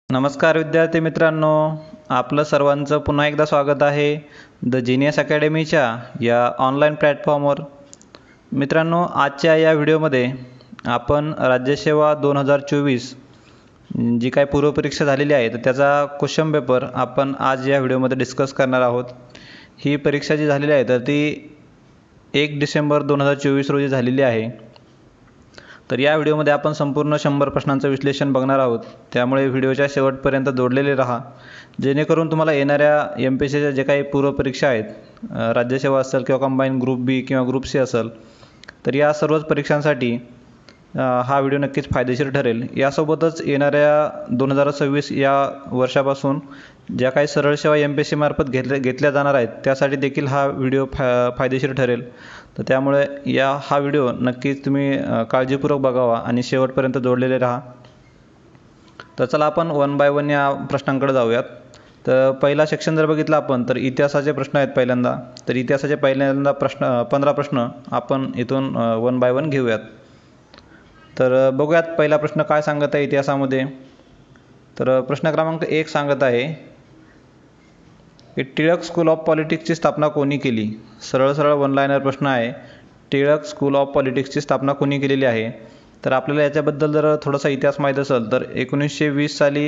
नमस्कार विद्यार्थी मित्रांनो, आपलं सर्वांचं पुन्हा एकदा स्वागत आहे द जीनियस अकॅडमीच्या या ऑनलाईन प्लॅटफॉर्मवर. मित्रांनो, आजच्या या व्हिडिओमध्ये आपण राज्यसेवा 2024 जी काही पूर्वपरीक्षा झालेली आहे तर त्याचा क्वेश्चन पेपर आपण आज या व्हिडिओमध्ये डिस्कस करणार आहोत. ही परीक्षा जी झालेली आहे तर ती 1 डिसेंबर 2024 रोजी झालेली आहे. तर या व्हिडिओमध्ये आपण संपूर्ण 100 प्रश्नांचं विश्लेषण बघणार आहोत. त्यामुळे व्हिडिओच्या शेवटपर्यंत जोडलेले राहा, जेणेकरून तुम्हाला येणाऱ्या MPSCच्या जे काही पूर्वपरीक्षा आहेत, राज्यसेवा असेल किंवा कंबाईन ग्रुप बी किंवा ग्रुप सी असेल, तर या सर्वच परीक्षांसाठी हा व्हिडिओ नक्कीच फायदेशीर ठरेल. यासोबतच येणाऱ्या 2026 या वर्षापासून ज्या काही सरळ सेवा MPSC मार्फत घेतल्या जाणार आहेत त्यासाठी देखील हा व्हिडिओ फायदेशीर ठरेल. तर त्यामुळे हा व्हिडिओ नक्कीच तुम्ही काळजीपूर्वक बघावा आणि शेवटपर्यंत जोडलेले राहा. तर चला आपण वन बाय वन या प्रश्नांकडे जाऊयात. तर पहिला सेक्शन जर बघितला आपण तर इतिहासाचे प्रश्न आहेत पहिल्यांदा. तर इतिहासाचे पहिल्यांदा 15 प्रश्न आपण इथून वन बाय वन घेऊयात. तर बघूयात पहिला प्रश्न काय सांगत आहे इतिहासामध्ये. तर प्रश्न क्रमांक 1 सांगत आहे की टिळक स्कूल ऑफ पॉलिटिक्सची स्थापना कोणी केली. सरळ वन लाईनर प्रश्न आहे. टिळक स्कूल ऑफ पॉलिटिक्सची स्थापना कोणी केलेली आहे. तर आपल्याला याच्याबद्दल जर थोडासा इतिहास माहीत असेल तर 1920 साली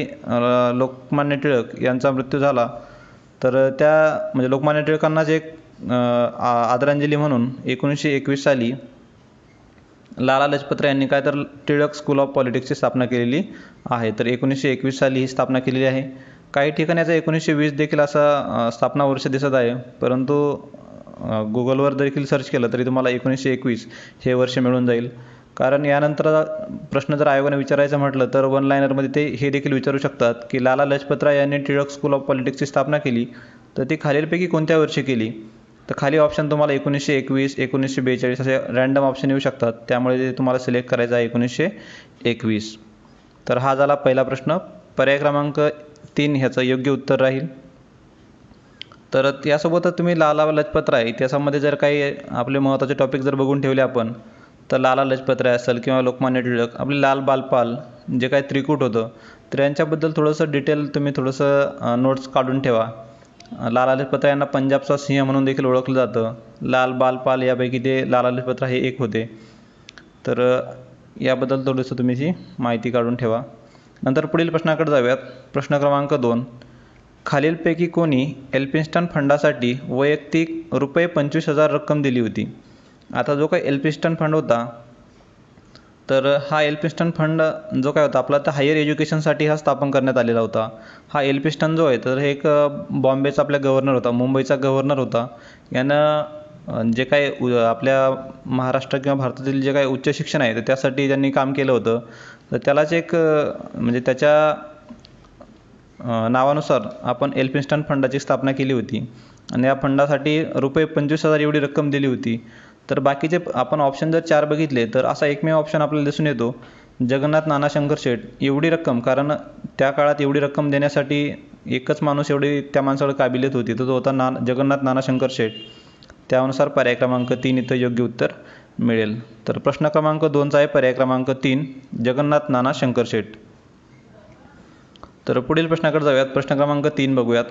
लोकमान्य टिळक यांचा मृत्यू झाला. तर म्हणजे लोकमान्य टिळकांनाच एक आदरांजली म्हणून 1921 साली लाला लजपतराय यांनी काय तर टिळक स्कूल ऑफ पॉलिटिक्सची स्थापना केलेली आहे. तर 1921 साली ही स्थापना केलेली आहे. काही ठिकाणी याचा 1920 देखील असा स्थापना वर्ष दिसत आहे, परंतु गुगलवर देखील सर्च केलं तरी तुम्हाला 1921 हे वर्ष मिळून जाईल. कारण यानंतर प्रश्न जर आयोगाने विचारायचं म्हटलं तर वन लाईनरमध्ये ते हे देखील विचारू शकतात की लाला लजपतराय यांनी टिळक स्कूल ऑफ पॉलिटिक्सची स्थापना केली तर ती खालीलपैकी कोणत्या वर्षी केली. तर खाली ऑप्शन तुम्हाला 1921, 1942 असे रँडम ऑप्शन येऊ शकतात. त्यामुळे ते तुम्हाला सिलेक्ट करायचं आहे 1921. तर हा झाला पहिला प्रश्न. पर्याय क्रमांक 3 ह्याचं योग्य उत्तर राहील. तर यासोबतच तुम्ही लाला लजपतराय इतिहासामध्ये जर काही आपले महत्त्वाचे टॉपिक जर बघून ठेवले आपण तर लाला लजपतराय असेल किंवा लोकमान्य टिळक, आपले लाल बालपाल जे काही त्रिकूट होतं तर यांच्याबद्दल थोडंसं डिटेल तुम्ही थोडंसं नोट्स काढून ठेवा. लाला लजपतराय यांना पंजाबचा सिंह म्हणून देखील ओळखलं जातं. लाल बालपाल यापैकी ते लाला लजपतराय हे एक होते. तर याबद्दल थोडंसं तुम्ही ही माहिती काढून ठेवा. नंतर पुढील प्रश्नाकडे जाऊयात. प्रश्न क्रमांक 2. खालीलपैकी कोणी एल्फिन्स्टन फंडासाठी वैयक्तिक ₹25,000 रक्कम दिली होती. आता जो काही एल्फिन्स्टन फंड होता तर हा एल्फिन्स्टन फंड जो काय होता आपला तर हायर एज्युकेशनसाठी हा स्थापन करण्यात आलेला होता. हा एल्फिन्स्टन जो आहे तर हे एक बॉम्बेचा आपल्या गव्हर्नर होता, मुंबईचा गव्हर्नर होता. यानं जे काही आपल्या महाराष्ट्र किंवा भारतातील जे काही उच्च शिक्षण आहे तर त्यासाठी त्यांनी काम केलं होतं. तर त्यालाच एक म्हणजे त्याच्या नावानुसार आपण एल्फिन्स्टन फंडाची स्थापना केली होती आणि या फंडासाठी ₹25,000 एवढी रक्कम दिली होती. तर बाकीचे आपण ऑप्शन जर 4 बघितले तर असा एकमेव ऑप्शन आपल्याला दिसून येतो जगन्नाथ नाना शंकर शेठ. एवढी रक्कम, कारण त्या काळात एवढी रक्कम देण्यासाठी एकच माणूस एवढी त्या माणसाकडे काबिलियत होती, तर तो होता जगन्नाथ नाना शंकर शेठ. त्यानुसार पर्याय क्रमांक 3 इथं योग्य उत्तर मिळेल. तर प्रश्न क्रमांक 2चा आहे पर्याय क्रमांक 3 जगन्नाथ नाना शंकर शेठ. तर पुढील प्रश्नाकडे जाऊयात. प्रश्न क्रमांक 3 बघूयात.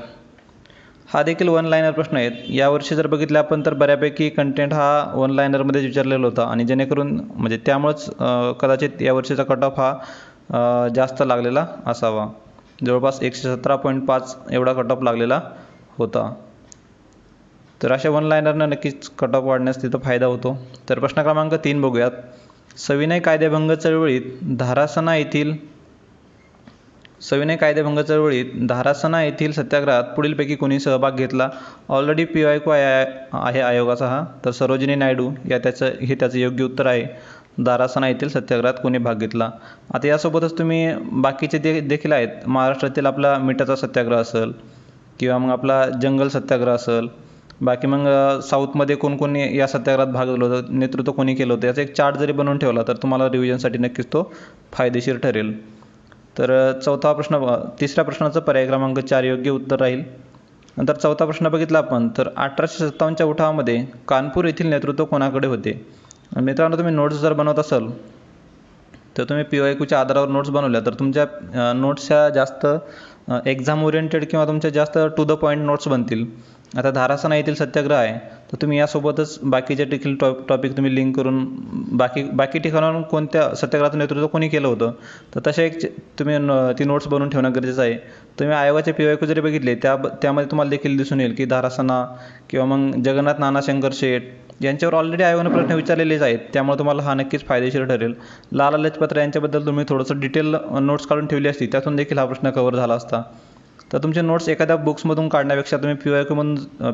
हा देखील वन लाईनर प्रश्न आहेत. यावर्षी जर बघितलं आपण तर बऱ्यापैकी कंटेंट हा वन लाईनरमध्येच विचारलेला होता आणि जेणेकरून म्हणजे त्यामुळेच कदाचित यावर्षीचा कट ऑफ हा जास्त लागलेला असावा. जवळपास 117.5 एवढा कट ऑफ लागलेला होता. तर अशा वन लाईनरनं नक्कीच कट ऑफ वाढण्यास तिथं फायदा होतो. तर प्रश्न क्रमांक 3 बघूयात. सविनय कायदेभंग चळवळीत धारासणा येथील सत्याग्रहात पुढीलपैकी कोणी सहभाग घेतला. ऑलरेडी PYQ आहे आयोगाचा हा. तर सरोजिनी नायडू हे त्याचं योग्य उत्तर आहे. धारासणा येथील सत्याग्रहात कोणी भाग घेतला. आता यासोबतच तुम्ही बाकीचे देखील आहेत. महाराष्ट्रातील आपला मिठाचा सत्याग्रह असेल किंवा मग आपला जंगल सत्याग्रह असेल, बाकी मग साऊथमध्ये कोणी या सत्याग्रहात भाग घेतला होता, नेतृत्व कोणी केलं होतं, याचा एक चार्ट जरी बनवून ठेवला तर तुम्हाला रिव्हिजनसाठी नक्कीच तो फायदेशीर ठरेल. तर तिसऱ्या प्रश्नाचं पर्याय क्रमांक 4 योग्य उत्तर राहील. नंतर चौथा प्रश्न बघितला आपण तर 1857च्या उठावामध्ये कानपूर येथील नेतृत्व कोणाकडे होते. मित्रांनो, तुम्ही नोट्स जर बनवत असाल तर तुम्ही PYQच्या आधारावर नोट्स बनवल्या तर तुमच्या नोट्सच्या जास्त एक्झाम ओरिएंटेड किंवा तुमच्या जास्त टू द पॉईंट नोट्स बनतील. आता धारासना येथील सत्याग्रह आहे, तर तुम्ही यासोबतच बाकीचे देखील टॉपिक तुम्ही लिंक करून बाकी ठिकाणाहून कोणत्या सत्याग्रहाचं नेतृत्व कोणी केलं होतं, तर तसे एक तुम्ही ती नोट्स बनवून ठेवणं गरजेचं आहे. तुम्ही आयोगाचे PYQ जरी बघितले त्यामध्ये तुम्हाला देखील दिसून येईल की धारासना किंवा मग जगन्नाथ नाना शंकर शेठ यांच्यावर ऑलरेडी आयोगाने प्रश्न विचारलेलेच आहेत, त्यामुळे तुम्हाला हा नक्कीच फायदेशीर ठरेल. लाला लजपत राय यांच्याबद्दल तुम्ही थोडंसं डिटेल नोट्स काढून ठेवली असती, त्यातून देखील हा प्रश्न कव्हर झाला असता. तर तुमचे नोट्स एखाद्या बुक्समधून काढण्यापेक्षा तुम्ही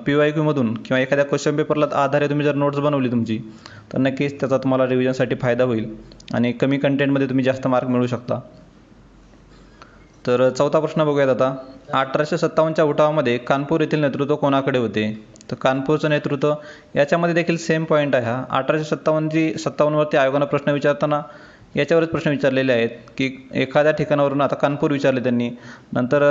PYQमधून किंवा एखाद्या क्वेश्चन पेपरला आधारे तुम्ही जर नोट्स बनवली तुमची, तर नक्कीच त्याचा तुम्हाला रिव्हिजनसाठी फायदा होईल आणि कमी कंटेंटमध्ये तुम्ही जास्त मार्क मिळवू शकता. तर चौथा प्रश्न बघूयात आता. 1857च्या उठावामध्ये कानपूर येथील नेतृत्व कोणाकडे होते? तर कानपूरचं नेतृत्व याच्यामध्ये देखील सेम पॉईंट आहे. 1857वरती आयोगानं प्रश्न विचारताना याच्यावरच प्रश्न विचारलेले आहेत की एखाद्या ठिकाणावरून, आता कानपूर विचारले त्यांनी, नंतर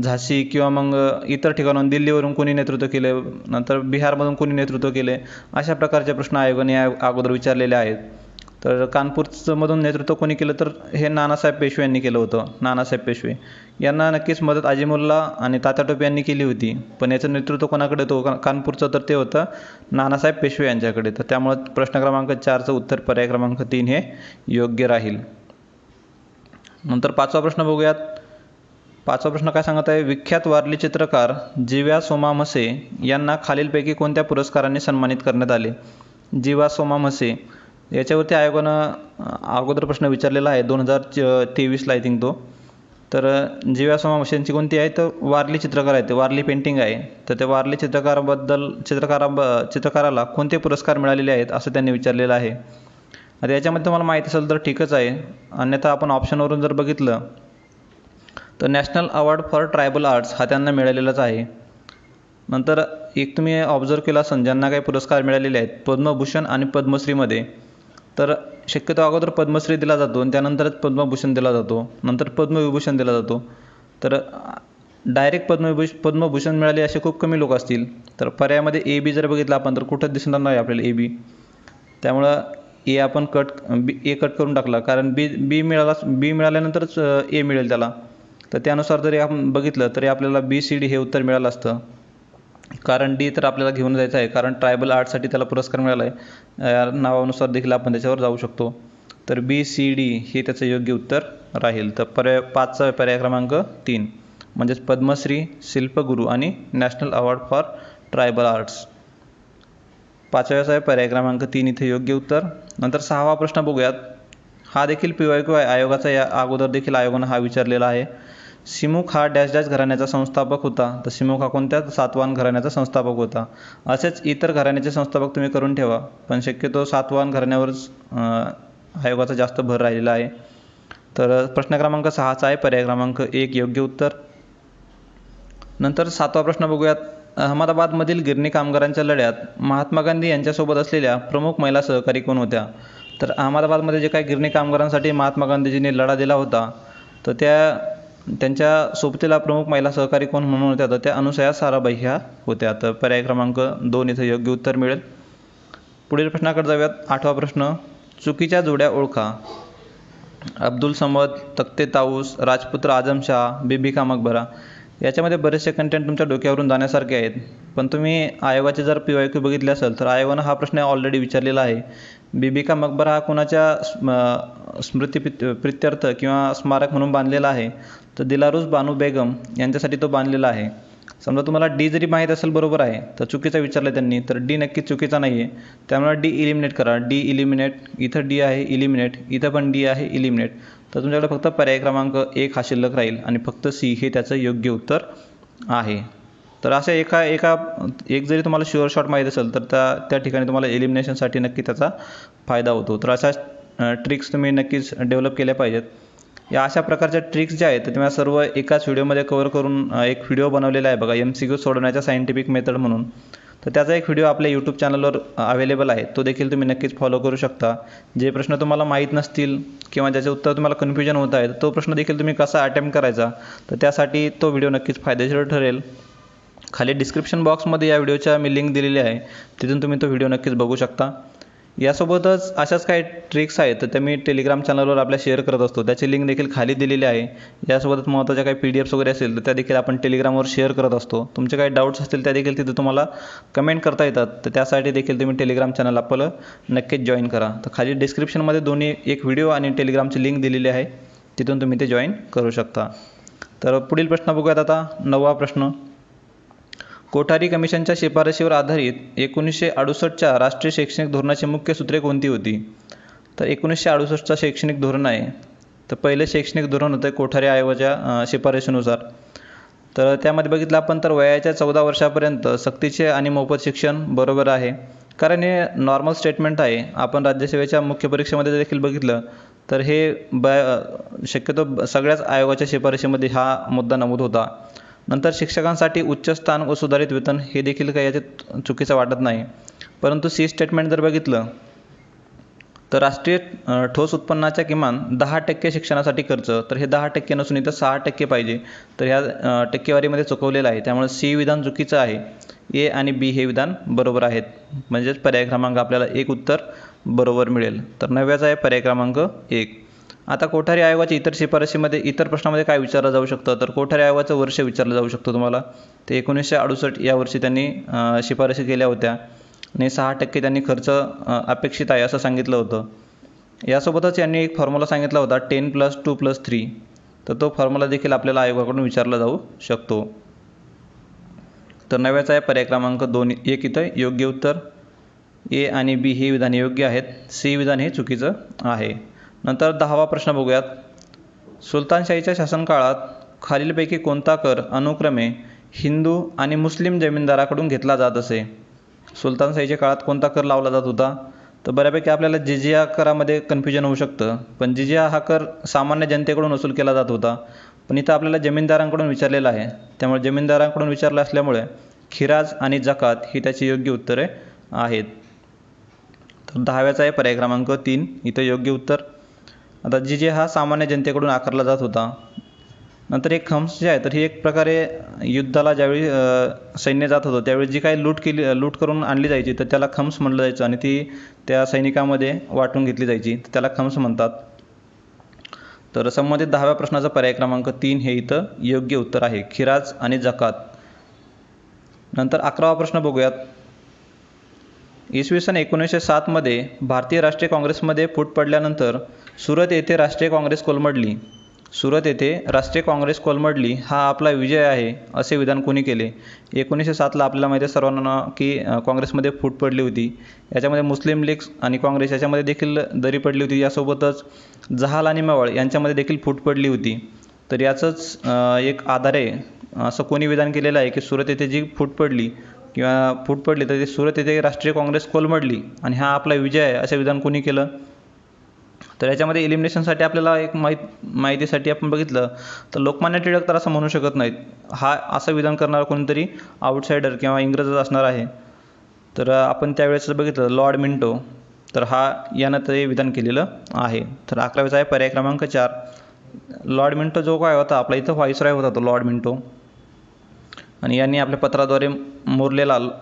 झाशी किंवा मग इतर ठिकाणाहून दिल्लीवरून कोणी नेतृत्व केले, नंतर बिहारमधून कोणी नेतृत्व केले, अशा प्रकारचे प्रश्न आयोगाने अगोदर विचारलेले आहेत. तर कानपूरमधून नेतृत्व कोणी केलं, तर हे नानासाहेब पेशवे यांनी केलं होतं. नानासाहेब पेशवे यांना नक्कीच मदत अजिमुल्ला आणि तात्या टोपे यांनी केली होती, पण याचं नेतृत्व कोणाकडे होतं कानपूरचं, तर ते होतं नानासाहेब पेशवे यांच्याकडे. तर त्यामुळं प्रश्न क्रमांक 4चं उत्तर पर्याय क्रमांक 3 हे योग्य राहील. नंतर पाचवा प्रश्न बघूयात. पाचवा प्रश्न काय सांगत आहे? विख्यात वारली चित्रकार जीवा सोमा म्हसे यांना खालीलपैकी कोणत्या पुरस्काराने सन्मानित करण्यात आले? जीवा सोमा म्हसे याच्यावरती आयोगानं अगोदर प्रश्न विचारलेला आहे 2023ला आय थिंक तो. तर जीवा सोमा म्हसेंची कोणती आहे, तर वारली चित्रकार आहे, ते वारली पेंटिंग आहे. तर त्या वारली चित्रकाराला कोणते पुरस्कार मिळालेले आहेत असं त्यांनी विचारलेलं आहे. आता याच्यामध्ये तुम्हाला माहिती असेल तर ठीकच आहे, अन्यथा आपण ऑप्शनवरून जर बघितलं तर national award for tribal arts हा त्यांना मिळालेलाच आहे. नंतर एक तुम्ही ऑब्झर्व केला असेल, ज्यांना काही पुरस्कार मिळालेले आहेत पद्मभूषण आणि पद्मश्रीमध्ये, तर शक्यतो अगोदर पद्मश्री दिला जातो आणि त्यानंतरच पद्मभूषण दिला जातो, नंतर पद्मविभूषण दिला जातो. तर डायरेक्ट पद्मभूषण मिळाले असे खूप कमी लोक असतील. तर पर्यायामध्ये AB जर बघितलं आपण तर कुठंच दिसणार नाही आपल्याला AB. त्यामुळं ए आपण कट करून टाकला, कारण बी मिळाल्यानंतरच ए मिळेल त्याला. तर त्यानुसार जरी आपण बघितलं तरी आपल्याला BCD हे उत्तर मिळालं असतं, कारण D तर आपल्याला घेऊन जायचं आहे, कारण ट्रायबल आर्टसाठी त्याला पुरस्कार मिळाला आहे. नावानुसार देखील आपण त्याच्यावर जाऊ शकतो. तर BCD हे त्याचं योग्य उत्तर राहील. तर पाचचा पर्याय क्रमांक 3 म्हणजेच पद्मश्री, शिल्पगुरू आणि national award for tribal arts. पाचव्याचा आहे पर्याय क्रमांक 3 इथे योग्य उत्तर. नंतर सहावा प्रश्न बघूयात. हा देखील PYQ आयोगाचा, या अगोदर देखील आयोगानं हा विचारलेला आहे. सिमुक हा डॅश डॅश घराण्याचा संस्थापक होता. तर सिमुक हा कोणत्या सातवाहन घराण्याचा संस्थापक होता. असेच इतर घराण्याचे संस्थापक तुम्ही करून ठेवा, पण शक्यतो सातवाहन घराण्यावरच आयोगाचा जास्त भर राहिलेला आहे. तर प्रश्न क्रमांक 6चा आहे पर्याय क्रमांक 1 योग्य उत्तर. नंतर सातवा प्रश्न बघूयात. अहमदाबादमधील गिरणी कामगारांच्या लढ्यात महात्मा गांधी यांच्यासोबत असलेल्या प्रमुख महिला सहकारी कोण होत्या? तर अहमदाबादमध्ये जे काही गिरणी कामगारांसाठी महात्मा गांधीजींनी लढा दिला होता, तर त्यांच्या सोबतीला प्रमुख महिला सहकारी कोण म्हणून होत्या, तर त्या अनुसया साराभाई ह्या होत्या. तर पर्याय क्रमांक 2 इथं योग्य उत्तर मिळेल. पुढील प्रश्नाकडे जाऊयात. 8वा प्रश्न. चुकीच्या जोड्या ओळखा. अब्दुल समद, तख्ते ताऊस, राजपुत्र आजमशाह, बीबी का मकबरा. याच्यामध्ये बरेचसे कंटेंट तुमच्या डोक्यावरून जाण्यासारखे आहेत, पण तुम्ही आयोगाचे जर PYQ बघितले असेल तर आयोगानं हा प्रश्न ऑलरेडी विचारलेला आहे. बीबी का मकबरा हा कोणाच्या प्रित्यर्थ किंवा स्मारक म्हणून बांधलेला आहे, तर दिलारुस बानू बेगम यांच्यासाठी तो बांधलेला आहे. समजा तुम्हाला D जरी माहीत असेल बरोबर आहे, तर चुकीचा विचारलं त्यांनी, तर D नक्कीच चुकीचा नाही आहे. त्यामुळे D इलिमिनेट करा. D इलिमिनेट, इथं D आहे इलिमिनेट, इथं पण D आहे इलिमिनेट. तर तुमच्याकडे फक्त पर्याय क्रमांक 1 हा शिल्लक राहील आणि फक्त C हे त्याचं योग्य उत्तर आहे. तर असं एक जरी तुम्हाला शुअर शॉट माहीत असेल तर त्या ठिकाणी तुम्हाला एलिमिनेशनसाठी नक्की त्याचा फायदा होतो. तर अशा ट्रिक्स तुम्ही नक्कीच डेव्हलप केल्या पाहिजेत. या अशा प्रकारच्या ट्रिक्स ज्या आहेत तर तुम्हाला सर्व एकाच व्हिडिओमध्ये कव्हर करून एक व्हिडिओ बनवलेला आहे बघा, MCQ सोडवण्याच्या सायंटिफिक मेथड म्हणून. तर त्याचा एक व्हिडिओ आपल्या यूट्यूब चॅनलवर अवेलेबल आहे, तो देखील तुम्ही नक्कीच फॉलो करू शकता. जे प्रश्न तुम्हाला माहीत नसतील किंवा ज्याचे उत्तर तुम्हाला कन्फ्युजन होत आहे, तो प्रश्न देखील तुम्ही कसा अटेम्प्ट करायचा, तर त्यासाठी तो व्हिडिओ नक्कीच फायदेशीर ठरेल. खाली डिस्क्रिप्शन बॉक्समध्ये या व्हिडिओच्या मी लिंक दिलेली आहे, तिथून तुम्ही तो व्हिडिओ नक्कीच बघू शकता. यासोबतच अशाच काही ट्रिक्स आहेत तर त्या मी टेलिग्राम चॅनलवर आपल्या शेअर करत असतो, त्याची लिंक देखील खाली दिलेली आहे. यासोबतच महत्त्वाच्या काही PDF वगैरे असेल तर त्या देखील आपण टेलिग्रामवर शेअर करत असतो. तुमचे काही डाऊट्स असतील त्या देखील तिथे तुम्हाला कमेंट करता येतात, तर त्यासाठी देखील तुम्ही टेलिग्राम चॅनल आपलं नक्कीच जॉईन करा. तर खाली डिस्क्रिप्शनमध्ये दोन्ही एक व्हिडिओ आणि टेलिग्रामची लिंक दिलेली आहे, तिथून तुम्ही ते जॉईन करू शकता. तर पुढील प्रश्न बघूयात आता. 9वा प्रश्न. कोठारी कमिशनच्या शिफारशीवर आधारित 1968च्या राष्ट्रीय शैक्षणिक धोरणाची मुख्य सूत्रे कोणती होती? तर 1968चा शैक्षणिक धोरण आहे. तर पहिले शैक्षणिक धोरण होतं कोठारी आयोगाच्या शिफारशीनुसार. तर त्यामध्ये बघितलं आपण तर वयाच्या 14 वर्षापर्यंत सक्तीचे आणि मोफत शिक्षण बरोबर आहे, कारण हे नॉर्मल स्टेटमेंट आहे. आपण राज्यसेवेच्या मुख्य परीक्षेमध्ये देखील बघितलं तर हे शक्यतो सगळ्याच आयोगाच्या शिफारशीमध्ये हा मुद्दा नमूद होता. नंतर शिक्षकांसाठी उच्च स्थान व सुधारित वेतन हे देखील काही याच्यात चुकीचं वाटत नाही. परंतु सी स्टेटमेंट जर बघितलं तर राष्ट्रीय ठोस उत्पन्नाच्या किमान 10% शिक्षणासाठी खर्च, तर हे 10% नसून इथं 6% पाहिजे. तर ह्या टक्केवारीमध्ये चुकवलेलं आहे, त्यामुळे सी विधान चुकीचं आहे. ए आणि बी हे विधान बरोबर आहेत, म्हणजेच पर्याय क्रमांक आपल्याला 1 उत्तर बरोबर मिळेल. तर 9व्याचा आहे पर्याय क्रमांक 1. आता कोठारी आयोगाच्या इतर शिफारशीमध्ये इतर प्रश्नामध्ये काय विचारलं जाऊ शकतं, तर कोठारी आयोगाचं वर्ष विचारलं जाऊ शकतं तुम्हाला. ते 1968 या वर्षी त्यांनी शिफारशी केल्या होत्या आणि 6% त्यांनी खर्च अपेक्षित आहे असं सांगितलं होतं. यासोबतच यांनी एक फॉर्म्युला सांगितला होता 10+2+3, तर तो फॉर्म्युला देखील आपल्याला आयोगाकडून विचारला जाऊ शकतो. तर 9व्याचा आहे पर्याय क्रमांक 1 इथं योग्य उत्तर. ए आणि बी हे विधान योग्य आहेत, सी विधान हे चुकीचं आहे. नंतर 10वा प्रश्न बघूयात. सुलतानशाहीच्या शासनकाळात खालीलपैकी कोणता कर अनुक्रमे हिंदू आणि मुस्लिम जमीनदाराकडून घेतला जात असे? सुलतानशाहीच्या काळात कोणता कर लावला जात होता? तर बऱ्यापैकी आपल्याला जिजिया करामध्ये कन्फ्युजन होऊ शकतं, पण जिजिया हा कर सामान्य जनतेकडून वसूल केला जात होता, पण इथं आपल्याला जमीनदारांकडून विचारलेला आहे. त्यामुळे जमीनदारांकडून विचारलं असल्यामुळे खिराज आणि जकात ही त्याची योग्य उत्तरे आहेत. तर 10व्याचा आहे पर्याय क्रमांक 3 इथं योग्य उत्तर. आता जिजिया हा सामान्य जनतेकडून आकारला जात होता. नंतर एक खम्स जे आहे तर ही एक प्रकारे युद्धाला ज्यावेळी सैन्य जात होतं त्यावेळी जी काही लूट करून आणली जायची तर त्याला खम्स म्हटलं जायचं आणि ती त्या सैनिकामध्ये वाटून घेतली जायची, त्याला खम्स म्हणतात. तर संबंधित 10व्या प्रश्नाचा पर्याय क्रमांक 3 हे इथं योग्य उत्तर आहे, खिराज आणि जकात. नंतर 11वा प्रश्न बघूयात. इसवी सन 1907 मध्ये भारतीय राष्ट्रीय काँग्रेसमध्ये फूट पडल्यानंतर सुरत येथे राष्ट्रीय काँग्रेस कोलमडली. सुरत येथे राष्ट्रीय काँग्रेस कोलमडली हा आपला विजय आहे असे विधान कोणी केले? 1907ला आपल्याला माहिती आहे सर्वांना की काँग्रेसमध्ये फूट पडली होती. याच्यामध्ये मुस्लिम लीग आणि काँग्रेस याच्यामध्ये देखील दरी पडली होती. यासोबतच जहाल आणि मेवाळ यांच्यामध्ये देखील फूट पडली होती. तर याचंच एक आधारे असं कोणी विधान केलेलं आहे की सुरत येथे जी फूट पडली तर ते सुरत येथे राष्ट्रीय काँग्रेस कोलमडली आणि हा आपला विजय आहे असे विधान कोणी केलं? तर याच्यामध्ये इलिमिनेशनसाठी आपल्याला एक माहितीसाठी आपण बघितलं तर लोकमान्य टिळक तर असं म्हणू शकत नाहीत. हा असं विधान करणारा कोणीतरी आउटसायडर किंवा इंग्रजच असणार आहे. तर आपण त्यावेळेस बघितलं लॉर्ड मिंटो, तर यानं ते विधान केलेलं आहे. तर 11व्याचा आहे पर्याय क्रमांक 4. लॉर्ड मिंटो जो काय होता आपला इथं व्हाईसरॉय होता तो लॉर्ड मिंटो, आणि यांनी आपल्या पत्राद्वारे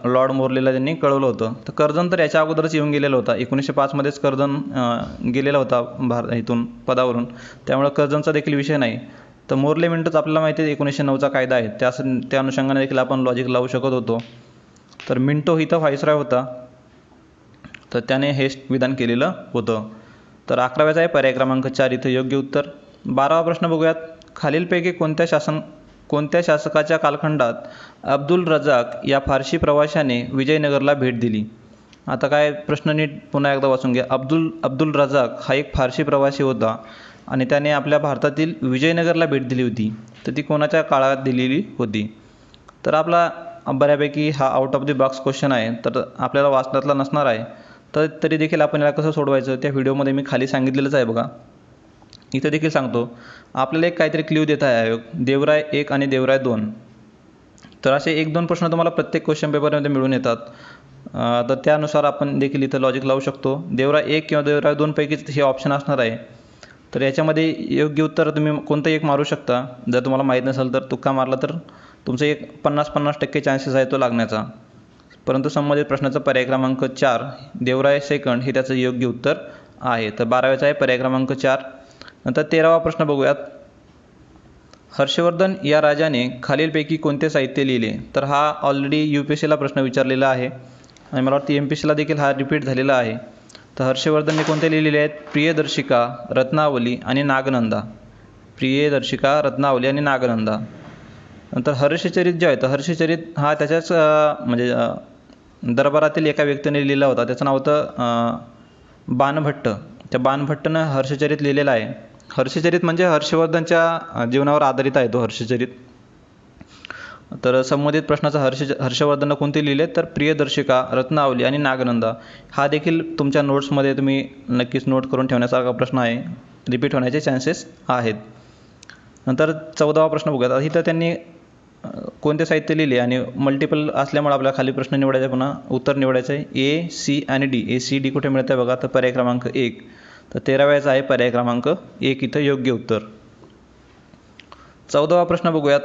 लॉर्ड मोर्लेला त्यांनी कळवलं होतं. तर कर्जन तर याच्या अगोदरच येऊन गेलेला होता. 1905 मध्येच कर्जन गेलेला होता इथून पदावरून, त्यामुळे कर्जनचा देखील विषय नाही. तर मोर्ले मिंटोच आपल्याला माहिती आहे 1909चा कायदा आहे, त्या अनुषंगाने देखील आपण लॉजिक लावू शकत होतो. तर मिंटो इथं व्हाईसरॉय होता, तर त्याने हे विधान केलेलं होतं. तर 11व्याचा आहे पर्याय क्रमांक 4 इथं योग्य उत्तर. 12वा प्रश्न बघूयात. खालीलपैकी कोणत्या शासकाच्या कालखंडात अब्दुल रजाक या फारसी प्रवाशाने विजयनगरला भेट दिली? आता काय प्रश्न नीट पुन्हा एकदा वाचून घ्या. अब्दुल रजाक हा एक फारसी प्रवासी होता आणि त्याने आपल्या भारतातील विजयनगरला भेट दिली होती. तर ती कोणाच्या काळात दिलेली होती? तर आपला बऱ्यापैकी हा out of the box question आहे, तर आपल्याला वाचनातला नसणार आहे. तर तरी देखील आपण याला कसं सोडवायचं त्या व्हिडिओमध्ये मी खाली सांगितलेलंच आहे बघा. इथं देखील सांगतो. आपल्याला एक काहीतरी क्ल्यू देत आहे आयोग, देवराय 1 आणि देवराय 2. तर असे 1-2 प्रश्न तुम्हाला प्रत्येक क्वेश्चन पेपरमध्ये मिळून येतात. तर त्यानुसार आपण देखील इथं लॉजिक लावू शकतो. देवराय 1 किंवा देवराय 2 पैकीच हे ऑप्शन असणार आहे. तर याच्यामध्ये योग्य उत्तर तुम्ही कोणतं एक मारू शकता. जर तुम्हाला माहीत नसेल तर तुक्का मारला तर तुमचं एक 50-50% चान्सेस आहे तो लागण्याचा. परंतु संबंधित प्रश्नाचं पर्याय क्रमांक 4 देवराय सेकंड हे त्याचं योग्य उत्तर आहे. तर 12व्याचा आहे पर्याय क्रमांक 4. नंतर 13वा प्रश्न बघूयात. हर्षवर्धन या राजाने खालीलपैकी कोणते साहित्य लिहिले? तर हा ऑलरेडी UPSCला प्रश्न विचारलेला आहे आणि मला वाटतं MPSCला देखील हा रिपीट झालेला आहे. तर हर्षवर्धनने कोणते लिहिलेले आहेत? प्रियदर्शिका, रत्नावली आणि नागनंदा. प्रियदर्शिका, रत्नावली आणि नागनंदा. नंतर हर्षचरित जे आहे तर हर्षचरित हा त्याच्याच म्हणजे दरबारातील एका व्यक्तीने लिहिला होता. त्याचं नाव होतं बाणभट्ट. त्या बाणभट्टनं हर्षचरित लिहिलेलं आहे. हर्षचरित म्हणजे हर्षवर्धनच्या जीवनावर आधारित आहे तो हर्षचरित. तर संबंधित प्रश्नाचं हर्षवर्धननं कोणते लिहिले? तर प्रियदर्शिका, रत्नावली आणि नागनंदा. हा देखील तुमच्या नोट्समध्ये तुम्ही नक्कीच नोट करून ठेवण्यासारखा प्रश्न आहे. रिपीट होण्याचे चान्सेस आहेत. नंतर 14वा प्रश्न बघूयात. इथं त्यांनी कोणते साहित्य लिहिले आणि मल्टिपल असल्यामुळे आपल्याला खाली प्रश्न निवडायचा, पुन्हा उत्तर निवडायचं आहे. A, C आणि D. A, C, D कुठे मिळतं आहे बघा. तर पर्याय क्रमांक 1. तर 13व्याचा आहे पर्याय क्रमांक 1 इथं योग्य उत्तर. 14वा प्रश्न बघूयात.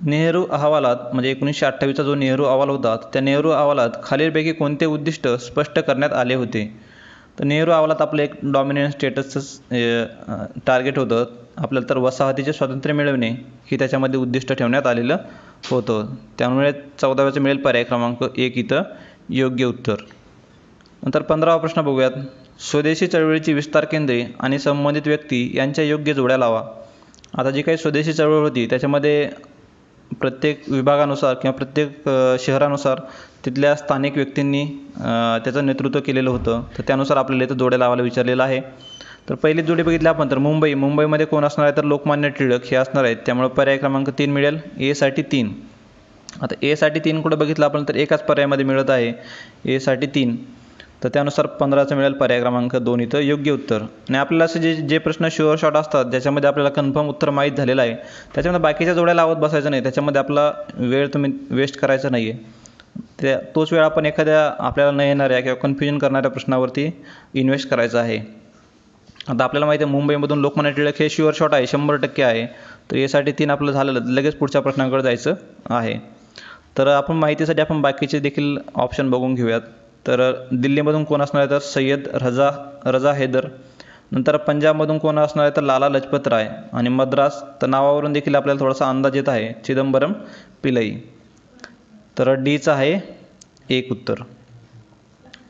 नेहरू अहवालात म्हणजे 1928चा जो नेहरू अहवाल होता त्या नेहरू अहवालात खालीलपैकी कोणते उद्दिष्ट स्पष्ट करण्यात आले होते? तर नेहरू अहवालात आपलं एक डॉमिनंट स्टेटसचं टार्गेट होतं. आपल्याला तर वसाहतीचे स्वातंत्र्य मिळवणे ही त्याच्यामध्ये उद्दिष्ट ठेवण्यात आलेलं होतं. त्यामुळे 14व्याचं मिळेल पर्याय क्रमांक 1 इथं योग्य उत्तर. नंतर 15वा प्रश्न बघूयात. स्वदेशी चळवळीची विस्तार केंद्रे आणि संबंधित व्यक्ती यांच्या योग्य जोड्या लावा. आता जी काही स्वदेशी चळवळ होती त्याच्यामध्ये प्रत्येक विभागानुसार किंवा प्रत्येक शहरानुसार तिथल्या स्थानिक व्यक्तींनी त्याचं नेतृत्व केलेलं होतं. तर त्यानुसार आपल्याला इथं जोड्या लावायला विचारलेलं आहे. तर पहिली जोडी बघितली आपण तर मुंबईमध्ये कोण असणार आहे? तर लोकमान्य टिळक हे असणार आहेत. त्यामुळे पर्याय क्रमांक 3 मिळेल. A साठी 3. आता A साठी 3 कुठं बघितलं आपण तर एकाच पर्यायामध्ये मिळत आहे. A साठी 3. तर त्यानुसार 15चं मिळेल पर्याय क्रमांक 2 इथं योग्य उत्तर. आणि आपल्याला असे जे प्रश्न शुअर शॉर्ट असतात ज्याच्यामध्ये आपल्याला कन्फर्म उत्तर माहीत झालेलं आहे त्याच्यामध्ये बाकीच्या जोड्या लावत बसायचं नाही. त्याच्यामध्ये आपला वेळ तुम्ही वेस्ट करायचा नाही आहे. तोच वेळ आपण एखाद्या आपल्याला न येणाऱ्या किंवा कन्फ्युजन करणाऱ्या प्रश्नावरती इन्व्हेस्ट करायचा आहे. आता आपल्याला माहिती आहे मुंबईमधून लोकमान्य टिळक हे शुअर शॉर्ट आहे, 100% आहे. तर A साठी 3 आपलं झालेलं. लगेच पुढच्या प्रश्नाकडे जायचं आहे. तर आपण माहितीसाठी आपण बाकीचे देखील ऑप्शन बघून घेऊयात. तर दिल्लीमधून कोण असणार आहे? तर सय्यद रजा हैदर. नंतर पंजाबमधून कोण असणार आहे? तर लाला लजपत राय. आणि मद्रास तर नावावरून देखील आपल्याला थोडासा अंदाज येत आहे, चिदंबरम पिल्लई. तर Dचं आहे 1 उत्तर.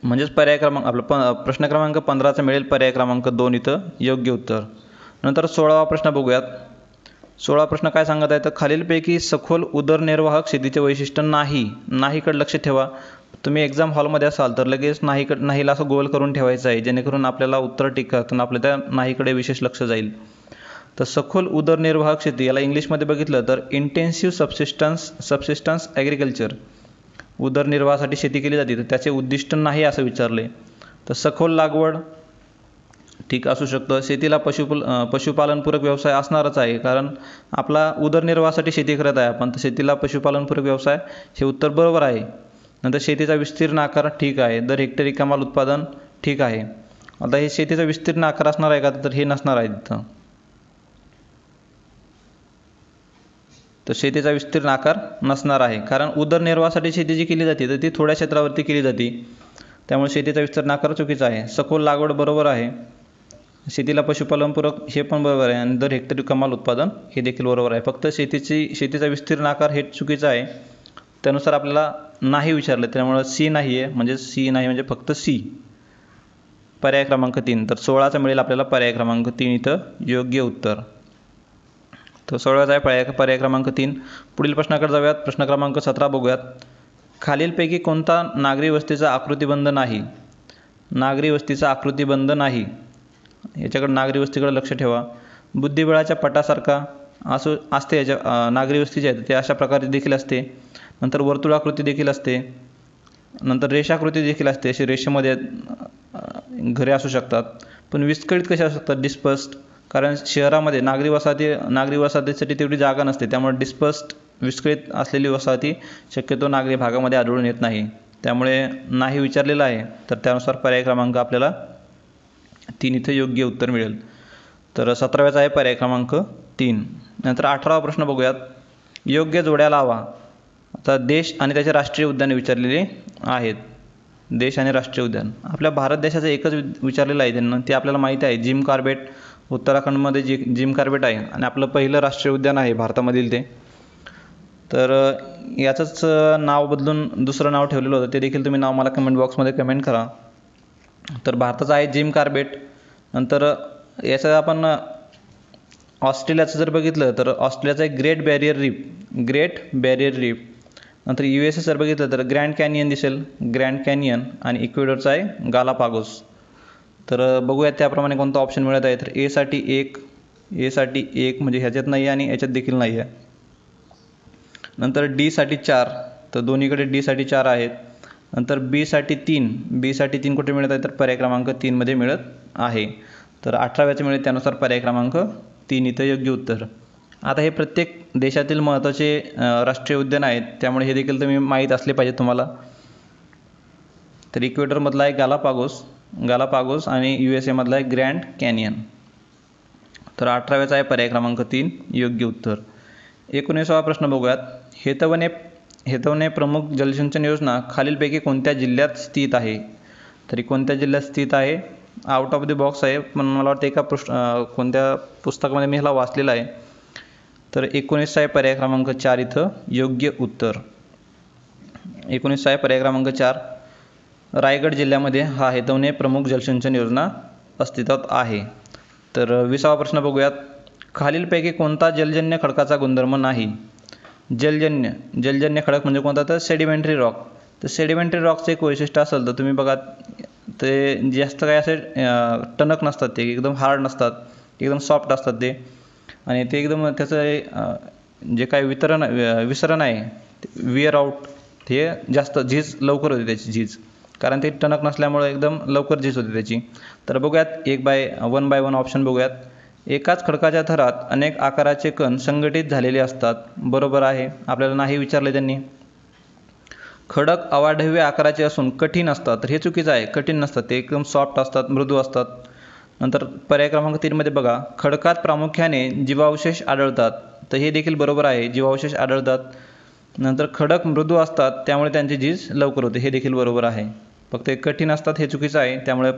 म्हणजेच पर्याय क्रमांक आपलं प्रश्न क्रमांक 15चा मिळेल पर्याय क्रमांक 2 इथं योग्य उत्तर. नंतर 16वा प्रश्न बघूयात. 16 प्रश्न काय सांगत आहे? तर खालीलपैकी सखोल उदरनिर्वाहक शेतीचे वैशिष्ट्य नाहीकडे लक्ष ठेवा. तुम्ही एक्झाम हॉलमध्ये असाल तर लगेच नाहीला असं गोल करून ठेवायचं आहे जेणेकरून आपल्याला उत्तर टिक करताना आपल्या त्या नाहीकडे विशेष लक्ष जाईल. तर सखोल उदरनिर्वाहक शेती याला इंग्लिशमध्ये बघितलं तर इंटेन्सिव्ह सबसिस्टन्स ॲग्रिकल्चर. उदरनिर्वाहासाठी शेती केली जाते तर त्याचे उद्दिष्ट नाही असं विचारले. तर सखोल लागवड ठीक असू शकतं. शेतीला पशुपालनपूरक व्यवसाय असणारच आहे कारण आपला उदरनिर्वाहासाठी शेती करत आहे आपण. तर शेतीला पशुपालनपूरक व्यवसाय हे उत्तर बरोबर आहे. नंतर शेतीचा विस्तीर्ण आकार ठीक आहे. दर हेक्टरी कमाल उत्पादन ठीक आहे. आता हे शेतीचा विस्तीर्ण आकार असणार आहे का? तर हे नसणार आहे तिथं. तर शेतीचा विस्तीर्ण आकार नसणार आहे कारण उदरनिर्वाहासाठी शेती जी केली जाते तर ती थोड्या क्षेत्रावरती केली जाते. त्यामुळे शेतीचा विस्तीर्ण आकार चुकीचा आहे. सखोल लागवड बरोबर आहे. शेतीला पशुपालनपूरक हे पण बरोबर आहे. आणि दर हेक्टरी कमाल उत्पादन हे देखील बरोबर आहे. फक्त शेतीचा विस्तीर्ण आकार हे चुकीचं आहे. त्यानुसार आपल्याला नाही विचारलं त्यामुळे C नाही आहे. म्हणजे C नाही म्हणजे फक्त C. पर्याय क्रमांक 3. तर 16चा मिळेल आपल्याला पर्याय क्रमांक 3 इथं योग्य उत्तर. तर 16चा आहे पर्याय क्रमांक 3. पुढील प्रश्नाकडे जाऊयात. प्रश्न क्रमांक 17 बघूयात. खालीलपैकी कोणता नागरी वस्तीचा आकृतिबंध नाही? नागरी वस्तीचा आकृतिबंध नाही. याच्याकडे नागरी वस्तीकडे लक्ष ठेवा. बुद्धिबळाच्या पटासारखा असते याच्या नागरी वस्ती जी आहे ते अशा प्रकारे देखील असते. नंतर वर्तुळाकृती देखील असते. नंतर रेषाकृती देखील असते. अशी रेषेमध्ये घरे असू शकतात. पण विस्कळीत कसे असू शकतात? डिस्पर्स्ड. कारण शहरामध्ये नागरी वसाहतीसाठी तेवढी जागा नसते. त्यामुळे विस्कळीत असलेली वसाहती शक्यतो नागरी भागामध्ये आढळून येत नाही. त्यामुळे नाही विचारलेलं आहे. तर त्यानुसार पर्याय क्रमांक आपल्याला 3 इथं योग्य उत्तर मिळेल. तर 17व्याचा आहे पर्याय क्रमांक 3. नंतर 18वा प्रश्न बघूयात. योग्य जोड्या लावा. तर देश आणि त्याचे राष्ट्रीय उद्यान विचारलेले आहेत. देश आणि राष्ट्रीय उद्यान आपल्या भारत देशाचं एकच विचारलेलं आहे त्यांना, ते आपल्याला माहिती आहे. जिम कॉर्बेट उत्तराखंडमध्ये जिम कॉर्बेट आहे आणि आपलं पहिलं राष्ट्रीय उद्यान आहे भारतामधील ते. तर याचंच नाव बदलून दुसरं नाव ठेवलेलं होतं, ते देखील तुम्ही नाव मला कमेंट बॉक्समध्ये कमेंट करा. तर भारताचं आहे जिम कॉर्बेट. नंतर याचं आपण ऑस्ट्रेलियाचं जर बघितलं तर ऑस्ट्रेलियाचं आहे ग्रेट बॅरियर रीफ. नंतर USA जर बघितलं तर ग्रँड कॅनियन दिसेल, ग्रँड कॅनियन. आणि इक्वेडरचं आहे गालापागोस. तर बघूयात त्याप्रमाणे कोणता ऑप्शन मिळत आहे. तर ए साठी एक म्हणजे ह्याच्यात नाही आहे आणि याच्यात देखील नाही आहे. नंतर डी साठी 4, तर दोन्हीकडे डी साठी 4 आहेत. नंतर बी साठी 3 कुठे मिळत आहे तर पर्याय क्रमांक 3 मध्ये मिळत आहे. तर 18व्याचे मिळेल, त्यानुसार पर्याय क्रमांक 3 इथं योग्य उत्तर. आता हे प्रत्येक देशातील महत्त्वाचे राष्ट्रीय उद्यान आहेत, त्यामुळे हे देखील तुम्ही माहीत असले पाहिजे तुम्हाला. तर इक्वेडरमधला आहे गालापागोस आणि USA मधला आहे ग्रँड कॅनियन. तर 18व्याचा आहे पर्याय क्रमांक 3 योग्य उत्तर. 19वा प्रश्न बघूयात. हेतवणे प्रमुख जलसिंचन योजना खालीलपैकी कोणत्या जिल्ह्यात स्थित आहे? तरी कोणत्या जिल्ह्यात स्थित आहे? आउट ऑफ द बॉक्स आहे, पण मला वाटतं एका कोणत्या पुस्तकामध्ये मी ह्याला वाचलेलं आहे. तर 19 आहे पर्याय क्रमांक 4 इथं योग्य उत्तर. 19 आहे पर्याय क्रमांक 4. रायगड जिल्ह्यामध्ये हा हेतवणे प्रमुख जलसिंचन योजना अस्तित्वात आहे. तर 20वा प्रश्न बघूयात. खालीलपैकी कोणता जलजन्य खडकाचा गुणधर्म नाही? जलजन्य खडक म्हणजे कोणता? तर सेडिमेंटरी रॉक. तर सेडिमेंटरी रॉकचं एक वैशिष्ट्य असेल तर तुम्ही बघा, ते जास्त काय असे टणक नसतात, ते एकदम हार्ड नसतात, एकदम सॉफ्ट असतात ते. आणि ते एकदम त्याचं जे काय विसरण आहे विअर आउट, हे जास्त झीज लवकर होते त्याची झीज, कारण ते टणक नसल्यामुळे एकदम लवकर झीज होते त्याची. तर बघूयात 1 बाय 1 ऑप्शन बघूयात. एकाच खडकाच्या थरात अनेक आकाराचे कण संघटित झालेले असतात. बरोबर आहे, आपल्याला नाही विचारले त्यांनी. खडक अवाढव्य आकाराचे असून कठीण असतात, तर हे चुकीचं आहे. कठीण नसतात, ते एकदम सॉफ्ट असतात, मृदू असतात. नंतर पर्याय क्रमांक 3 मध्ये बघा, खडकात प्रामुख्याने जीवावशेष आढळतात, तर हे देखील बरोबर आहे, जीवावशेष आढळतात. नंतर खडक मृदू असतात, त्यामुळे त्यांची झीज लवकर होते, हे देखील बरोबर आहे. फक्त हे कठीण असतात हे चुकीचं आहे, त्यामुळे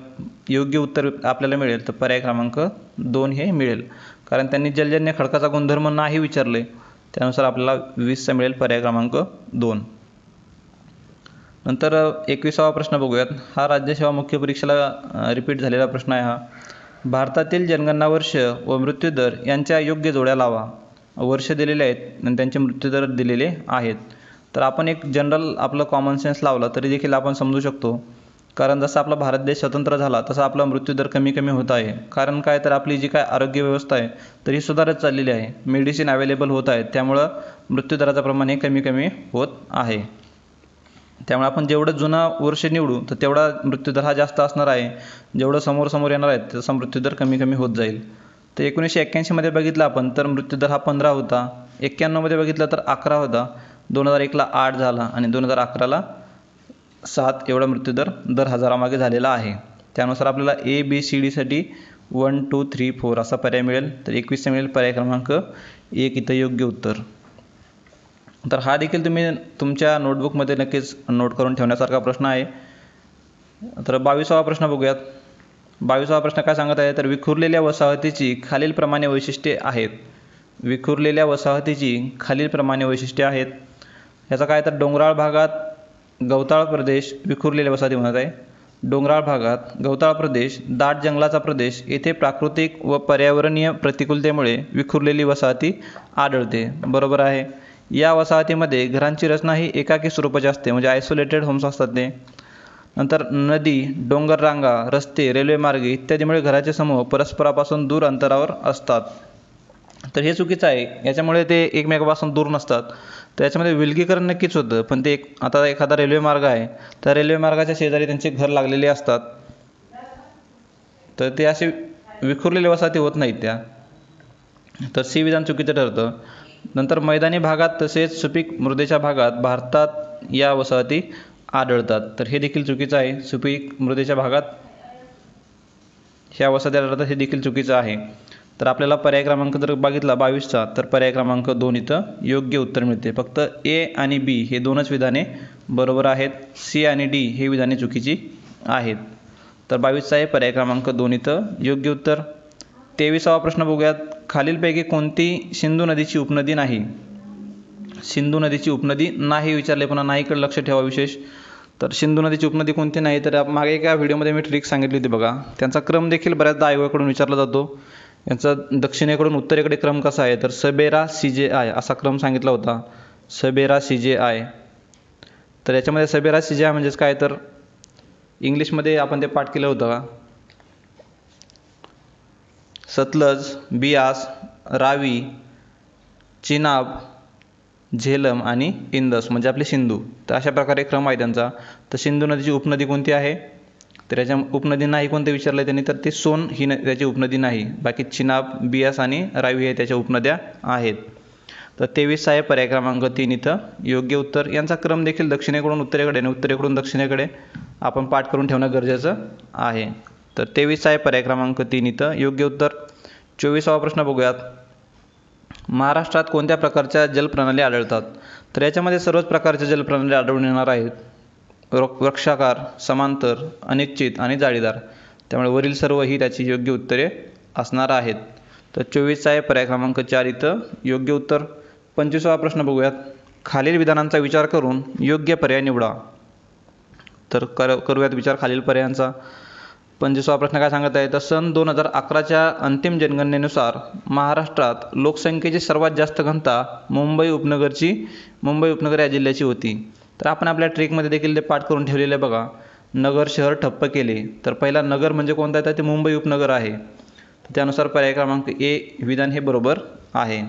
योग्य उत्तर आपल्याला मिळेल तर पर्याय क्रमांक 2 हे मिळेल, कारण त्यांनी जलजन्य खडकाचा गुणधर्म नाही विचारले. त्यानुसार आपल्याला 20चा मिळेल पर्याय क्रमांक 2. नंतर 21वा प्रश्न बघूयात. हा राज्यसेवा मुख्य परीक्षेला रिपीट झालेला प्रश्न आहे हा. भारतातील जनगणना वर्ष व मृत्यूदर यांच्या योग्य जोड्या लावा. वर्ष दिलेले आहेत आणि त्यांचे मृत्यूदर दिलेले आहेत. तर आपण एक जनरल आपलं कॉमन सेन्स लावलं तरी देखील आपण समजू शकतो, कारण जसं आपला भारत देश स्वतंत्र झाला तसा आपला मृत्यूदर कमी कमी होत आहे. कारण काय, तर आपली जी काय आरोग्य व्यवस्था आहे तर ही सुधारत चाललेली आहे, मेडिसिन अवेलेबल होत आहेत, त्यामुळं मृत्यूदराचं प्रमाण हे कमी कमी होत आहे. त्यामुळे आपण जेवढं जुनं वर्ष निवडू तर तेवढा मृत्यूदर हा जास्त असणार आहे. जेवढं समोर येणार आहे तसा मृत्यूदर कमी कमी होत जाईल. तर 1981 मध्ये बघितलं आपण तर मृत्यूदर हा 15 होता. 91 मध्ये बघितलं तर 11 होता. 2001ला 8 झाला आणि 2011ला 7 एवढा मृत्यूदर दर हजारामागे झालेला आहे. त्यानुसार आपल्याला ABCD साठी 1, 2, 3, 4 असा पर्याय मिळेल. तर 21 मिळेल पर्याय क्रमांक 1 इथं योग्य उत्तर. तर हा देखील तुम्ही तुमच्या नोटबुकमध्ये नक्कीच नोट करून ठेवण्यासारखा प्रश्न आहे. तर 22वा प्रश्न बघूयात. 22वा प्रश्न काय सांगत आहे, तर विखुरलेल्या वसाहतीची खालीलप्रमाणे वैशिष्ट्ये आहेत. विखुरलेल्या वसाहतीची खालीलप्रमाणे वैशिष्ट्ये आहेत. याचा काय, तर डोंगराळ भागात गवताळ प्रदेश विखुरलेल्या वसाहती म्हणत आहे. डोंगराळ भागात गवताळ प्रदेश, दाट जंगलाचा प्रदेश, येथे प्राकृतिक व पर्यावरणीय प्रतिकूलतेमुळे विखुरलेली वसाहती आढळते. बरोबर आहे. या वसाहतीमध्ये घरांची रचना ही एकाकी स्वरूपाची असते, म्हणजे आयसोलेटेड होम्स असतात ते. नंतर नदी, डोंगर रांगा, रस्ते, रेल्वे मार्ग इत्यादीमुळे घराचे समूह परस्परापासून दूर अंतरावर असतात. तर हे चुकीचं आहे, याच्यामुळे ते एकमेकापासून दूर नसतात. तर याच्यामध्ये विलगीकरण नक्कीच होतं, पण ते आता एखादा रेल्वे मार्ग आहे तर रेल्वे मार्गाच्या शेजारी त्यांचे घर लागलेले असतात, तर ते असे विखुरलेल्या वसाहती होत नाहीत त्या. तर सी विधान चुकीचं ठरतं. नंतर मैदानी भागात तसेच सुपीक मृदेच्या भागात भारतात या वसाहती आढळतात. तर हे देखील चुकीचं आहे. सुपीक मृदेच्या भागात ह्या वसाहती आढळतात, हे देखील चुकीचं आहे. तर आपल्याला पर्याय क्रमांक जर बघितला 22चा तर पर्याय क्रमांक 2 इथं योग्य उत्तर मिळते. फक्त ए आणि बी हे दोनच विधाने बरोबर आहेत. सी आणि डी हे विधाने चुकीची आहेत. तर 22चा आहे पर्याय क्रमांक 2 इथं योग्य उत्तर. 23वा प्रश्न बघूयात. खालीलपैकी कोणती सिंधू नदीची उपनदी नाही? सिंधू नदीची उपनदी नाही विचारले, पुन्हा नाहीकडे लक्ष ठेवा विशेष. तर सिंधू नदीची उपनदी कोणती नाही? तर मागे एका व्हिडिओमध्ये मी ट्रिक सांगितली होती बघा. त्यांचा क्रम देखील बऱ्याचदा आयोगाकडून विचारला जातो. यांचा दक्षिणेकडून उत्तरेकडे क्रम कसा आहे? तर सबेरा CJI असा क्रम सांगितला होता. सबेरा CJI. तर याच्यामध्ये सबेरा CJI म्हणजेच काय? तर इंग्लिशमध्ये आपण ते पाठ केलं होतं. सतलज, बियास, रावी, चिनाब, झेलम आणि इंदस म्हणजे आपले सिंधू. तर अशा प्रकारे क्रम आहे त्यांचा. तर सिंधू नदीची उपनदी कोणती आहे? तर याच्या उपनदी नाही कोणते विचारलं त्यांनी? तर ते सोन ही त्याची उपनदी नाही. बाकी चिनाब, बियास आणि रावी हे त्याच्या उपनद्या आहेत. तर 23 आहे पर्याय क्रमांक 3 इथं योग्य उत्तर. यांचा क्रम देखील दक्षिणेकडून उत्तरेकडे आणि उत्तरेकडून दक्षिणेकडे आपण पाठ करून ठेवणं गरजेचं आहे. तर 23 आहे पर्याय क्रमांक 3 इथं योग्य उत्तर. 24वा प्रश्न बघूयात. महाराष्ट्रात कोणत्या प्रकारच्या जलप्रणाली आढळतात? तर याच्यामध्ये सर्वच प्रकारच्या जलप्रणाली आढळून येणार आहेत. वृक्षाकार, समांतर, अनिश्चित आणि जाळीदार. त्यामुळे वरील सर्व ही त्याची योग्य उत्तरे असणार आहेत. तर 24 आहे पर्याय क्रमांक 4 इथं योग्य उत्तर. 25वा प्रश्न बघूयात. खालील विधानांचा विचार करून योग्य पर्याय निवडा. तर करूयात विचार खालील पर्यायांचा. 25वा प्रश्न काय सांगत आहे? तर सन 2011च्या अंतिम जनगणनेनुसार महाराष्ट्रात लोकसंख्येची सर्वात जास्त घनता मुंबई उपनगर या जिल्ह्याची होती. तर आपण आपल्या ट्रिकमध्ये देखील ते पाठ करून ठेवलेले आहे बघा. नगर शहर ठप्प केले. तर पहिला नगर म्हणजे कोणता आहे? तर ते मुंबई उपनगर आहे. त्यानुसार पर्याय क्रमांक ए विधान हे बरोबर आहे.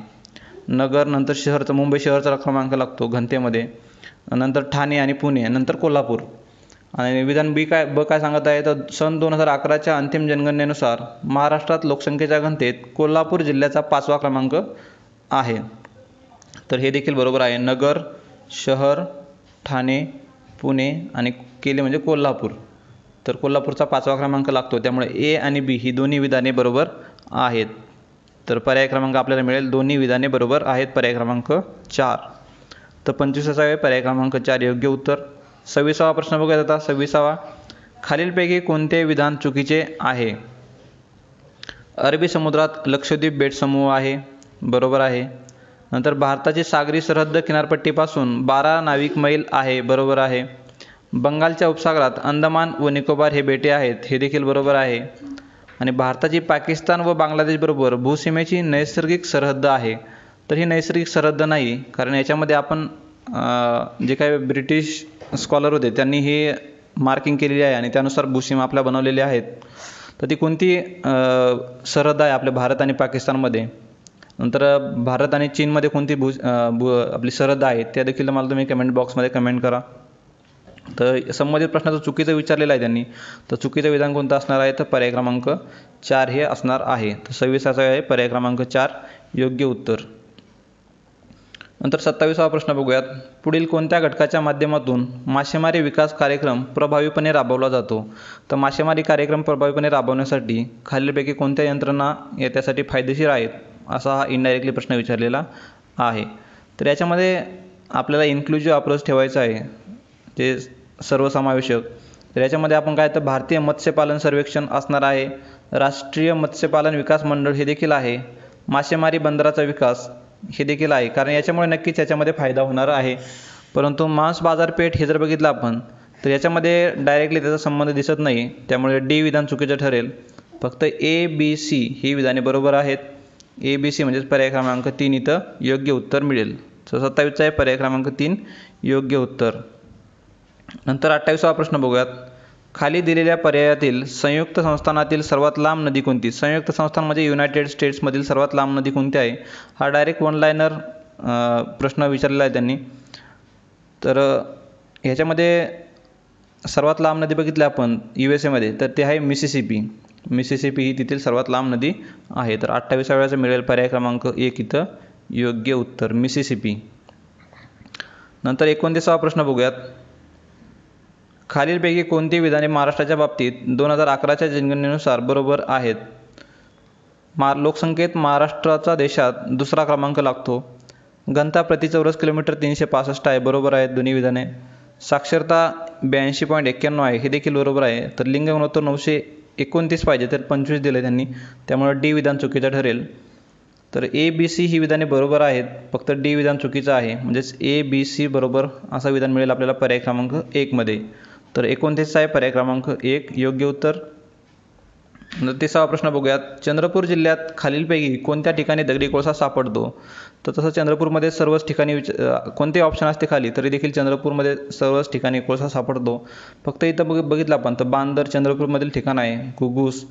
नगर नंतर शहरचं, मुंबई शहरचा क्रमांक लागतो घनतेमध्ये, नंतर ठाणे आणि पुणे, नंतर कोल्हापूर. आणि विधान ब काय सांगत आहे? तर सन 2011च्या अंतिम जनगणनेनुसार महाराष्ट्रात लोकसंख्येच्या घनतेत कोल्हापूर जिल्ह्याचा 5वा क्रमांक आहे. तर हे देखील बरोबर आहे. नगर, शहर, ठाणे, पुणे आणि केले म्हणजे कोल्हापूर. तर कोल्हापूरचा 5वा क्रमांक लागतो. त्यामुळे ए आणि बी ही दोन्ही विधाने बरोबर आहेत. तर पर्याय क्रमांक आपल्याला मिळेल दोन्ही विधाने बरोबर आहेत. पर्याय क्रमांक 4. तर 25वा आहे पर्याय क्रमांक 4 योग्य उत्तर. 26वा प्रश्न बघूयात आता. 26वा. खालीलपैकी कोणते विधान चुकीचे आहे? अरबी समुद्रात लक्षद्वीप बेट समूह आहे, बरोबर आहे. नंतर भारताची सागरी सरहद्द किनारपट्टीपासून 12 नाविक मैल आहे, बरोबर आहे. बंगालच्या उपसागरात अंदमान व निकोबार हे बेटे आहेत, हे देखील बरोबर आहे. आणि भारताची पाकिस्तान व बांगलादेश बरोबर भूसीमेची नैसर्गिक सरहद्द आहे. तर ही नैसर्गिक सरहद्द नाही, कारण याच्यामध्ये आपण जे काही ब्रिटिश स्कॉलर होते त्यांनी हे मार्किंग केलेली आहे आणि त्यानुसार भूसीमा आपल्या बनवलेली आहेत. तर ती कोणती सरहद्द आहे आपल्या भारत आणि पाकिस्तानमध्ये? नंतर भारत आणि चीनमध्ये कोणती आपली सरहद्द आहे त्या देखील मला तुम्ही कमेंट बॉक्समध्ये कमेंट करा. तर संबंधित प्रश्नाचं चुकीचं विचारलेलं आहे त्यांनी. तर चुकीचं विधान कोणतं असणार आहे? तर पर्याय क्रमांक 4 हे असणार आहे. तर 26वा आहे पर्याय क्रमांक 4 योग्य उत्तर. नंतर 27वा प्रश्न बघूयात. पुढील कोणत्या घटकाच्या माध्यमातून मासेमारी विकास कार्यक्रम प्रभावीपणे राबवला जातो? तर मासेमारी कार्यक्रम प्रभावीपणे राबवण्यासाठी खालीलपैकी कोणत्या यंत्रणा त्यासाठी फायदेशीर आहेत, असा हा इनडायरेक्टली प्रश्न विचारलेला आहे. तर याच्यामध्ये आपल्याला इन्क्लुझिव्ह अप्रोच ठेवायचा आहे, ते सर्वसमावेशक. तर याच्यामध्ये आपण काय, तर भारतीय मत्स्यपालन सर्वेक्षण असणार आहे, राष्ट्रीय मत्स्यपालन विकास मंडळ हे देखील आहे, मासेमारी बंदराचा विकास हे देखील आहे, कारण याच्यामुळे नक्कीच याच्यामध्ये फायदा होणार आहे. परंतु मांस बाजारपेठ हे जर बघितलं आपण तर याच्यामध्ये डायरेक्टली त्याचा संबंध दिसत नाही, त्यामुळे डी विधान चुकीचं ठरेल. फक्त ABC ही विधाने बरोबर आहेत. ABC म्हणजेच पर्याय क्रमांक 3 इथं योग्य उत्तर मिळेल. तर 27चा आहे पर्याय क्रमांक 3 योग्य उत्तर. नंतर 28वा प्रश्न बघूयात. खाली दिलेल्या पर्यायातील संयुक्त संस्थानातील सर्वात लांब नदी कोणती? संयुक्त संस्थान म्हणजे युनायटेड स्टेट्समधील सर्वात लांब नदी कोणती आहे? हा डायरेक्ट वन लायनर प्रश्न विचारलेला आहे त्यांनी. तर ह्याच्यामध्ये सर्वात लांब नदी बघितली आपण USA तर ते आहे मिसिसिपी. मिसिसिपी ही तिथील सर्वात लांब नदी आहे. तर 28व्या मिळेल पर्याय क्रमांक 1 इथं योग्य उत्तर मिसिसिपी. नंतर 29वा प्रश्न बघूयात. खालीलपैकी कोणती विधाने महाराष्ट्राच्या बाबतीत 2011च्या जनगणनेनुसार बरोबर आहेत? लोकसंख्येत महाराष्ट्राचा देशात दुसरा क्रमांक लागतो. घनता प्रति चौरस किलोमीटर 365 आहे, बरोबर आहे दोन्ही विधाने. साक्षरता 82.91 आहे, हे देखील बरोबर आहे. तर लिंग गुणोत्तर 929 पाहिजे, तर 25 दिले त्यांनी, त्यामुळे डी विधान चुकीचं ठरेल. तर ए बी सी ही विधाने बरोबर आहेत, फक्त डी विधान चुकीचं आहे. म्हणजेच ए बी सी बरोबर असं विधान मिळेल आपल्याला पर्याय क्रमांक 1 मध्ये. तर 29 आहे पर्याय क्रमांक 1 योग्य उत्तर. 30वा प्रश्न बघूयात. चंद्रपूर जिल्ह्यात खालीलपैकी कोणत्या ठिकाणी दगडी कोळसा सापडतो? तर तसं चंद्रपूरमध्ये सर्वच ठिकाणी कोणते ऑप्शन असते खाली, तरी देखील चंद्रपूरमध्ये सर्वच ठिकाणी कोळसा सापडतो. फक्त इथं बघितलं आपण तर बांदर चंद्रपूरमधील ठिकाण आहे. घुग्गुस,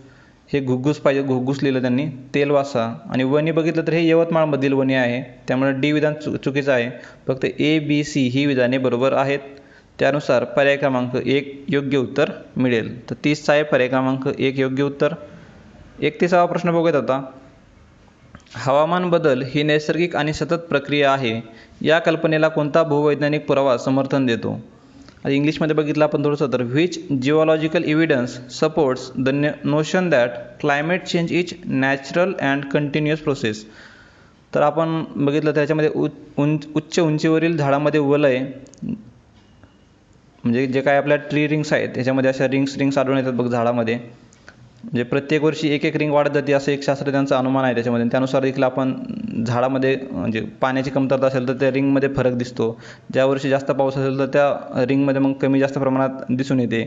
हे घुग्गुस पाहिजे, घुग्गुस लिहिलं त्यांनी. तेलवासा आणि वणी बघितलं तर हे यवतमाळमधील वणी आहे, त्यामुळे डी विधान चुकीचं आहे. फक्त ए बी सी ही विधाने बरोबर आहेत, त्यानुसार पर्याय क्रमांक 1 योग्य उत्तर मिळेल. तर 30चा आहे पर्याय क्रमांक 1 योग्य उत्तर. 31वा प्रश्न बघूयात आता. हवामान बदल ही नैसर्गिक आणि सतत प्रक्रिया आहे, या कल्पनेला कोणता भूवैज्ञानिक पुरावा समर्थन देतो? आता इंग्लिशमध्ये बघितलं आपण थोडंसं तर which geological evidence supports the notion that climate change is natural and continuous process. तर आपण बघितलं त्याच्यामध्ये उच्च उंचीवरील झाडामध्ये वलय, म्हणजे जे काय आपल्या ट्री रिंग्स आहेत त्याच्यामध्ये अशा रिंग्स आढळून येतात बघ झाडामध्ये. म्हणजे प्रत्येक वर्षी एक रिंग वाढत जाते असं एक शास्त्रज्ञांचा अनुमान आहे त्याच्यामध्ये. त्यानुसार देखील आपण झाडामध्ये म्हणजे पाण्याची कमतरता असेल तर त्या रिंगमध्ये फरक दिसतो. ज्या वर्षी जास्त पाऊस असेल तर त्या रिंगमध्ये मग कमी जास्त प्रमाणात दिसून येते.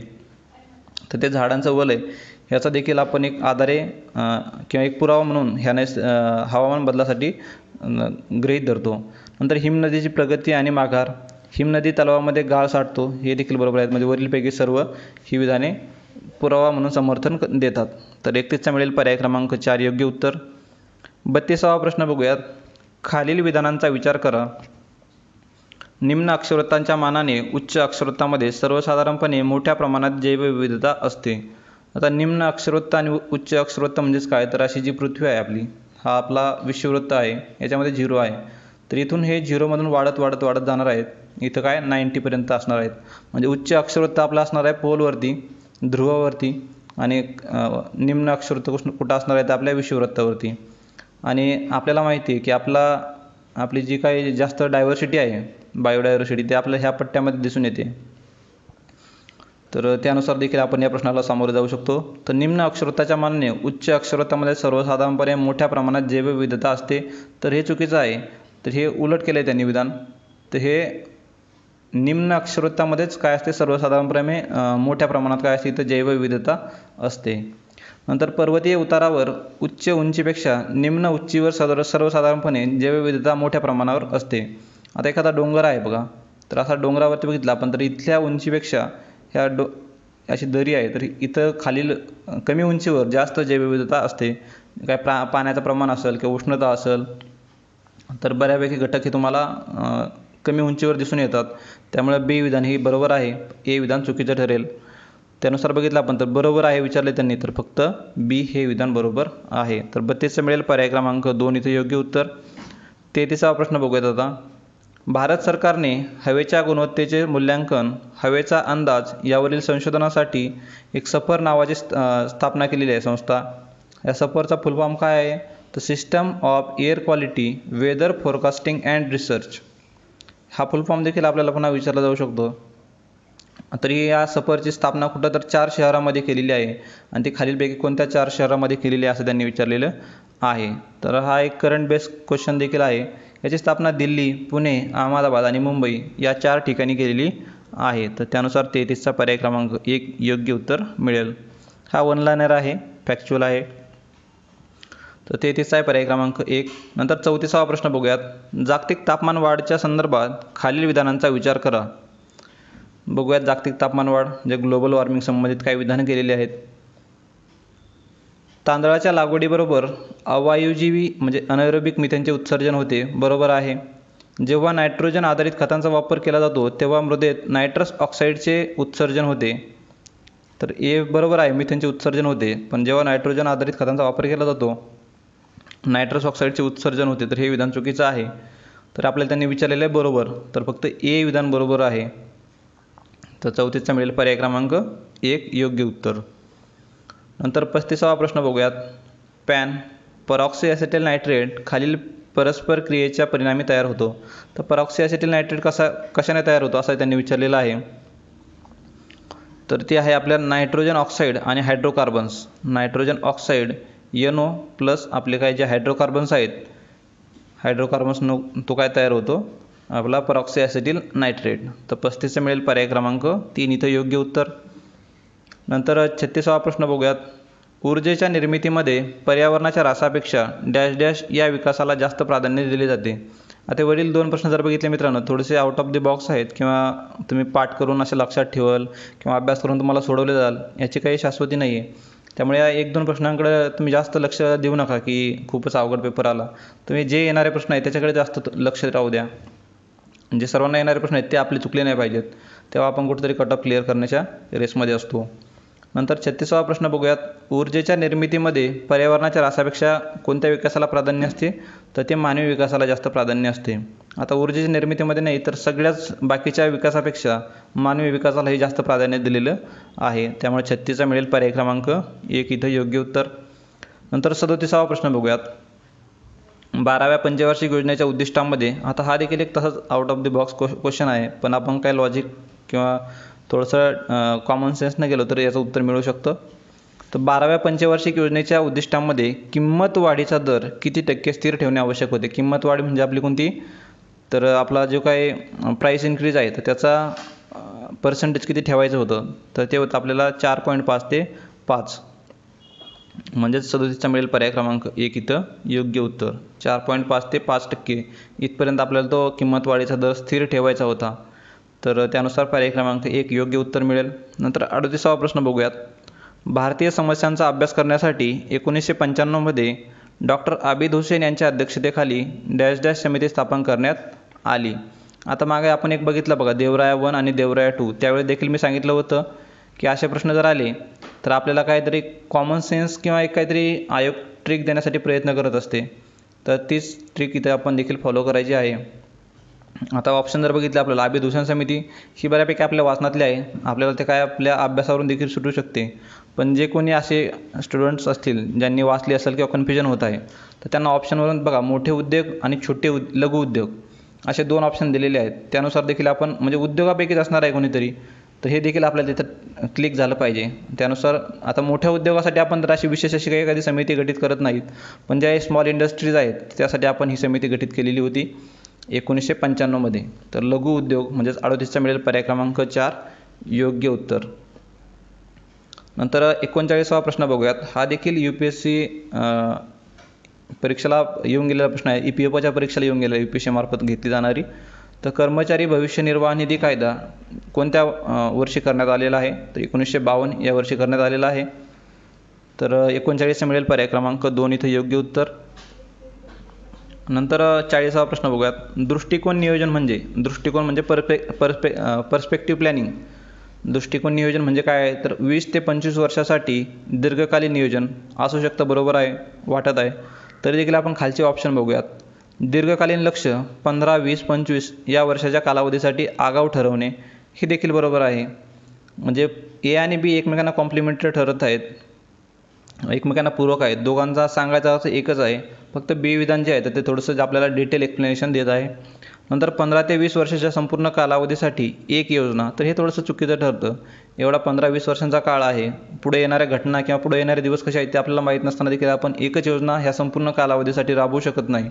तर ते झाडांचं वलय ह्याचा देखील आपण एक आधारे किंवा एक पुरावा म्हणून ह्या हवामान बदलासाठी गृहीत धरतो. नंतर हिमनदीची प्रगती आणि माघार. हिमनदी तलावामध्ये गाळ साठतो, हे देखील बरोबर आहेत. म्हणजे वरीलपैकी सर्व ही विधाने पुरावा म्हणून समर्थन देतात. तर 31चा मिळेल पर्याय क्रमांक 4 योग्य उत्तर. 32वा प्रश्न बघूयात. खालील विधानांचा विचार करा. निम्न अक्षरवृत्तांच्या मानाने उच्च अक्षरवृत्तामध्ये सर्वसाधारणपणे मोठ्या प्रमाणात जैवविविधता असते. आता निम्न अक्षरवृत्त आणि उच्च अक्षरवृत्त म्हणजेच काय, तर अशी जी पृथ्वी आहे आपली, हा आपला विषुववृत्त आहे, याच्यामध्ये 0 आहे. तर इथून हे 0मधून वाढत जाणार आहेत. इथं काय 90पर्यंत असणार आहेत. म्हणजे उच्च अक्षरवृत्त आपलं असणार आहे पोलवरती, ध्रुवावरती, आणि निम्न अक्षरवृत्त कुठं असणार आहे तर आपल्या विषुववृत्तावरती. आणि आपल्याला माहिती आहे की आपली जी काही जास्त डायव्हर्सिटी आहे, बायोडायव्हर्सिटी, ते आपल्या ह्या पट्ट्यामध्ये दिसून येते. तर त्यानुसार देखील आपण या प्रश्नाला सामोरे जाऊ शकतो. तर निम्न अक्षरवृत्ताच्या मानाने उच्च अक्षरवृत्तामध्ये सर्वसाधारणपणे मोठ्या प्रमाणात जैवविविधता असते, तर हे चुकीचं आहे. तर हे उलट केलं आहे त्यांनी विधान. तर हे निम्न अक्षरवृत्तामध्येच काय असते, सर्वसाधारणपणे मोठ्या प्रमाणात काय असते, इथं जैवविविधता असते. नंतर पर्वतीय उतारावर उच्च उंचीपेक्षा निम्न उंचीवर सर्वसाधारणपणे जैवविविधता मोठ्या प्रमाणावर असते. आता एखादा डोंगर आहे बघा, तर असा डोंगरावरती बघितला आपण तर इथल्या उंचीपेक्षा ह्या अशी दरी आहे, तर इथं खालील कमी उंचीवर जास्त जैवविविधता असते. काय पाण्याचं प्रमाण असेल किंवा उष्णता असेल, तर बऱ्यापैकी घटक हे तुम्हाला कमी उंचीवर दिसून येतात. त्यामुळे बी विधान हे बरोबर आहे, ए विधान चुकीचं ठरेल. त्यानुसार बघितलं आपण तर बरोबर आहे विचारले त्यांनी, तर फक्त बी हे विधान बरोबर आहे. तर 32चा मिळेल पर्याय क्रमांक 2 इथे योग्य उत्तर. 33वा प्रश्न बघूयात आता. भारत सरकारने हवेच्या गुणवत्तेचे मूल्यांकन, हवेचा अंदाज यावरील संशोधनासाठी एक सफर नावाची स्थापना केलेली आहे संस्था. या सफरचा फुल फॉर्म काय आहे, तर system of air quality weather forecasting and research. हा फुल फॉर्म देखील आपल्याला पुन्हा विचारला जाऊ शकतो. तरी या सफरची स्थापना कुठं तर 4 शहरामध्ये केलेली आहे, आणि ती खालीलपैकी कोणत्या 4 शहरामध्ये केलेली आहे असं त्यांनी विचारलेलं आहे. तर हा एक करंट बेस्ड क्वेश्चन देखील आहे. याची स्थापना दिल्ली, पुणे, अहमदाबाद आणि मुंबई या 4 ठिकाणी केलेली आहे. तर त्यानुसार 33चा पर्याय क्रमांक 1 योग्य उत्तर मिळेल. हा वन लायनर आहे, फॅक्च्युअल आहे. तर 33चा आहे पर्याय क्रमांक 1. नंतर 34वा प्रश्न बघूयात. जागतिक तापमान वाढच्या संदर्भात खालील विधानांचा विचार करा. बघूयात जागतिक तापमान वाढ जे ग्लोबल वॉर्मिंग संबंधित काही विधानं केलेली आहेत. तांदळाच्या लागवडीबरोबर अवायुजीवी म्हणजे अनएरोबिक मिथेनचे उत्सर्जन होते, बरोबर आहे. जेव्हा नायट्रोजन आधारित खतांचा वापर केला जातो तेव्हा मृदेत नायट्रस ऑक्साईडचे उत्सर्जन होते. तर ए बरोबर आहे, मिथेनचे उत्सर्जन होते. पण जेव्हा नायट्रोजन आधारित खतांचा वापर केला जातो नायट्रस ऑक्साईडचे उत्सर्जन होते, तर हे विधान चुकीचं आहे. तर आपल्याला त्यांनी विचारलेलं आहे बरोबर, तर फक्त ए विधान बरोबर आहे. तर 34चा मिळेल पर्याय क्रमांक 1 योग्य उत्तर. नंतर 35वा प्रश्न बघूयात. परऑक्सी ॲसेटिल नायट्रेट खालील परस्पर क्रियेच्या परिणामी तयार होतो. तर परऑक्सी ॲसेटिल नायट्रेट कशाने तयार होतो असं त्यांनी विचारलेलं आहे. तर ते आहे आपल्या नायट्रोजन ऑक्साईड आणि hydrocarbons. Nitrogen oxide NO plus आपले काय जे हायड्रोकार्बन्स आहेत, हायड्रोकार्बन्सनं तो काय तयार होतो आपला परऑक्सी ॲसेटिल नायट्रेट. तर 35 मिळेल पर्याय क्रमांक 3 इथं योग्य उत्तर. नंतर 36वा प्रश्न बघूयात. ऊर्जेच्या निर्मितीमध्ये पर्यावरणाच्या ऱ्हासापेक्षा डॅश डॅश या विकासाला जास्त प्राधान्य दिले जाते. आता वरील 2 प्रश्न जर बघितले मित्रांनो, थोडेसे आउट ऑफ द बॉक्स आहेत किंवा तुम्ही पाठ करून असे लक्षात ठेवाल किंवा अभ्यास करून तुम्हाला सोडवले जाल याची काही शाश्वती नाही आहे. त्यामुळे या 1-2 प्रश्नांकडे तुम्ही जास्त लक्ष देऊ नका की खूपच अवघड पेपर आला. तुम्ही जे येणारे प्रश्न आहेत त्याच्याकडे जास्त लक्ष राहू द्या. जे सर्वांना येणारे प्रश्न आहेत ते आपले चुकले नाही पाहिजेत, तेव्हा आपण कुठेतरी कट ऑफ क्लिअर करण्याच्या रेसमध्ये असतो. नंतर 36वा प्रश्न बघूयात. ऊर्जेच्या निर्मितीमध्ये पर्यावरणाच्या ऱ्हासापेक्षा कोणत्या विकासाला प्राधान्य असते? तर ते मानवी विकासाला जास्त प्राधान्य असते. आता ऊर्जेच्या निर्मितीमध्ये नाही तर सगळ्याच बाकीच्या विकासापेक्षा मानवी विकासालाही जास्त प्राधान्य दिलेलं आहे. त्यामुळे 36 मिळेल पर्याय क्रमांक 1 इथं योग्य उत्तर. नंतर 37वा प्रश्न बघूयात. 12व्या पंचवार्षिक योजनेच्या उद्दिष्टांमध्ये, आता हा देखील एक तसंच out of the box question आहे, पण आपण काय लॉजिक किंवा थोडंसं कॉमन सेन्सनं गेलो तर याचं उत्तर मिळू शकतं. तर 12व्या पंचवार्षिक योजनेच्या उद्दिष्टांमध्ये किंमत वाढीचा दर किती टक्के स्थिर ठेवणे आवश्यक होते? किंमत वाढ म्हणजे आपली कोणती? तर आपला जो काही प्राईस इन्क्रीज आहे तर त्याचा पर्सेंटेज किती ठेवायचं होतं? तर ते होतं आपल्याला 4.5 ते 5, म्हणजेच 37 मिळेल पर्याय क्रमांक 1 इथं योग्य उत्तर. 4.5 ते 5% इथपर्यंत आपल्याला तो किंमत वाढीचा दर स्थिर ठेवायचा होता. तर त्यानुसार पर्याय क्रमांक 1 योग्य उत्तर मिळेल. नंतर 38वा प्रश्न बघूयात. भारतीय समस्यांचा अभ्यास करण्यासाठी 1995 मध्ये डॉक्टर आबिद हुसेन यांच्या अध्यक्षतेखाली डॅश डॅश समिती स्थापन करण्यात आली. आता मागे आपण एक बघितलं बघा, देवराया 1 आणि देवराया 2. त्यावेळी देखील मी सांगितलं होतं की असे प्रश्न जर आले तर आपल्याला काहीतरी कॉमन सेन्स किंवा एक काहीतरी आयोग ट्रिक देण्यासाठी प्रयत्न करत असते. तर तीच ट्रिक इथे आपण देखील फॉलो करायची आहे. आता ऑप्शन जर बघितलं आपल्याला, आबिद हुसेन समिती ही बऱ्यापैकी आपल्या वाचनातली आहे, आपल्याला ते काय आपल्या अभ्यासावरून देखील सुटू शकते. पण जे कोणी असे स्टुडंट्स असतील ज्यांनी वाचली असेल किंवा कन्फ्युजन होत आहे तर त्यांना ऑप्शनवरून बघा मोठे उद्योग आणि छोटे लघु उद्योग असे 2 ऑप्शन दिलेले आहेत. त्यानुसार देखील आपण म्हणजे उद्योगापैकीच असणार आहे कोणीतरी, तर हे देखील आपल्याला तिथं क्लिक झालं पाहिजे. त्यानुसार आता मोठ्या उद्योगासाठी आपण तर अशी विशेष अशी काही एखादी समिती गठीत करत नाहीत, पण ज्या स्मॉल इंडस्ट्रीज आहेत त्यासाठी आपण ही समिती गठीत केलेली होती 1995 मध्ये. तर लघु उद्योग म्हणजेच 38 मिळेल पर्याय क्रमांक 4 योग्य उत्तर. नंतर 39वा प्रश्न बघूयात. हा देखील UPSC परीक्षेला येऊन गेलेला प्रश्न आहे, EPFOच्या परीक्षेला येऊन गेलेला, UPSC मार्फत घेतली जाणारी. तर कर्मचारी भविष्य निर्वाह निधी कायदा कोणत्या वर्षी करण्यात आलेला आहे? तर 1952 या वर्षी करण्यात आलेला आहे. तर 39 मिळेल पर्याय क्रमांक 2 इथं योग्य उत्तर. नंतर 40वा प्रश्न बघूयात. दृष्टिकोन नियोजन म्हणजे, दृष्टिकोन म्हणजे पर्स्पेक्टिव्ह प्लॅनिंग. दृष्टिकोन नियोजन म्हणजे काय आहे? तर 20 ते 25 वर्षासाठी दीर्घकालीन नियोजन असू शकतं. बरोबर आहे वाटत आहे. तरी देखील आपण खालचे ऑप्शन बघूयात. दीर्घकालीन लक्ष 15, 20, 25 या वर्षाच्या कालावधीसाठी आगाऊ ठरवणे हे देखील बरोबर आहे. म्हणजे A आणि B एकमेकांना कॉम्प्लिमेंटरी ठरत आहेत, एकमेकांना पूरक आहेत. दोघांचा सांगायचा अर्थ एकच आहे, फक्त B विधान जे आहे तर ते थोडंसं आपल्याला डिटेल एक्सप्लेनेशन देत आहे. नंतर 15 ते 20 वर्षाच्या संपूर्ण कालावधीसाठी एक योजना, तर हे थोडंसं चुकीचं ठरतं. एवढा 15-20 वर्षांचा काळ आहे, पुढे येणाऱ्या घटना किंवा पुढे येणारे दिवस कसे आहेत ते आपल्याला माहीत नसताना देखील आपण एकच योजना ह्या संपूर्ण कालावधीसाठी राबवू शकत नाही.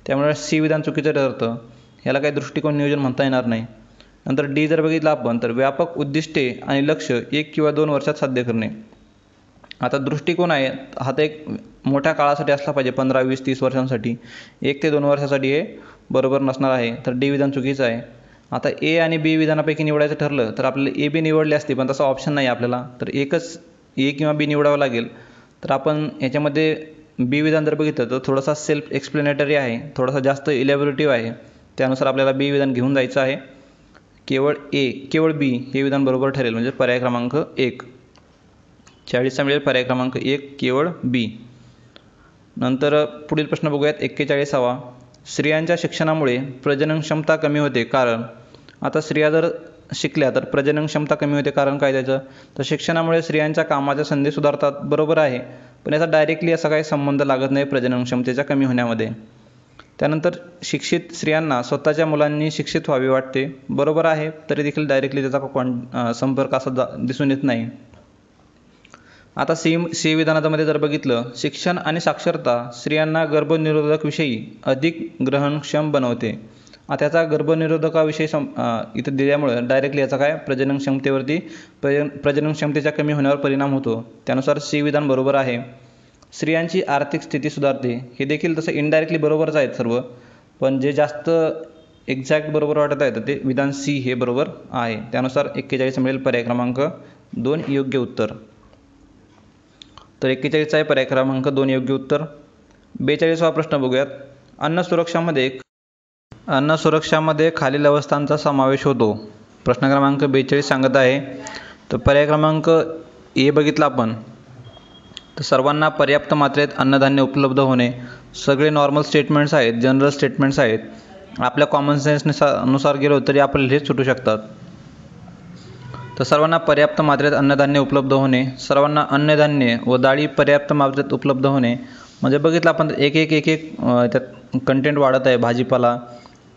त्यामुळे C विधान चुकीचं ठरतं, ह्याला काही दृष्टिकोन नियोजन म्हणता येणार नाही. नंतर D जर बघितलं आपण तर व्यापक उद्दिष्टे आणि लक्ष 1 किंवा 2 वर्षात साध्य करणे. आता दृष्टिकोन आहे हा तर एक मोठ्या काळासाठी असला पाहिजे, 15, 20, 30 वर्षांसाठी. 1 ते 2 वर्षासाठी हे बरोबर नसणार आहे. तर D विधान चुकीचं आहे. आता A आणि B विधानापैकी निवडायचं ठरलं तर आपल्याला AB निवडले असते, पण तसा ऑप्शन नाही आपल्याला. तर एकच A किंवा B निवडावं लागेल. तर आपण याच्यामध्ये B विधान जर बघितलं तर थोडासा सेल्फ एक्सप्लेनेटरी आहे, थोडासा जास्त इलॅबोरेटिव्ह आहे. त्यानुसार आपल्याला B विधान घेऊन जायचं आहे. केवळ B हे विधान बरोबर ठरेल, म्हणजे पर्याय क्रमांक 1. 40 मिळेल पर्याय क्रमांक 1 केवळ B. नंतर पुढील प्रश्न बघूयात 41वा. स्त्रियांच्या शिक्षणामुळे प्रजनन क्षमता कमी होते कारण. आता स्त्रिया जर शिकल्या तर प्रजनन क्षमता कमी होते, कारण काय त्याचं? तर शिक्षणामुळे स्त्रियांच्या कामाच्या संधी सुधारतात. बरोबर आहे, पण याचा डायरेक्टली असा काही संबंध लागत नाही प्रजनन क्षमतेच्या कमी होण्यामध्ये. त्यानंतर शिक्षित स्त्रियांना स्वतःच्या मुलांनी शिक्षित व्हावे वाटते, बरोबर आहे, तरी देखील डायरेक्टली त्याचा संपर्क असा दिसून येत नाही. आता सी विधानामध्ये जर बघितलं, शिक्षण आणि साक्षरता स्त्रियांना गर्भनिरोधक विषयी अधिक ग्रहणक्षम बनवते. आता याचा गर्भनिरोधकाविषयी इथं दिल्यामुळे डायरेक्टली याचा काय प्रजनन क्षमतेवरती प्रजनन क्षमतेच्या कमी होण्यावर परिणाम होतो. त्यानुसार सी विधान बरोबर आहे. स्त्रियांची आर्थिक स्थिती सुधारते, हे देखील तसं इनडायरेक्टली बरोबरच आहेत सर्व, पण जे जास्त एक्झॅक्ट बरोबर वाटत आहे तर ते विधान सी हे बरोबर आहे. त्यानुसार 41 मिळेल पर्याय क्रमांक 2 योग्य उत्तर. तर 41 आहे पर्याय क्रमांक 2 योग्य उत्तर. 42वा प्रश्न बघूयात. अन्न सुरक्षामध्ये खालील अवस्थांचा समावेश होतो. प्रश्न क्रमांक 42 सांगत आहे. तर पर्याय क्रमांक ए बघितला आपण तर सर्वांना पर्याप्त मात्रेत अन्नधान्य उपलब्ध होणे. सगळे नॉर्मल स्टेटमेंट्स आहेत, जनरल स्टेटमेंट्स आहेत. आपल्या कॉमन सेन्सनुसार गेलो तरी आपल्याला हे सुटू शकतात. तर सर्वांना पर्याप्त मात्रेत अन्नधान्य उपलब्ध होणे, सर्वांना अन्नधान्य व डाळी पर्याप्त मात्रेत उपलब्ध होणे. म्हणजे बघितलं आपण एक त्यात कंटेंट वाढत आहे. भाजीपाला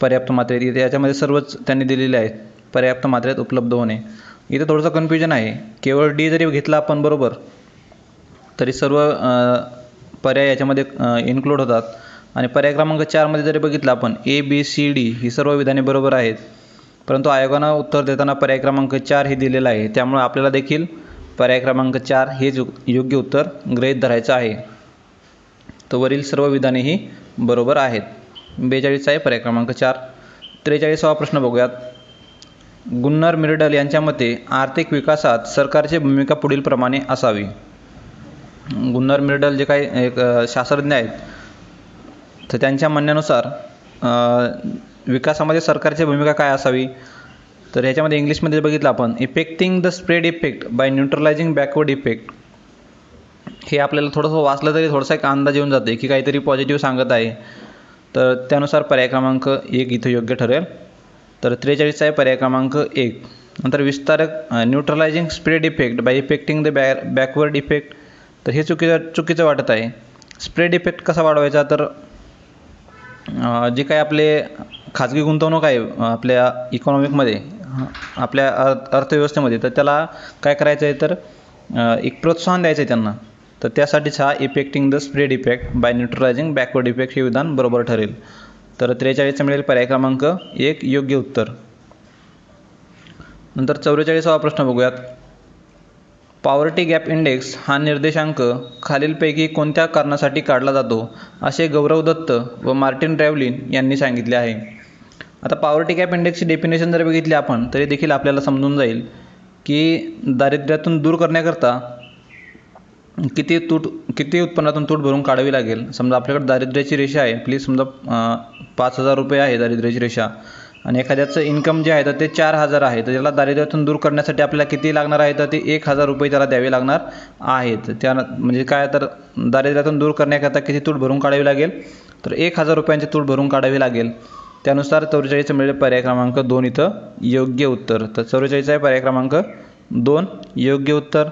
पर्याप्त मात्रेत, इथे याच्यामध्ये सर्वच त्यांनी दिलेले आहेत पर्याप्त मात्रेत उपलब्ध होणे. इथे थोडंसं कन्फ्युजन आहे. केवळ डी जरी घेतला आपण बरोबर तरी सर्व पर्याय याच्यामध्ये इन्क्लूड होतात. आणि पर्याय क्रमांक 4 जरी बघितलं आपण ए बी सी डी ही सर्व विधाने बरोबर आहेत, परंतु आयोगानं उत्तर देताना पर्याय क्रमांक 4 हे दिलेलं आहे. त्यामुळे आपल्याला देखील पर्याय क्रमांक 4 हेच योग्य उत्तर गृहीत धरायचं आहे. तर वरील सर्व विधाने ही बरोबर आहेत. 42 आहे पर्याय क्रमांक 4. 43वा प्रश्न बघूयात. गुन्नर मिर्डल यांच्या मते आर्थिक विकासात सरकारची भूमिका पुढील प्रमाणे असावी. गुन्नर मिर्डल जे काही एक शास्त्रज्ञ आहेत तर त्यांच्या म्हणण्यानुसार विकासामध्ये सरकारची भूमिका काय असावी. तर ह्याच्यामध्ये इंग्लिशमध्ये बघितलं आपण effecting the spread effect by neutralising backward effect. हे आपल्याला थोडंसं वाचलं तरी थोडासा एक अंदाज येऊन जाते की काहीतरी पॉझिटिव्ह सांगत आहे. तर त्यानुसार पर्याय क्रमांक 1 इथं योग्य ठरेल. तर 43 आहे पर्याय क्रमांक 1. नंतर विस्तारक neutralising spread effect by effecting the backward effect. तर हे चुकीचं वाटत आहे. स्प्रेड इफेक्ट कसा वाढवायचा, तर जे काही आपले खाजगी गुंतवणूक आहे आपल्या इकॉनॉमिकमध्ये, आपल्या अर्थव्यवस्थेमध्ये, तर त्याला काय करायचं आहे तर एक प्रोत्साहन द्यायचं आहे त्यांना. तर त्यासाठीच हा effecting the spread effect by neutralising backward effect हे विधान बरोबर ठरेल. तर 43 मिळेल पर्याय क्रमांक 1 योग्य उत्तर. नंतर 44वा प्रश्न बघूयात. पॉवर्टी गॅप इंडेक्स हा निर्देशांक खालीलपैकी कोणत्या कारणासाठी काढला जातो असे गौरव दत्त व मार्टिन ड्रायव्हलिन यांनी सांगितले आहे. आता पॉवर्टी गॅप इंडेक्सची डेफिनेशन जर बघितली आपण तरी देखील आपल्याला समजून जाईल की दारिद्र्यातून दूर करण्याकरता किती उत्पन्नातून तूट भरून काढावी लागेल. समजा आपल्याकडे दारिद्र्याची रेषा आहे, प्लीज समजा 5,000 रुपये आहे दारिद्र्याची रेषा, आणि एखाद्याचं इन्कम जे आहे तर ते 4,000 आहे. तर त्याला दारिद्र्यातून दूर करण्यासाठी आपल्याला किती लागणार आहे तर ते 1,000 रुपये त्याला द्यावे लागणार आहेत. त्या म्हणजे काय तर दारिद्र्यातून दूर करण्याकरता किती तूट भरून काढावी लागेल तर 1,000 रुपयांची तूट भरून काढावी लागेल. त्यानुसार 44 मिळेल पर्याय क्रमांक 2 इथं योग्य उत्तर. तर 44 आहे पर्याय क्रमांक 2 योग्य उत्तर.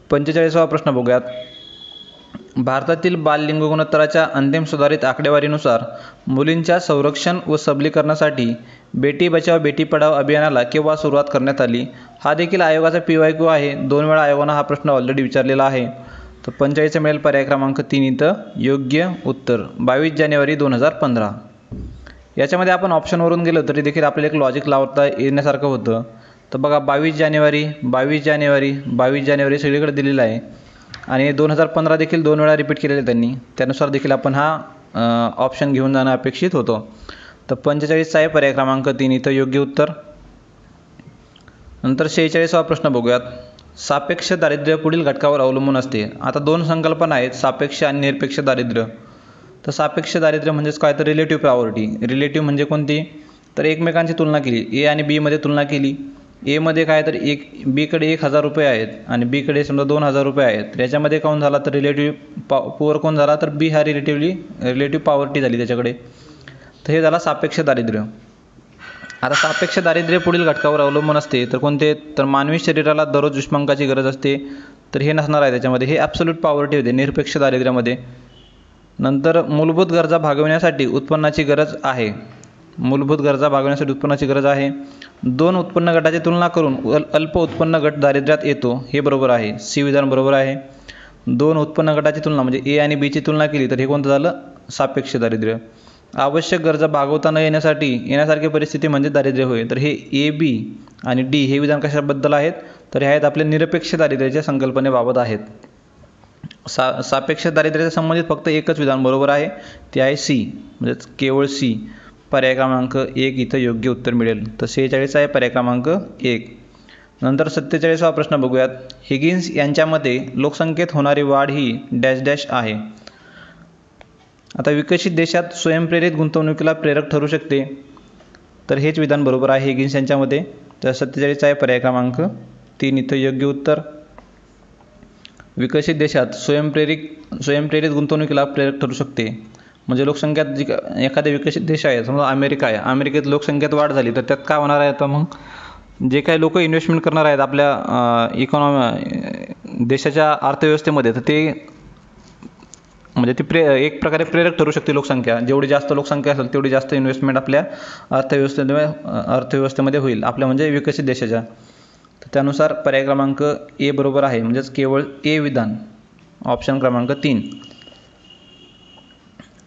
45वा प्रश्न बघूयात. भारतातील बाललिंग गुणोत्तराच्या अंतिम सुधारित आकडेवारीनुसार मुलींच्या संरक्षण व सबलीकरणासाठी बेटी बचाव बेटी पढाव अभियानाला केव्हा सुरुवात करण्यात आली. हा देखील आयोगाचा PYQ आहे. 2 वेळा आयोगानं हा प्रश्न ऑलरेडी विचारलेला आहे. तर 45 मिळेल पर्याय क्रमांक 3 इथं योग्य उत्तर. 22 जानेवारी 2015. याच्यामध्ये आपण ऑप्शनवरून गेलो तरी देखील आपल्याला एक लॉजिक लावता येण्यासारखं होतं. तर बघा 22 जानेवारी सगळीकडे दिलेलं आहे आणि 2015 देखील 2 वेळा रिपीट केलेले त्यांनी. त्यानुसार देखील आपण हा ऑप्शन घेऊन जाणं अपेक्षित होतं. तर 45 आहे पर्याय क्रमांक 3 इथं योग्य उत्तर. नंतर 46वा प्रश्न बघूयात. सापेक्ष दारिद्र्य पुढील घटकावर अवलंबून असते. आता 2 संकल्पना आहेत, सापेक्ष आणि निरपेक्ष दारिद्र्य. तर सापेक्ष दारिद्र्य म्हणजेच काय तर रिलेटिव्ह पॉवर्टी. रिलेटिव्ह म्हणजे कोणती तर एकमेकांची तुलना केली, ए आणि बी मध्ये तुलना केली. ए मध्ये काय तर बीकडे 1,000 रुपये आहेत आणि बीकडे समजा 2,000 रुपये आहेत. तर याच्यामध्ये कोण झाला तर रिलेटिव्ह पुअर कोण झाला तर बी हा रिलेटिव्ह पॉवर्टी झाली त्याच्याकडे. तर हे झाला सापेक्ष दारिद्र्य. आता सापेक्ष दारिद्र्य पुढील घटकावर अवलंबून असते तर कोणते तर मानवी शरीराला दररोज उष्मांकाची गरज असते. तर हे नसणार आहे त्याच्यामध्ये, हे ॲब्सोल्यूट पॉवर्टी होते निरपेक्ष दारिद्र्यामध्ये. नंतर मूलभूत गरजा भागविण्यासाठी उत्पन्नाची गरज आहे. मूलभूत गरजा भागविण्यासाठी उत्पन्नाची गरज आहे. 2 उत्पन्न गटाची तुलना करून अल्प उत्पन्न गट दारिद्र्यात येतो, हे बरोबर आहे. सी विधान बरोबर आहे. 2 उत्पन्न गटाची तुलना म्हणजे ए आणि बीची तुलना केली तर हे कोणतं झालं, सापेक्ष दारिद्र्य. आवश्यक गरजा भागवता न येण्यासारखी परिस्थिती म्हणजे दारिद्र्य होय. तर हे ए बी आणि डी हे विधान कशाबद्दल आहेत, तर हे आहेत आपले निरपेक्ष दारिद्र्याच्या संकल्पनेबाबत आहेत. सापेक्ष दारिद्र्याच्या संबंधित फक्त एकच विधान बरोबर आहे, ते आहे सी, म्हणजे केवळ सी. पर्याय क्रमांक 1 इथं योग्य उत्तर मिळेल. तर 46 आहे पर्याय क्रमांक 1. नंतर 47वा प्रश्न बघूयात. हिगिन्स यांच्या मते लोकसंख्येत होणारी वाढ ही डॅश डॅश आहे. आता विकसित देशात स्वयंप्रेरित गुंतवणुकीला प्रेरक ठरू शकते, तर हेच विधान बरोबर आहे हिगिन्स यांच्या मते. तर 47 आहे पर्याय क्रमांक 3 इथं योग्य उत्तर. विकसित देशात स्वयंप्रेरित गुंतवणुकीला प्रेरक ठरू शकते म्हणजे लोकसंख्यात जी एखादे विकसित देश आहे, समजा अमेरिका आहे, अमेरिकेत लोकसंख्येत वाढ झाली तर त्यात काय होणार आहे, तर मग जे काही लोक इन्व्हेस्टमेंट करणार आहेत आपल्या देशाच्या अर्थव्यवस्थेमध्ये, तर ते म्हणजे ती एक प्रकारे प्रेरक ठरू शकते लोकसंख्या. जेवढी जास्त लोकसंख्या असेल तेवढी जास्त इन्व्हेस्टमेंट आपल्या अर्थव्यवस्थेमध्ये होईल, आपल्या म्हणजे विकसित देशाच्या. तर त्यानुसार पर्याय क्रमांक ए बरोबर आहे, म्हणजेच केवळ ए विधान, ऑप्शन क्रमांक 3.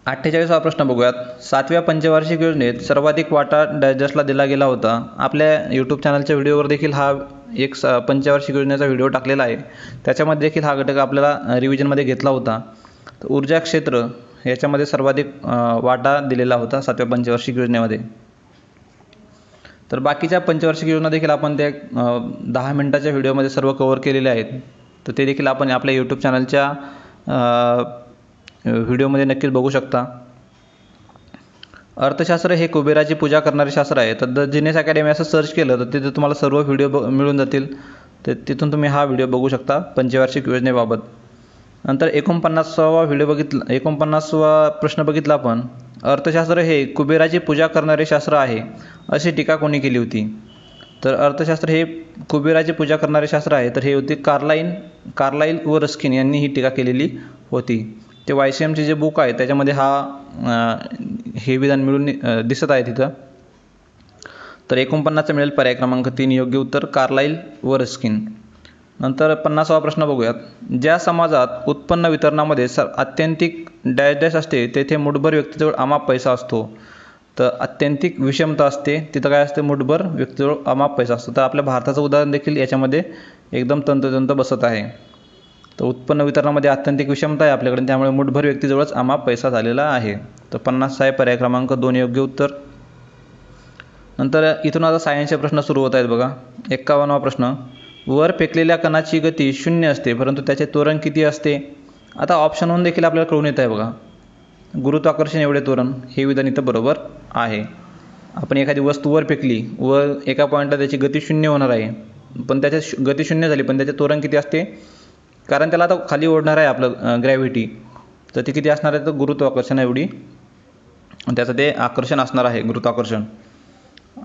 48वा प्रश्न बघूयात. 7व्या पंचवार्षिक योजनेत सर्वाधिक वाटा डॅशला दिला गेला होता. आपल्या यूट्यूब चॅनलच्या व्हिडिओवर देखील हा एक पंचवार्षिक योजनेचा व्हिडिओ टाकलेला आहे, त्याच्यामध्ये देखील हा घटक आपल्याला रिव्हिजनमध्ये घेतला होता. तर ऊर्जा क्षेत्र याच्यामध्ये सर्वाधिक वाटा दिलेला होता 7व्या पंचवार्षिक योजनेमध्ये. तर बाकीच्या पंचवार्षिक योजना देखील आपण त्या 10 मिनिटाच्या व्हिडिओमध्ये सर्व कव्हर केलेले आहेत, तर ते देखील आपण आपल्या यूट्यूब चॅनलच्या व्हिडिओमध्ये नक्कीच बघू शकता. अर्थशास्त्र हे कुबेराची पूजा करणारे शास्त्र आहे. तर द जीनियस अकॅडमी असं सर्च केलं तर तिथे तुम्हाला सर्व व्हिडिओ मिळून जातील, तर तिथून तुम्ही हा व्हिडिओ बघू शकता पंचवार्षिक योजनेबाबत. नंतर 49वा प्रश्न बघितला आपण. अर्थशास्त्र हे कुबेराची पूजा करणारे शास्त्र आहे अशी टीका कोणी केली होती. तर अर्थशास्त्र हे कुबेराची पूजा करणारे शास्त्र आहे, तर हे होते कार्लाइल व रस्किन यांनी ही टीका केलेली होती. ते YCMचे जे बुक आहे त्याच्यामध्ये हे विधान मिळून दिसत आहे तिथं. तर 49 मिळेल पर्याय क्रमांक 3 योग्य उत्तर, कार्लाइल व रस्किन. नंतर 50वा प्रश्न बघूयात. ज्या समाजात उत्पन्न वितरणामध्ये आत्यंतिक डॅश डॅश असते तेथे मुठभर व्यक्तीजवळ अमाप पैसा असतो. तर आत्यंतिक विषमता असते तिथं काय असते, मुठभर व्यक्तीजवळ अमाप पैसा असतो. तर आपल्या भारताचं उदाहरण देखील याच्यामध्ये एकदम तंतोतंत बसत आहे. तर उत्पन्न वितरणामध्ये आत्यंतिक विषमता आहे आपल्याकडे, त्यामुळे मुठभर व्यक्तीजवळच अमाप पैसा झालेला आहे. तर 50 आहे पर्याय क्रमांक 2 योग्य उत्तर. नंतर इथून आता सायन्सचे प्रश्न सुरू होत आहेत बघा. 51वा प्रश्न. वर फेकलेल्या कणाची गती 0 असते परंतु त्याचे त्वरण किती असते. आता ऑप्शनवरून देखील आपल्याला कळून येत आहे बघा. गुरुत्वाकर्षण एवढे त्वरण हे विधान इथं बरोबर आहे. आपण एखादी वस्तू वर फेकली, वर एका पॉईंटला त्याची गती 0 होणार आहे, पण त्याची गती 0 झाली पण त्याचे त्वरण किती असते, कारण त्याला आता खाली ओढणार आहे आपलं ग्रॅव्हिटी, तर ती किती असणार आहे, तर गुरुत्वाकर्षण एवढी त्याचं ते आकर्षण असणार आहे, गुरुत्वाकर्षण.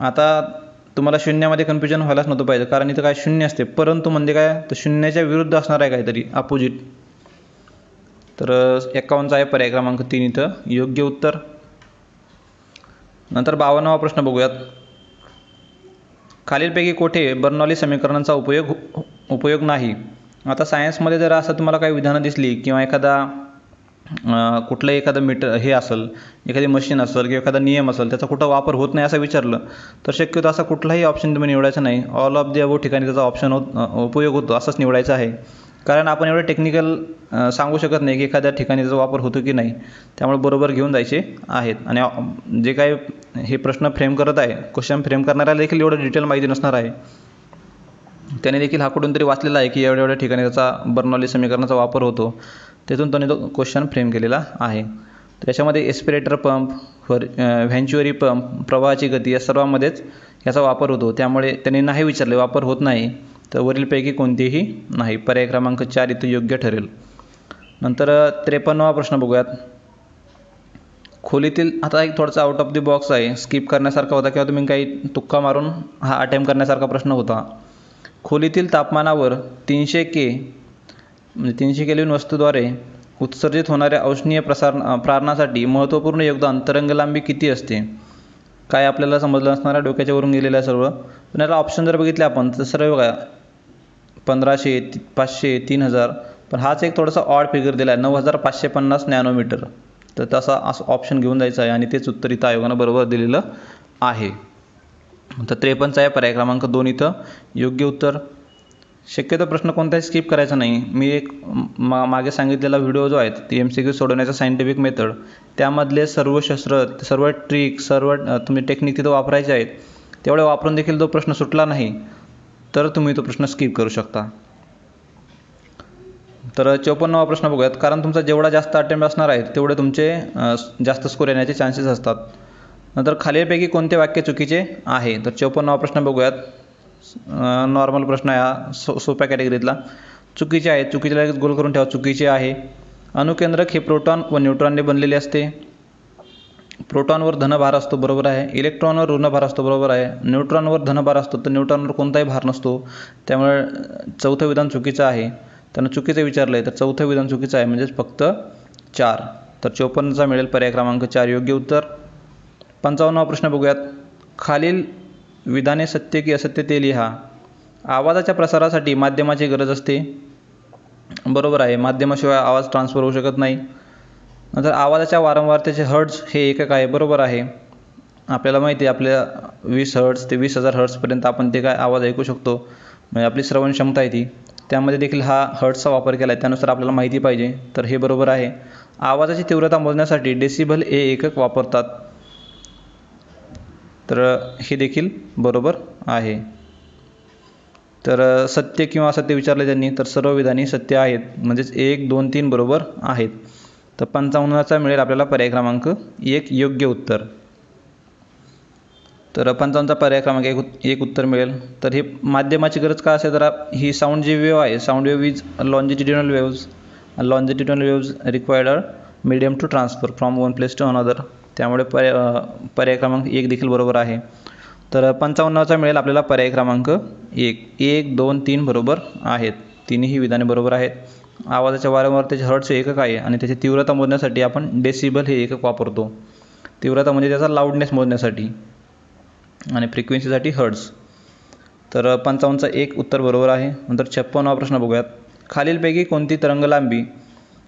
आता तुम्हाला शून्यामध्ये कन्फ्युजन व्हायलाच नव्हतं पाहिजे, कारण इथं काय 0 असते, परंतु म्हणजे काय, तर शून्याच्या विरुद्ध असणार आहे काहीतरी, अपोजिट. तर 51 आहे पर्याय क्रमांक 3 इथं योग्य उत्तर. नंतर 52वा प्रश्न बघूयात. खालीलपैकी कोठे बर्नौली समीकरणांचा उपयोग नाही. आता सायन्समध्ये जर असं तुम्हाला काही विधानं दिसली किंवा कुठलंही एखादं मीटर हे असेल, एखादी मशीन असेल किंवा एखादा नियम असेल, त्याचा कुठं वापर होत नाही असं विचारलं तर शक्यतो असा कुठलाही ऑप्शन तुम्ही निवडायचा नाही. ऑल ऑफ द अबोव ठिकाणी त्याचा ऑप्शन उपयोग होतो असंच निवडायचं आहे, कारण आपण एवढं टेक्निकल सांगू शकत नाही की एखाद्या ठिकाणी त्याचा वापर होतो की नाही, त्यामुळे बरोबर घेऊन जायचे आहेत. आणि जे काही हे प्रश्न फ्रेम करत आहे, क्वेश्चन फ्रेम करणाऱ्याला देखील एवढं डिटेल माहिती नसणार आहे, त्याने देखील हा कुठून तरी वाचलेला आहे की एवढ्या ठिकाणी त्याचा बर्नौली समीकरणाचा वापर होतो, तिथून त्याने तो क्वेश्चन फ्रेम केलेला आहे. त्याच्यामध्ये एस्पिरेटर पंप, व्हेंच्युरी पंप, प्रवाहाची गती या सर्वांमध्येच याचा वापर होतो, त्यामुळे त्यांनी नाही विचारले, वापर होत नाही, तर वरीलपैकी कोणतेही नाही. पर्याय क्रमांक 4 इथं योग्य ठरेल. नंतर 53वा प्रश्न बघूयात. खोलीतील, आता एक थोडासा आउट ऑफ द बॉक्स आहे, स्किप करण्यासारखा होता किंवा तुम्ही काही तुक्का मारून हा अटेम्प्ट करण्यासारखा प्रश्न होता. खोलीतील तापमानावर 300 K म्हणजे 300 केल्विन वस्तूद्वारे उत्सर्जित होणाऱ्या औष्णीय प्रारणासाठी महत्त्वपूर्ण योगदान तरंग लांबी किती असते? काय आपल्याला समजलं असणार आहे, डोक्याच्या वरून गेलेलं आहे सर्व. पण याला ऑप्शन जर बघितले आपण तर सर्व बघा 1500, 500, 3000, पण हाच एक थोडासा ऑड फिगर दिला आहे 9550 नॅनोमीटर. तर तसा असं ऑप्शन घेऊन जायचं आहे आणि तेच उत्तर इथं आयोगानं बरोबर दिलेलं आहे. तर 53 आहे पर्याय क्रमांक 2 इथं योग्य उत्तर. शक्यतो प्रश्न कोणताही स्किप करायचा नाही. मी एक मागे सांगितलेला व्हिडिओ जो आहे ती MCQ सोडवण्याचा सायंटिफिक मेथड, त्यामधले सर्व शस्त्र, सर्व ट्रिक, सर्व तुम्ही टेक्निक तिथं वापरायचे आहेत. तेवढे वापरून देखील जो प्रश्न सुटला नाही तर तुम्ही तो प्रश्न स्किप करू शकता. तर 54वा प्रश्न बघूयात. कारण तुमचा जेवढा जास्त अटेम्प्ट असणार आहे तेवढे तुमचे जास्त स्कोर येण्याचे चान्सेस असतात. नंतर खालीलपैकी कोणते वाक्य चुकीचे आहे? तर 54वा प्रश्न बघूयात. नॉर्मल प्रश्न आहे हा, सोप्या कॅटेगरीतला. चुकीचे आहे, चुकीचे लगेच गोल करून ठेवा, चुकीचे आहे. अणुकेंद्रक हे प्रोटॉन व न्यूट्रॉनने बनलेले असते. प्रोटॉनवर धनभार असतो, बरोबर आहे. इलेक्ट्रॉनवर ऋणभार असतो, बरोबर आहे. न्यूट्रॉनवर धनभार असतो, तर न्यूट्रॉनवर कोणताही भार नसतो. त्यामुळे चौथं विधान चुकीचं आहे. त्यांना चुकीचं विचारलं आहे तर चौथं विधान चुकीचं आहे, म्हणजेच फक्त 4. तर 54चा मिळेल पर्याय क्रमांक 4 योग्य उत्तर. 55वा प्रश्न बघूयात. खालील विधाने सत्य की असत्य ते लिहा. आवाजाच्या प्रसारासाठी माध्यमाची गरज असते, बरोबर आहे. माध्यमाशिवाय आवाज ट्रान्सफर होऊ शकत नाही. नंतर आवाजाच्या वारंवारतेचे हर्ट्ज हे एकक आहे, बरोबर आहे. आपल्याला माहिती आहे आपल्या 20 हर्ट्ज ते 20,000 हर्ट्जपर्यंत आपण ते काय आवाज ऐकू शकतो, म्हणजे आपली श्रवण क्षमता आहे ती. त्यामध्ये देखील हा हर्ट्जचा वापर केला आहे, त्यानुसार आपल्याला माहिती पाहिजे, तर हे बरोबर आहे. आवाजाची तीव्रता मोजण्यासाठी डेसिबल हे एकक वापरतात, तर हे देखील बरोबर आहे. तर सत्य किंवा असत्य विचारले त्यांनी, तर सर्व विधाने सत्य आहेत, म्हणजेच 1, 2, 3 बरोबर आहेत. तर 55चा मिळेल आपल्याला पर्याय क्रमांक 1 योग्य उत्तर. तर 55चा पर्याय क्रमांक 1 उत्तर मिळेल. तर हे माध्यमाची गरज का असेल, तर ही साऊंड जी वेव्ह आहे, sound wave is longitudinal waves. Longitudinal waves required a medium to transfer from one place to another. त्यामुळे पर्याय क्रमांक 1 देखील बरोबर आहे. तर 55चा मिळेल आपल्याला पर्याय क्रमांक 1. 1, 2, 3 बरोबर आहेत. तिन्ही विधाने बरोबर आहेत. आवाजाच्या वारंवारतेचे हर्ट्ज हे एकक आहे आणि त्याची तीव्रता मोजण्यासाठी आपण डेसिबल हे एकक वापरतो. तीव्रता म्हणजे त्याचा लाऊडनेस मोजण्यासाठी आणि फ्रिक्वेन्सीसाठी हर्ट्ज. तर 55चा 1 उत्तर बरोबर आहे. नंतर 56वा प्रश्न बघूयात. खालीलपैकी कोणती तरंगलांबी,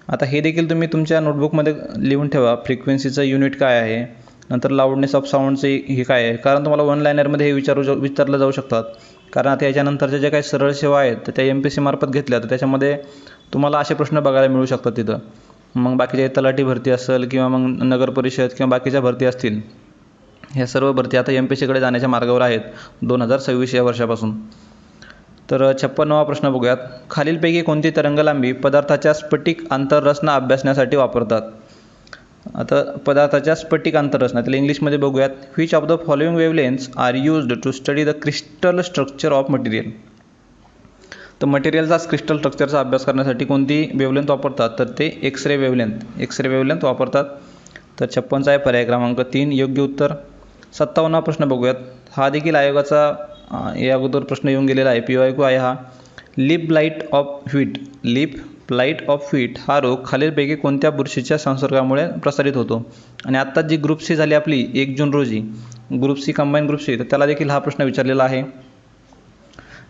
आता हे देखील तुम्ही तुमच्या नोटबुकमध्ये लिहून ठेवा, फ्रिक्वेन्सीचं युनिट काय आहे, नंतर लाऊडनेस ऑफ साऊंडचे हे काय आहे. कारण तुम्हाला वन लायनरमध्ये हे विचारलं जाऊ शकतात. कारण आता याच्यानंतरच्या ज्या काही सरळ सेवा आहेत तर त्या MPSC मार्फत घेतल्या, तर त्याच्यामध्ये तुम्हाला असे प्रश्न बघायला मिळू शकतात तिथं. मग बाकीच्या तलाठी भरती असेल किंवा मग नगर परिषद किंवा बाकीच्या भरती असतील, ह्या सर्व भरती आता MPSCकडे जाण्याच्या मार्गावर आहेत 2026 या वर्षापासून. तर 56वा प्रश्न बघूयात. खालीलपैकी कोणती तरंगलांबी पदार्थाच्या स्फटिक आंतररचना अभ्यासण्यासाठी वापरतात? आता पदार्थाच्या स्फटिक आंतररचना, त्याला इंग्लिशमध्ये बघूयात. Which of the following wavelengths are used to study the crystal structure of material. तर मटेरियलचा क्रिस्टल स्ट्रक्चरचा अभ्यास करण्यासाठी कोणती वेवलेंथ वापरतात, तर ते एक्स-रे वेवलेंथ वापरतात. तर 56चा आहे पर्याय क्रमांक 3 योग्य उत्तर. 57वा प्रश्न बघूयात. हा देखील आयोगाचा या अगोदर प्रश्न येऊन गेलेला आहे, PYQ आहे हा. लिप ब्लाइट ऑफ व्हीट हा रोग खालीलपैकी कोणत्या बुरशीच्या संसर्गामुळे प्रसारित होतो? आणि आत्ता जी ग्रुप C झाली आपली 1 जून रोजी, group C combine group C, तर त्याला देखील हा प्रश्न विचारलेला आहे.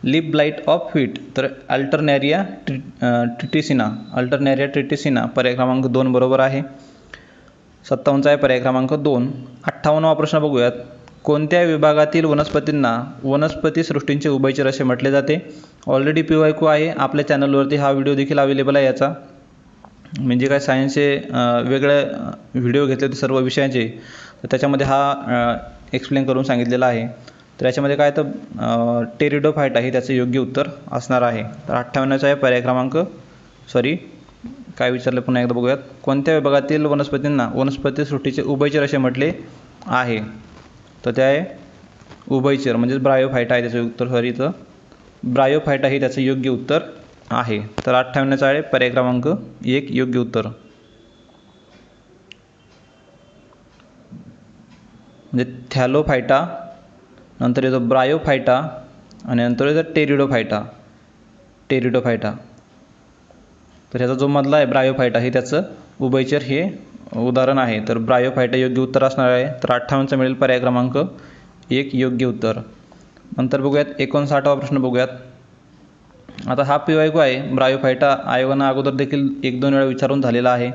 लिप ब्लाइट ऑफ व्हीट, तर अल्टरनॅरिया ट्रिटिसिना पर्याय क्रमांक 2 बरोबर आहे. 57चा आहे पर्याय क्रमांक 2. 58वा प्रश्न बघूयात. कोणत्या विभागातील वनस्पतींना वनस्पती सृष्टींचे उभयचर असे म्हटले जाते? ऑलरेडी PYQ आहे आपल्या चॅनलवरती, हा व्हिडिओ देखील अवेलेबल आहे याचा. म्हणजे काय सायन्सचे वेगळे व्हिडिओ घेतले होते सर्व विषयांचे, तर त्याच्यामध्ये हा एक्सप्लेन करून सांगितलेला आहे. तर याच्यामध्ये काय तर टेरिडोफायटा हे त्याचं योग्य उत्तर असणार आहे. तर 58चा आहे पर्याय क्रमांक काय विचारलं पुन्हा एकदा बघूयात. कोणत्या विभागातील वनस्पतींना वनस्पती सृष्टीचे उभयचर असे म्हटले आहे? तर ते आहे उभयचर, म्हणजेच ब्रायोफायटा आहे त्याचं उत्तर. इथं ब्रायोफायटा हे त्याचं योग्य उत्तर आहे. तर 58चा आहे पर्याय क्रमांक 1 योग्य उत्तर. म्हणजे थॅलोफायटा, नंतर येतो ब्रायोफायटा आणि नंतर येतो टेरिडोफायटा. तर ह्याचा जो मधला आहे ब्रायोफायटा हे त्याचं उभयचर हे उदाहरण आहे. तर ब्रायोफायटा योग्य उत्तर असणार आहे. तर 58चा मिळेल पर्याय क्रमांक 1 योग्य उत्तर. नंतर बघूयात 59वा प्रश्न बघूयात. आता हा PYQ आहे. ब्रायोफायटा आयोगानं अगोदर देखील 1-2 वेळा विचारून झालेला आहे,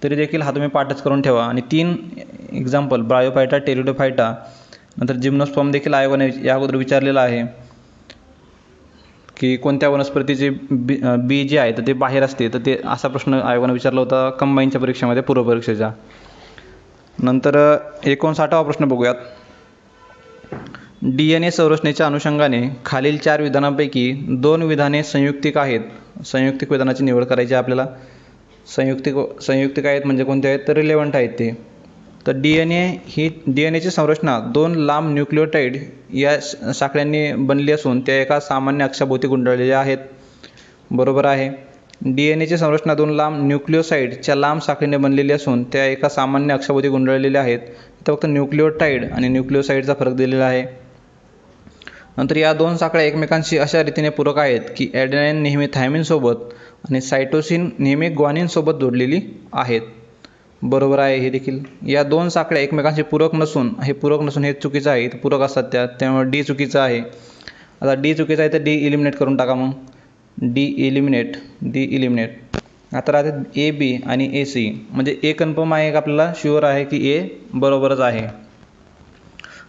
तरी देखील हा तुम्ही पाठच करून ठेवा. आणि 3 एक्झाम्पल ब्रायोफायटा, टेरिडोफायटा, नंतर जिम्नोस्पर्म देखील आयोगाने या अगोदर विचारलेला आहे की कोणत्या वनस्पतीचे बी जे आहे तर ते बाहेर असते. तर ते असा प्रश्न आयोगाने विचारला होता कंबाईनच्या परीक्षेमध्ये, पूर्वपरीक्षेच्या. नंतर 59वा प्रश्न बघूयात. DNA संरचनेच्या अनुषंगाने खालील 4 विधानांपैकी 2 विधाने संयुक्तिक आहेत. संयुक्तिक विधानाची निवड करायची आपल्याला. संयुक्तिक आहेत म्हणजे कोणते आहेत तर रिलेव्हंट आहेत ते. तर DNAची संरचना 2 लांब न्यूक्लियोटाइड या साखळ्यांनी बनली असून त्या एका सामान्य अक्षाभोवती गुंडाळलेल्या आहेत. बरोबर आहे. DNAची संरचना 2 लांब न्यूक्लियोसाइडच्या लांब साखळीने बनलेली असून त्या एका सामान्य अक्षाभोवती गुंडाळलेल्या आहेत. इथं फक्त न्यूक्लियोटाइड आणि न्यूक्लियोसाइडचा फरक दिलेला आहे. नंतर या 2 साखळ्या एकमेकांशी अशा रीतीने पूरक आहेत की ॲडेनाईन नेहमी थायमिनसोबत आणि सायटोसिन नेहमी ग्वानिनसोबत जोडलेली आहेत. बरोबर आहे हे देखील. या 2 साखळ्या एकमेकांशी पूरक नसून हे चुकीचं आहे. पूरक असतात त्यामुळे डी चुकीचं आहे. आता डी चुकीचं आहे तर डी इलिमिनेट करून टाका. मग डी इलिमिनेट. आता राहते AB आणि AC. म्हणजे ए कन्फर्म आहे, आपल्याला शुअर आहे की ए बरोबरच आहे.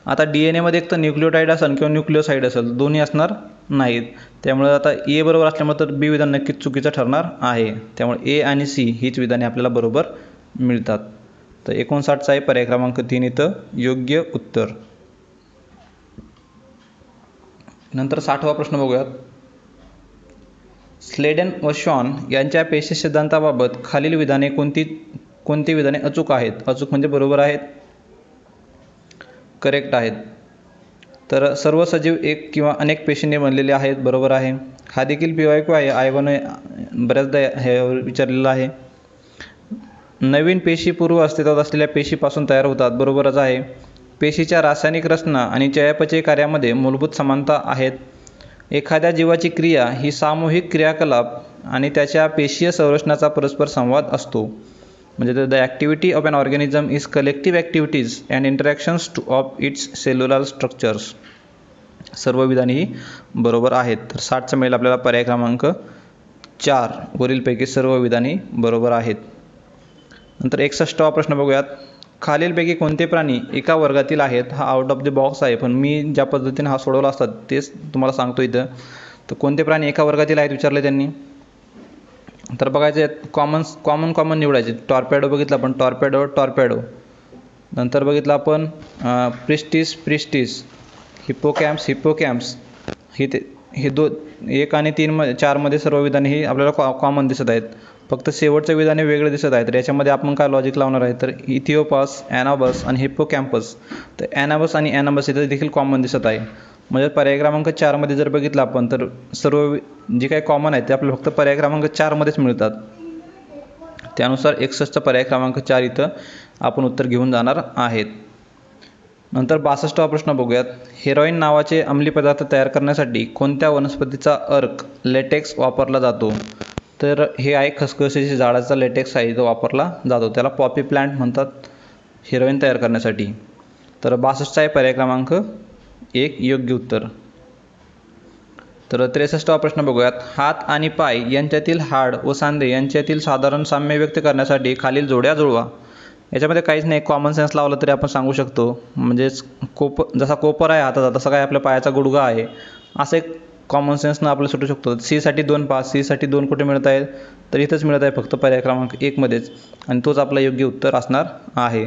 आता DNA मध्ये एक तर न्यूक्लियोटाइड असेल किंवा न्यूक्लियोसाइड असेल, दोन्ही असणार नाहीत. त्यामुळे आता ए बरोबर असल्यामुळे तर बी विधान नक्कीच चुकीचं ठरणार आहे. त्यामुळे ए आणि सी हीच विधाने आपल्याला बरोबर मिळतात. तर 59चा आहे पर्याय क्रमांक 3 इथं योग्य उत्तर. नंतर 60वा प्रश्न बघूयात. स्लेडन व शॉन यांच्या पेशी सिद्धांताबाबत खालील विधाने कोणती विधाने अचूक आहेत? अचूक म्हणजे बरोबर आहेत, करेक्ट आहेत. तर सर्व सजीव एक किंवा अनेक पेशींनी बनलेले आहेत. बरोबर आहे. हा देखील PYQ आहे. आयोगाने बऱ्याचदा हे विचारलेलं आहे. नवीन पेशी पूर्व अस्तित्वात असलेल्या पेशीपासून तयार होतात. बरोबरच आहे. पेशीच्या रासायनिक रचना आणि चयापचय कार्यामध्ये मूलभूत समानता आहेत. एखाद्या जीवाची क्रिया ही सामूहिक क्रियाकलाप आणि त्याच्या पेशीय संरचनाचा परस्पर संवाद असतो. म्हणजे the activity of an organism is collective activities and interactions of its cellular structures. सर्व विधाने ही बरोबर आहेत. तर 60चा मिळेल आपल्याला पर्याय क्रमांक 4. वरीलपैकी सर्व विधाने बरोबर आहेत. नंतर 61वा प्रश्न बघूयात. खालीलपैकी कोणते प्राणी एका वर्गातील आहेत? हा आउट ऑफ द बॉक्स आहे, पण मी ज्या पद्धतीने हा सोडवला असतात तेच तुम्हाला सांगतो इथं. तर कोणते प्राणी एका वर्गातील आहेत विचारले त्यांनी. तर बघायचे कॉमन निवडायचे. टॉर्पेडो बघितला आपण, टॉर्पेडो. नंतर बघितलं आपण प्रिस्टिस, हिप्पोकॅम्प्स. हे 1 आणि 4 मध्ये सर्व विधाने ही आपल्याला कॉमन दिसत आहेत. फक्त शेवटचं विधाने वेगळे दिसत आहेत. तर याच्यामध्ये आपण काय लॉजिक लावणार आहे तर इथिओपस, ॲनाबस आणि हिप्पोकॅम्पस. तर ॲनाबस आणि ॲनाबस इथं देखील कॉमन दिसत आहे. म्हणजे पर्याय क्रमांक 4 मध्ये जर बघितलं आपण तर सर्व जे काही कॉमन आहेत ते आपल्याला फक्त पर्याय क्रमांक 4 मध्येच मिळतात. त्यानुसार 61चा पर्याय क्रमांक 4 इथं आपण उत्तर घेऊन जाणार आहेत. नंतर 62वा प्रश्न बघूयात. हेरोईन नावाचे अंमली पदार्थ तयार करण्यासाठी कोणत्या वनस्पतीचा अर्क लेटेक्स वापरला जातो? तर हे आहे खसखशीच्या झाडाचा लेटेक्स आहे, तो वापरला जातो. त्याला पॉपी प्लांट म्हणतात हेरोईन तयार करण्यासाठी. तर 62चा आहे पर्याय क्रमांक 1 योग्य उत्तर. तर 63वा प्रश्न बघूयात. हात आणि पाय यांच्यातील हाड व सांधे यांच्यातील साधारण साम्य व्यक्त करण्यासाठी खालील जोड्या जुळवा. याच्यामध्ये काहीच नाही, कॉमन सेन्स लावलं तरी आपण सांगू शकतो. म्हणजेच जसा कोपर आहे हाताचा तसा काय आपल्या पायाचा गुडघा आहे, असं एक कॉमन सेन्सनं आपल्याला सुटू शकतो. साठी 2 पास, साठी 2 कुठे मिळत आहेत तर इथंच मिळत आहे फक्त पर्याय क्रमांक 1 मध्येच, आणि तोच आपला योग्य उत्तर असणार आहे.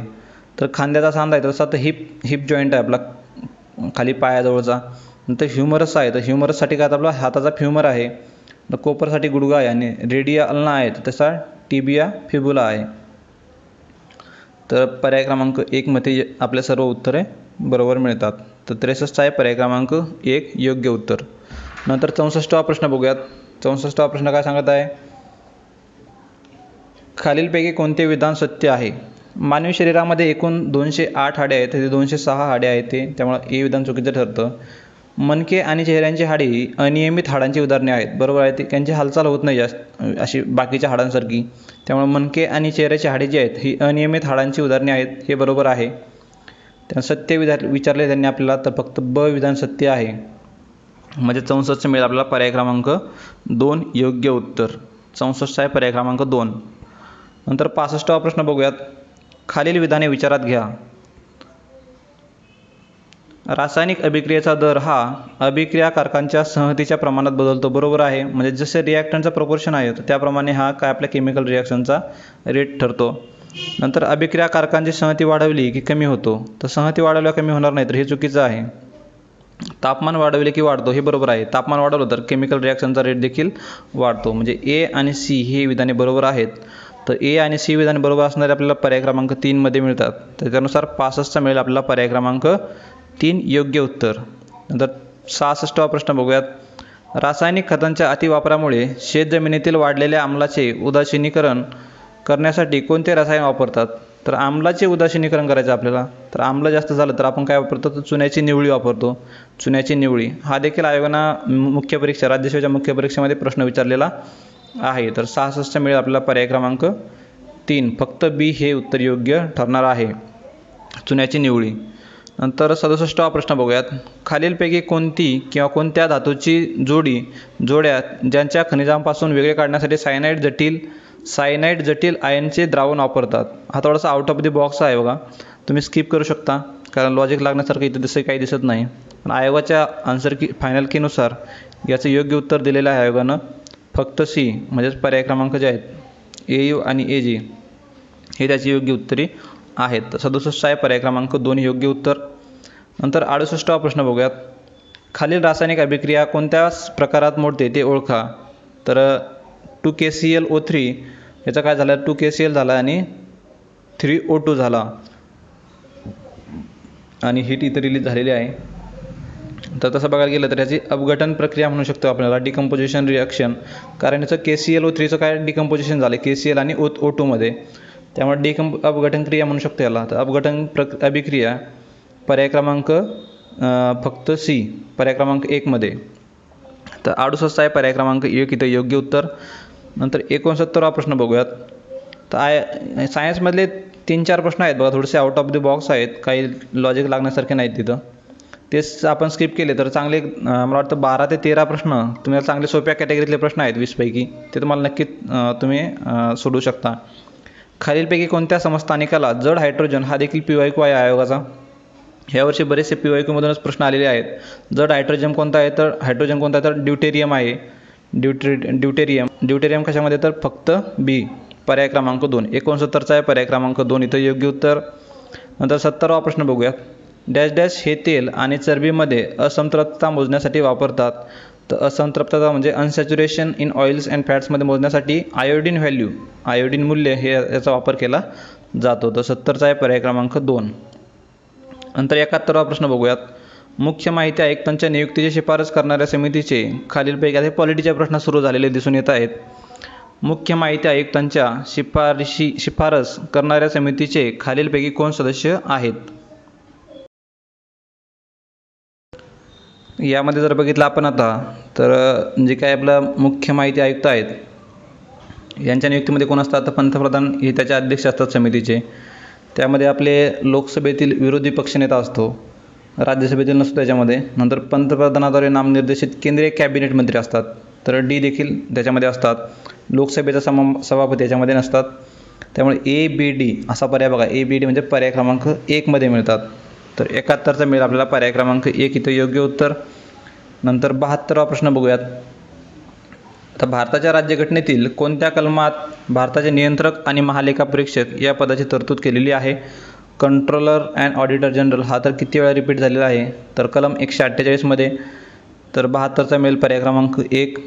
तर खांद्याचा सांधा आहे तसा तर हिप जॉईंट आहे आपला खाली पायाजवळचा. नंतर ह्युमरस आहे तर ह्युमरससाठी काय आपला हाताचा फ्युमर आहे. तर कोपरसाठी गुडघा आहे आणि रेडिया अल्ना आहे तर तसा टिबिया फिबुला आहे. तर पर्याय क्रमांक 1 मध्ये आपले सर्व उत्तरे बरोबर मिळतात. तर 63चा आहे पर्याय क्रमांक 1 योग्य उत्तर. नंतर 64वा प्रश्न बघूयात. 64वा प्रश्न काय सांगत आहे. खालीलपैकी कोणते विधान सत्य आहे? मानवी शरीरामध्ये एकूण 208 हाडे आहेत, ते 206 हाडे आहेत त्यामुळे ए विधान चुकीचं ठरतं. मणके आणि चेहऱ्यांची हाडे ही अनियमित हाडांची उदाहरणे आहेत. बरोबर आहे, त्यांची हालचाल होत नाही जास्त अशी बाकीच्या हाडांसारखी. त्यामुळे मणके आणि चेहऱ्याची हाडे जी आहेत ही अनियमित हाडांची उदाहरणे आहेत, हे बरोबर आहे. त्या सत्य विचारले त्यांनी आपल्याला, तर फक्त ब विधान सत्य आहे. म्हणजे 64 मिळेल आपल्याला पर्याय क्रमांक 2 योग्य उत्तर. 64 आहे पर्याय क्रमांक 2. नंतर 65वा प्रश्न बघूयात. खालील विधाने विचारात घ्या. रासायनिक अभिक्रियेचा दर हा अभिक्रियाकारकांच्या संहतीच्या प्रमाणात बदलतो. बरोबर आहे. म्हणजे जसे रिॲक्टंटचा प्रपोर्शन आहे त्याप्रमाणे हा काय आपल्या केमिकल रिॲक्शनचा रेट ठरतो. नंतर अभिक्रियाकारकांची संहती वाढवली की कमी होतो. तर संहती वाढवल्या कमी होणार नाही, तर हे चुकीचं आहे. तापमान वाढवले की वाढतो, हे बरोबर आहे. तापमान वाढवलं तर केमिकल रिॲक्शनचा रेट देखील वाढतो. म्हणजे ए आणि सी ही विधाने बरोबर आहेत. तर ए आणि सी विधाने बरोबर असणारे आपल्याला पर्याय क्रमांक 3 मध्ये मिळतात. तर त्यानुसार 65चा मिळेल आपल्याला पर्याय क्रमांक 3 योग्य उत्तर. नंतर 66वा प्रश्न बघूयात. रासायनिक खतांच्या अतिवापरामुळे शेतजमिनीतील वाढलेल्या आम्लाचे उदासीनीकरण करण्यासाठी कोणते रसायन वापरतात? तर आम्लाचे उदासीनीकरण करायचं आपल्याला. तर आम्ल जास्त झालं तर आपण काय वापरतो? तर चुन्याची निवळी वापरतो. चुन्याची निवळी हा देखील आयोगानं मुख्य परीक्षा राज्यसेवेच्या मुख्य परीक्षेमध्ये प्रश्न विचारलेला आहे. तर 66 मिळेल आपल्याला पर्याय क्रमांक 3. फक्त बी हे उत्तर योग्य ठरणार आहे, चुन्याची निवळी. नंतर 67वा प्रश्न बघूयात. खालीलपैकी कोणती किंवा कोणत्या धातूची जोड्या ज्यांच्या खनिजांपासून वेगळे काढण्यासाठी सायनाइड जटिल आयनचे द्रावण वापरतात? हा थोडासा आउट ऑफ द बॉक्स आहे बघा, तुम्ही स्किप करू शकता कारण लॉजिक लागण्यासारखं इथं तसं काही दिसत नाही. पण आयोगाच्या आन्सर फायनल कीनुसार याचं योग्य उत्तर दिलेलं आहे आयोगानं. फक्त सी म्हणजेच पर्याय क्रमांक जे आहेत AU आणि AG हे त्याची योग्य उत्तरे आहेत. 67 आहे पर्याय क्रमांक 2 योग्य उत्तर. नंतर 68वा प्रश्न बघूयात. खालील रासायनिक अभिक्रिया कोणत्या प्रकारात मोडते ते ओळखा? तर 2KClO3 याचा काय झालं? 2KCl झाला आणि 3O2 झाला आणि हीट इथं रिलीज झालेली आहे. तर तसं बघायला गेलं तर याची अपघटन प्रक्रिया म्हणू शकतो आपल्याला, डिकम्पोजिशन रिॲक्शन. कारण याचं KClO3चं काय डिकम्पोजिशन झालं KCl आणि O2 मध्ये, त्यामुळे अपघटन क्रिया म्हणू शकतो याला. तर अपघटन अभिक्रिया पर्याय क्रमांक फक्त सी पर्याय क्रमांक 1 मध्ये. तर 68 आहे पर्याय क्रमांक 1 इथं योग्य उत्तर. नंतर 69वा प्रश्न बघूयात. तर सायन्समधले 3-4 प्रश्न आहेत बघा, थोडेसे आउट ऑफ द बॉक्स आहेत, काही लॉजिक लागण्यासारखे नाहीत तिथं. तेच आपण स्किप केले तर चांगले मला वाटतं 12 ते 13 प्रश्न तुम्हाला चांगले सोप्या कॅटेगरीतले प्रश्न आहेत 20 पैकी, ते तुम्हाला नक्कीच तुम्ही सोडवू शकता. खालीलपैकी कोणत्या समस्थानिकाला जड हायड्रोजन हा देखील PYQ आहे आयोगाचा? यावर्षी बरेचसे PYQ मधूनच प्रश्न आलेले आहेत. जड हायड्रोजन कोणता आहे? तर हायड्रोजन कोणता आहे? तर ड्यूटेरियम आहे. ड्यूटेरियम कशामध्ये? तर फक्त बी पर्याय क्रमांक 2. 69चा आहे पर्याय क्रमांक 2 इथं योग्य उत्तर. नंतर 70वा प्रश्न बघूया. डॅश डॅश हे तेल आणि चरबीमध्ये असंतृप्तता मोजण्यासाठी वापरतात? तर असंतृप्तता म्हणजे अनसॅच्युरेशन इन ऑइल्स अँड फॅट्समध्ये मोजण्यासाठी आयोडीन मूल्य हे याचा वापर केला जातो. तर 70चा आहे पर्याय क्रमांक 2. नंतर 71वा प्रश्न बघूयात. मुख्य माहिती आयुक्तांच्या नियुक्तीची शिफारस करणाऱ्या समितीचे खालीलपैकी आता पॉलिटीचे प्रश्न सुरू झालेले दिसून येत आहेत. मुख्य माहिती आयुक्तांच्या शिफारस करणाऱ्या समितीचे खालीलपैकी कोण सदस्य आहेत? यामध्ये जर बघितलं आपण आता तर जे काय आपला मुख्य माहिती आयुक्त आहेत यांच्या नियुक्तीमध्ये कोण असतात? तर पंतप्रधान हे त्याचे अध्यक्ष असतात समितीचे. त्यामध्ये आपले लोकसभेतील विरोधी पक्षनेता असतो, राज्यसभेतील नसतो त्याच्यामध्ये. नंतर पंतप्रधानाद्वारे नामनिर्देशित केंद्रीय कॅबिनेट मंत्री असतात, तर डी देखील त्याच्यामध्ये असतात. लोकसभेचा सभापती याच्यामध्ये नसतात. त्यामुळे ABD असा पर्याय बघा, ABD म्हणजे पर्याय क्रमांक 1 मध्ये मिळतात. तर 71चा मिळेल आपल्याला पर्याय क्रमांक 1 इथं योग्य उत्तर. नंतर 72वा प्रश्न बघूयात. तर भारताच्या राज्यघटनेतील कोणत्या कलमात भारताचे नियंत्रक आणि महालेखापरीक्षक या पदाची तरतूद केलेली आहे? कंट्रोलर अँड ऑडिटर जनरल हा तर किती वेळा रिपीट झालेला आहे? तर कलम 148 मध्ये. तर 72चा मिळेल पर्याय क्रमांक 1.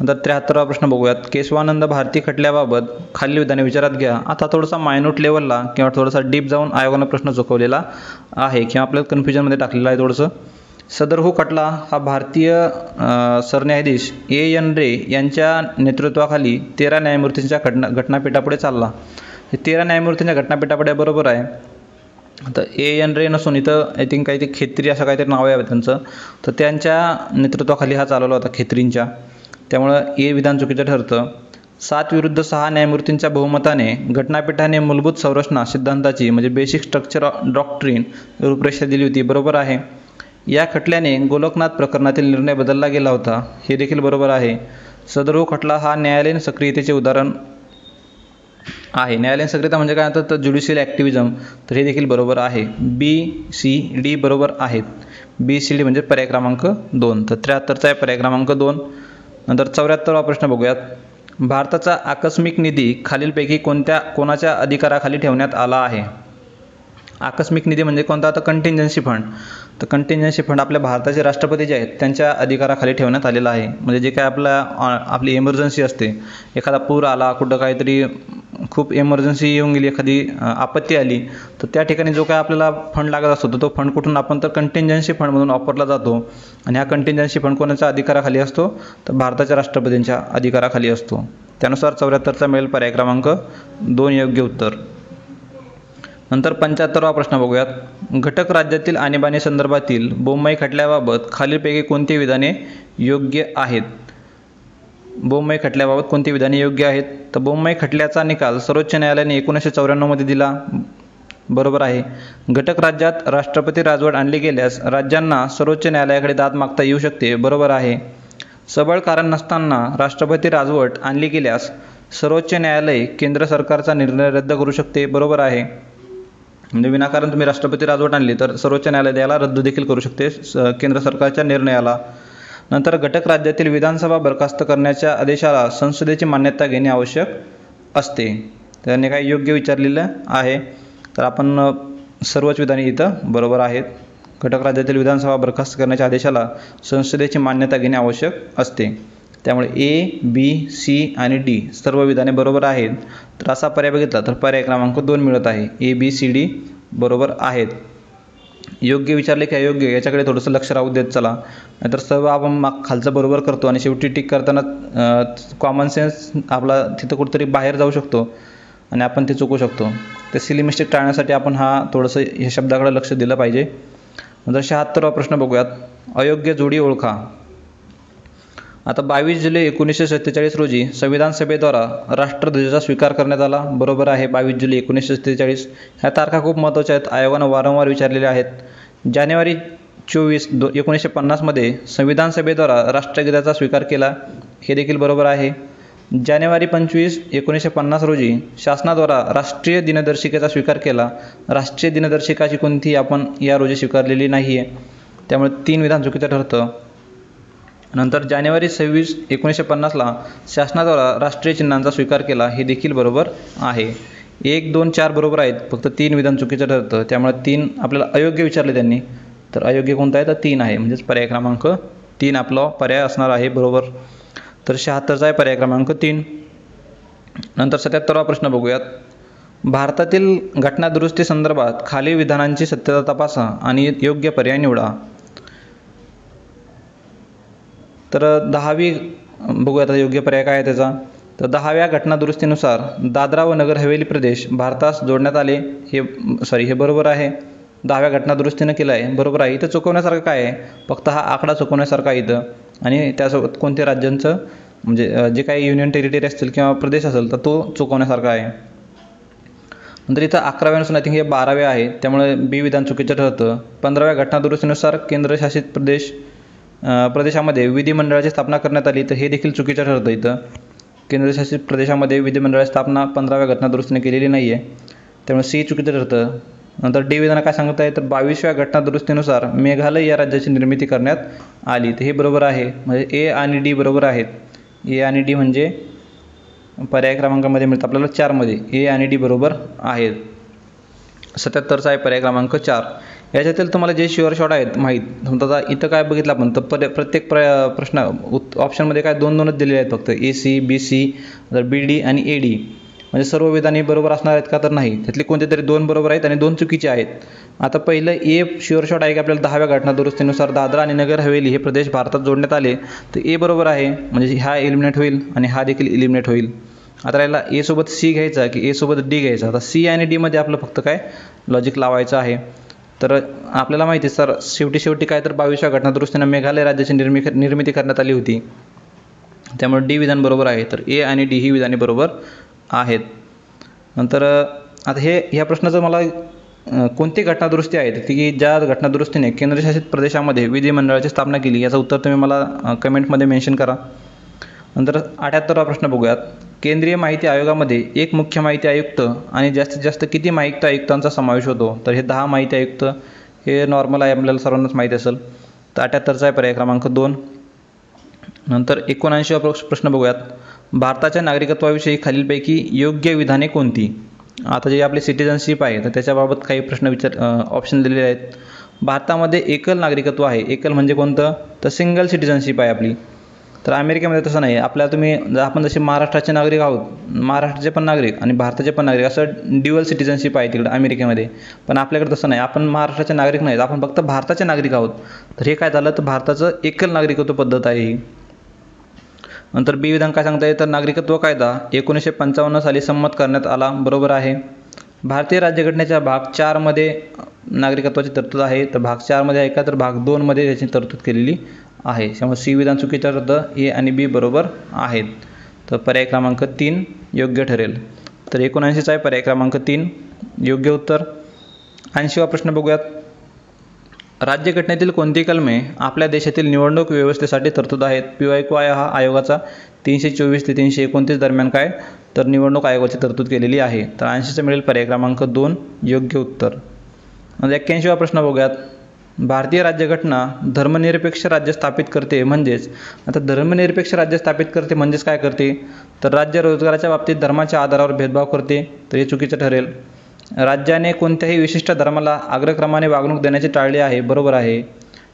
नंतर 73वा प्रश्न बघूयात. केशवानंद भारती खटल्याबाबत खालील विधाने विचारात घ्या. आता थोडासा मायन्यूट लेवलला किंवा थोडासा डीप जाऊन आयोगानं प्रश्न चुकवलेला आहे किंवा आपल्याला कन्फ्युजनमध्ये टाकलेला आहे थोडंसं. सदर खटला हा भारतीय सरन्यायाधीश AN रे यांच्या नेतृत्वाखाली 13 न्यायमूर्तींच्या घटनापीठापुढे चालला. हे 13 न्यायमूर्तींच्या घटनापीठापुढे बरोबर आहे. तर A.N. रे नसून इथं आय थिंक काहीतरी खेत्री असं काहीतरी नाव आहे त्यांचं. तर त्यांच्या नेतृत्वाखाली हा चालवला होता, खेत्रींच्या. त्यामुळं ए विधान चुकीचं ठरतं. 7 विरुद्ध 6 न्यायमूर्तींच्या बहुमताने घटनापीठाने मूलभूत संरचना सिद्धांताची म्हणजे बेसिक स्ट्रक्चर डॉक्ट्रिन रूपरेषा दिली होती. बरोबर आहे. या खटल्याने गोलकनाथ प्रकरणातील निर्णय बदलला गेला होता. हे देखील बरोबर आहे. सदर खटला हा न्यायालयीन सक्रियतेचे उदाहरण आहे. न्यायालयीन सक्रियता म्हणजे काय तर ज्युडिशियल ॲक्टिव्हिजम. तर हे देखील बरोबर आहे. B.C.D. बरोबर आहेत. B.C.D. म्हणजे पर्याय क्रमांक 2. तर 73चा आहे पर्याय क्रमांक 2. नंतर 74वा प्रश्न बघूयात. भारताचा आकस्मिक निधी खालीलपैकी कोणाच्या अधिकाराखाली ठेवण्यात आला आहे? आकस्मिक निधी म्हणजे कोणता? तर कंटिंजन्सी फंड. तर कंटिंजन्सी फंड आपल्या भारताचे राष्ट्रपती जे आहेत त्यांच्या अधिकाराखाली ठेवण्यात आलेला आहे. म्हणजे जे काय आपली इमर्जन्सी असते, एखादा पूर आला, कुठं काहीतरी खूप इमर्जन्सी येऊन गेली, एखादी आपत्ती आली, तर त्या ठिकाणी जो काय आपल्याला फंड लागत असतो तो फंड कुठून आपण तर कंटिंजन्सी फंड म्हणून वापरला जातो. आणि हा कंटिंजन्सी फंड कोणाच्या अधिकाराखाली असतो? तर भारताच्या राष्ट्रपतींच्या अधिकाराखाली असतो. त्यानुसार 74चा मिळेल पर्याय क्रमांक 2 योग्य उत्तर. नंतर 75वा प्रश्न बघूयात. घटक राज्यातील आणीबाणी संदर्भातील बोम्मई खटल्याबाबत खालीलपैकी कोणती विधाने योग्य आहेत? बोम्मई खटल्याबाबत कोणती विधाने योग्य आहेत? तर बोम्मई खटल्याचा निकाल सर्वोच्च न्यायालयाने 1994 मध्ये दिला. बरोबर आहे. घटक राज्यात राष्ट्रपती राजवट आणली गेल्यास राज्यांना सर्वोच्च न्यायालयाकडे दाद मागता येऊ शकते. बरोबर आहे. सबळ कारण नसताना राष्ट्रपती राजवट आणली गेल्यास सर्वोच्च न्यायालय केंद्र सरकारचा निर्णय रद्द करू शकते. बरोबर आहे. म्हणजे विनाकारण तुम्ही राष्ट्रपती राजवट आणली तर सर्वोच्च न्यायालय त्याला रद्द देखील करू शकते केंद्र सरकारच्या निर्णयाला. नंतर घटक राज्यातील विधानसभा बरखास्त करण्याच्या आदेशाला संसदेची मान्यता घेणे आवश्यक असते. त्यांनी काय योग्य विचारलेलं आहे. तर आपण सर्वच विधाने इथं बरोबर आहेत. घटक राज्यातील विधानसभा बरखास्त करण्याच्या आदेशाला संसदेची मान्यता घेणे आवश्यक असते. त्यामुळे A, B, C आणि D सर्व विधाने बरोबर आहेत. तर असा पर्याय बघितला तर पर्याय क्रमांक 2 मिळत आहे. A, B, C, D बरोबर आहेत. योग्य विचारले की अयोग्य याच्याकडे थोडंसं लक्ष राहू देत चला, नाहीतर सर्व आपण खालचं बरोबर करतो आणि शेवटी टिक करताना कॉमन सेन्स आपला तिथं कुठेतरी बाहेर जाऊ शकतो आणि आपण ते चुकू शकतो. ते सिली मिस्टेक टाळण्यासाठी आपण थोडंसं ह्या शब्दाकडे लक्ष दिलं पाहिजे. नंतर 76वा प्रश्न बघूयात. अयोग्य जोडी ओळखा. आता 22 जुलै 1947 रोजी संविधान सभेद्वारा राष्ट्रध्वजाचा स्वीकार करण्यात आला. बरोबर आहे. 22 जुलै 1947. ह्या तारखा खूप महत्त्वाच्या आहेत. आयोगानं वारंवार विचारलेल्या आहेत. जानेवारी 24, 1950 मध्ये संविधान सभेद्वारा राष्ट्रगीताचा स्वीकार केला. हे देखील बरोबर आहे. जानेवारी 25, 1950 रोजी शासनाद्वारा राष्ट्रीय दिनदर्शिकेचा स्वीकार केला. राष्ट्रीय दिनदर्शिकाची कोणतीही आपण या रोजी स्वीकारलेली नाही आहे. त्यामुळे 3 विधान चुकीचं ठरतं. नंतर जानेवारी 26, 1950ला शासनाद्वारा राष्ट्रीय चिन्हांचा स्वीकार केला. हे देखील बरोबर आहे. 1, 2, 4 बरोबर आहेत. फक्त 3 विधान चुकीचं ठरतं. त्यामुळे 3 आपल्याला अयोग्य विचारले त्यांनी. तर अयोग्य कोणता आहे? तर 3 आहे. म्हणजेच पर्याय क्रमांक 3 आपला पर्याय असणार आहे. बरोबर. तर 76चा आहे पर्याय क्रमांक 3. नंतर 77वा प्रश्न बघूयात. भारतातील घटनादुरुस्ती संदर्भात खालील विधानांची सत्यता तपासा आणि योग्य पर्याय निवडा. तर 10वी बघूया आता योग्य पर्याय काय आहे त्याचा. तर 10व्या घटनादुरुस्तीनुसार दादरा व नगर हवेली प्रदेश भारतास जोडण्यात आले. हे बरोबर आहे. 10व्या घटनादुरुस्तीनं केलं आहे. बरोबर आहे. इथं चुकवण्यासारखं काय आहे? फक्त हा आकडा चुकवण्यासारखा आहे इथं. आणि त्यासोबत कोणत्या राज्यांचं म्हणजे जे काही युनियन टेरिटरी असतील किंवा प्रदेश असेल तर तो चुकवण्यासारखा आहे. नंतर इथं 11व्यानुसार आय थिंक हे 12व्या आहे. त्यामुळे B विधान चुकीचं ठरतं. 15व्या घटनादुरुस्तीनुसार केंद्रशासित प्रदेशामध्ये विधिमंडळाची स्थापना करण्यात आली. तर हे देखील चुकीचं ठरतं. इथं केंद्रशासित प्रदेशामध्ये विधिमंडळाची स्थापना 15व्या घटनादुरुस्तीने केलेली नाही आहे. त्यामुळे C चुकीचं ठरतं. नंतर D विधान काय सांगत आहे तर 22व्या घटनादुरुस्तीनुसार मेघालय या राज्याची निर्मिती करण्यात आली. तर हे बरोबर आहे. म्हणजे A आणि D बरोबर आहेत. A आणि D म्हणजे पर्याय क्रमांकामध्ये मिळतं आपल्याला 4 मध्ये A आणि D बरोबर आहेत. 77चा आहे पर्याय क्रमांक 4. याच्यातील तुम्हाला जे शुअर शॉट आहेत माहीत. समजा इथं काय बघितलं आपण तर प्रत्येक प्रश्न ऑप्शनमध्ये काय 2-2च दिलेले आहेत फक्त. AC, BC, BD आणि AD. म्हणजे सर्व विधाने बरोबर असणार आहेत का तर नाही. त्यातले कोणते तरी 2 बरोबर आहेत आणि 2 चुकीचे आहेत. आता पहिलं A शुअर शॉट आहे की आपल्याला 10व्या घटनादुरुस्तीनुसार दादरा आणि नगर हवेली हे प्रदेश भारतात जोडण्यात आले. तर A बरोबर आहे. म्हणजे हा एलिमिनेट होईल आणि हा देखील एलिमिनेट होईल. आता याला A सोबत C घ्यायचा की A सोबत D घ्यायचा. आता C आणि D मध्ये आपलं फक्त काय लॉजिक लावायचं आहे. तर आपल्याला माहिती आहे सर, शेवटी काय तर 22व्या घटनादुरुस्तीनं मेघालय राज्याची निर्मिती करण्यात आली होती. त्यामुळे डी विधान बरोबर आहे. तर ए आणि डी ही विधाने बरोबर आहेत. नंतर आता ह्या प्रश्नाचं मला कोणती घटनादुरुस्ती आहे की ज्या घटनादुरुस्तीने केंद्रशासित प्रदेशामध्ये विधिमंडळाची स्थापना केली, याचं उत्तर तुम्ही मला कमेंटमध्ये मेन्शन करा. नंतर 78वा प्रश्न बघूयात. केंद्रीय माहिती आयोगामध्ये एक मुख्य माहिती आयुक्त आणि जास्तीत जास्त किती माहिती आयुक्तांचा समावेश होतो? तर हे 10 माहिती आयुक्त हे नॉर्मल आहे, आपल्याला सर्वांनाच माहिती असेल. तर 78चा आहे पर्याय क्रमांक 2. नंतर 79वा प्रश्न बघूयात. भारताच्या नागरिकत्वाविषयी खालीलपैकी योग्य विधाने कोणती? आता जे आपले सिटिझनशिप आहे तर त्याच्याबाबत काही प्रश्न ऑप्शन दिलेले आहेत. भारतामध्ये एकल नागरिकत्व आहे. एकल म्हणजे कोणतं? तर सिंगल सिटिझनशिप आहे आपली. तर अमेरिकेमध्ये तसं नाही. आपण जसे महाराष्ट्राचे नागरिक आहोत, महाराष्ट्राचे पण नागरिक आणि भारताचे पण नागरिक, असं ड्युअल सिटिझनशिप आहे तिकडे अमेरिकेमध्ये. पण आपल्याकडे तसं नाही. आपण महाराष्ट्राचे नागरिक नाहीत, आपण फक्त भारताचे नागरिक आहोत. तर हे काय झालं, तर भारताचं एकल नागरिकत्व पद्धत आहे ही. नंतर बी विधान काय सांगता येईल, तर नागरिकत्व कायदा 1955 साली संमत करण्यात आला. बरोबर आहे. भारतीय राज्यघटनेच्या भाग 4 मध्ये नागरिकत्वाची तरतूद आहे. तर भाग 4 मध्ये आहे का, तर भाग 2 मध्ये त्याची तरतूद केलेली आहे. त्यामुळे सी विधान चुकीचं ठरतं. ए आणि बी बरोबर आहेत. तर पर्याय क्रमांक 3 योग्य ठरेल. तर 79चा आहे पर्याय क्रमांक 3 योग्य उत्तर. 80वा प्रश्न बघूयात. राज्यघटनेतील कोणती कलमे आपल्या देशातील निवडणूक व्यवस्थेसाठी तरतूद आहेत? PYQI हा आयोगाचा 324 ते 329 दरम्यान काय, तर निवडणूक आयोगाची तरतूद केलेली आहे. तर 80चा मिळेल पर्याय क्रमांक 2 योग्य उत्तर. 81वा प्रश्न बघूयात. भारतीय राज्यघटना धर्मनिरपेक्ष राज्य स्थापित करते म्हणजेच, आता धर्मनिरपेक्ष राज्य स्थापित करते म्हणजेच काय करते, तर राज्य रोजगाराच्या बाबतीत धर्माच्या आधारावर भेदभाव करते. तर हे चुकीचं ठरेल. राज्याने कोणत्याही विशिष्ट धर्माला अग्रक्रमाने वागणूक देण्याचे टाळले आहे. बरोबर आहे.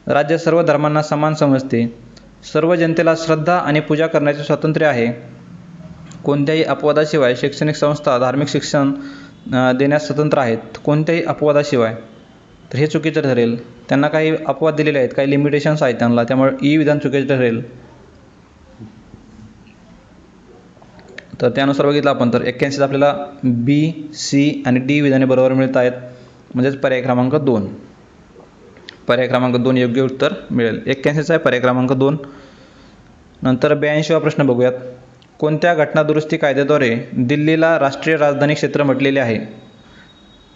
राज्य सर्व धर्मांना समान समजते. सर्व जनतेला श्रद्धा आणि पूजा करण्याचे स्वातंत्र्य आहे. कोणत्याही अपवादाशिवाय शैक्षणिक संस्था धार्मिक शिक्षण देण्यास स्वतंत्र आहेत. कोणत्याही अपवादाशिवाय. तर हे चुकीचं ठरेल. त्यांना काही अपवाद दिलेले आहेत, काही लिमिटेशन्स आहेत त्यांना, त्यामुळे ई विधान चुकीचं ठरेल. तर त्यानुसार बघितलं आपण तर 81 आपल्याला बी, सी आणि डी विधाने बरोबर मिळत आहेत. म्हणजेच पर्याय क्रमांक 2. पर्याय क्रमांक 2 योग्य उत्तर मिळेल. 81चा आहे पर्याय क्रमांक 2. नंतर 82वा प्रश्न बघूयात. कोणत्या घटनादुरुस्ती कायद्याद्वारे दिल्लीला राष्ट्रीय राजधानी क्षेत्र म्हटलेले आहे?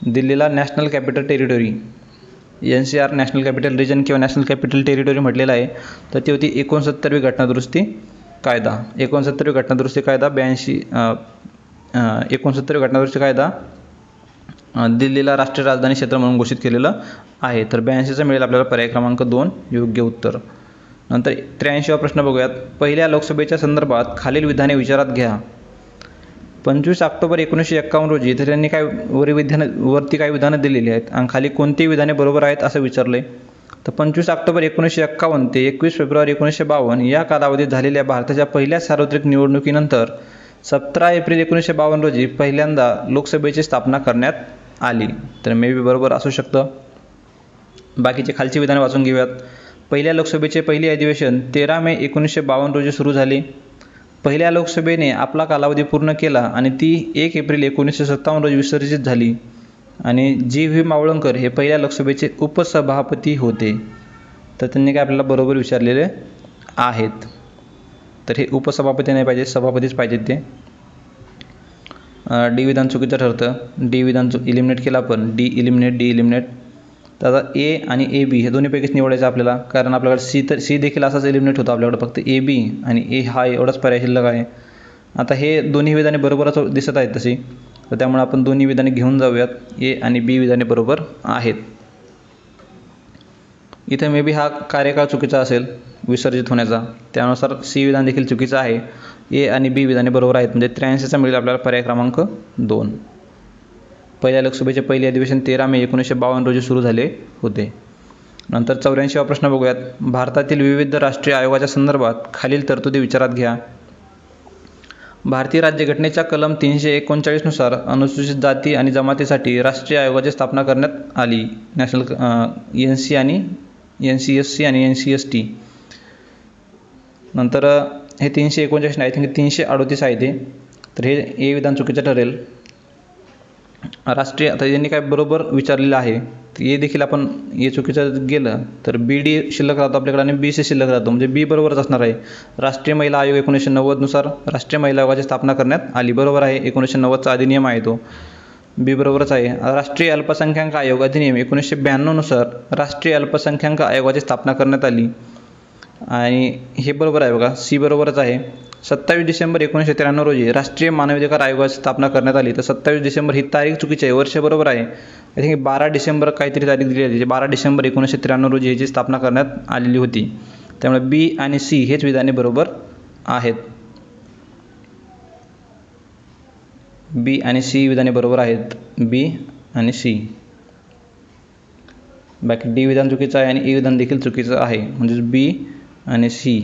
दिल्लीला national capital territory, NCR national capital region किंवा नॅशनल कॅपिटल टेरिटरी म्हटलेलं आहे. तर ती होती 69वी घटनादुरुस्ती कायदा. 69वी घटनादुरुस्ती कायदा 69वी घटनादुरुस्ती कायदा दिल्लीला राष्ट्रीय राजधानी क्षेत्र म्हणून घोषित केलेलं आहे. तर 82चा मिळेल आपल्याला पर्याय क्रमांक 2 योग्य उत्तर. नंतर 83वा प्रश्न बघूयात. पहिल्या लोकसभेच्या संदर्भात खालील विधाने विचारात घ्या. 25 ऑक्टोबर 1951 रोजी तर त्यांनी वरती काही विधानं दिलेली आहेत आणि खाली कोणती विधाने बरोबर आहेत असं विचारले. तर 25 ऑक्टोबर 1951 ते 21 फेब्रुवारी 1952 या कालावधीत झालेल्या भारताच्या पहिल्या सार्वत्रिक निवडणुकीनंतर 17 एप्रिल 1952 रोजी पहिल्यांदा लोकसभेची स्थापना करण्यात आली. तर मे बी बरोबर असू शकतं. बाकीचे खालची विधाने वाचून घेऊयात. पहिल्या लोकसभेचे पहिले अधिवेशन 13 मे 1952 रोजी सुरू झाले. पहिल्या लोकसभेने आपला कालावधी पूर्ण केला आणि ती 1 एप्रिल 1957 रोजी विसर्जित झाली. आणि G.V. मावळंकर हे पहिल्या लोकसभेचे उपसभापती होते. तर त्यांनी काय आपल्याला बरोबर विचारलेले आहेत. तर हे उपसभापती नाही पाहिजे, सभापतीच पाहिजेत ते. डी विधान चुकीचं ठरतं. डी विधान इलिमिनेट केला आपण. D eliminate. तर आता ए आणि ए बी हे दोन्हीपैकीच निवडायचं आपल्याला, कारण आपल्याकडे सी देखील असाच एलिमिनेट होतो. आपल्याकडे फक्त ए बी आणि ए हा एवढाच पर्याय शिल्लक आहे. आता हे दोन्ही विधाने बरोबरच दिसत आहेत तशी, तर त्यामुळे आपण दोन्ही विधाने घेऊन जाऊयात. ए आणि बी विधाने बरोबर आहेत. इथे मे बी हा कार्यकाळ चुकीचा असेल विसर्जित होण्याचा, त्यानुसार सी विधान देखील चुकीचं आहे. ए आणि बी विधाने बरोबर आहेत. म्हणजे 83चा मिळेल आपल्याला पर्याय क्रमांक 2. पहिल्या लोकसभेचे पहिले अधिवेशन 13 मे 1952 रोजी सुरू झाले होते. नंतर 84वा प्रश्न बघूयात. भारतातील विविध राष्ट्रीय आयोगाच्या संदर्भात खालील तरतुदी विचारात घ्या. भारतीय राज्यघटनेच्या कलम 339 नुसार अनुसूचित जाती आणि जमातीसाठी राष्ट्रीय आयोगाची स्थापना करण्यात आली. नॅशनल NCSC आणि NCST. नंतर हे 339 आय थिंक 338 आहे ते. तर हे ए विधान चुकीचं ठरेल. राष्ट्रीय, आता यांनी काय बरोबर विचारलेलं आहे, हे देखील आपण हे चुकीचं गेलं तर बी डी शिल्लक राहतो आपल्याकडे आणि बी सी शिल्लक राहतो, म्हणजे बी बरोबरच असणार आहे. राष्ट्रीय महिला आयोग 1990 नुसार राष्ट्रीय महिला आयोगाची स्थापना करण्यात आली, बरोबर आहे. 1990चा अधिनियम आहे तो, बी बरोबरच आहे. राष्ट्रीय अल्पसंख्याक आयोग अधिनियम 1992 नुसार राष्ट्रीय अल्पसंख्याक आयोगाची स्थापना करण्यात आली आणि हे बरोबर आहे बघा, सी बरोबरच आहे. 27 डिसेंबर 1993 रोजी राष्ट्रीय मानवाधिकार आयोगाची स्थापना करण्यात आली, तर 27 डिसेंबर ही तारीख चुकीची आहे, वर्ष बरोबर आहे. आय थिंक 12 डिसेंबर काहीतरी तारीख दिली आहे, 12 डिसेंबर 1993 रोजी याची स्थापना करण्यात आलेली होती. त्यामुळे बी आणि सी हेच विधाने बरोबर आहेत. बी आणि सी विधाने बरोबर आहेत, बी आणि सी. बाकी डी विधान चुकीचं आहे आणि ए विधान देखील चुकीचं आहे, म्हणजे बी आणि सी.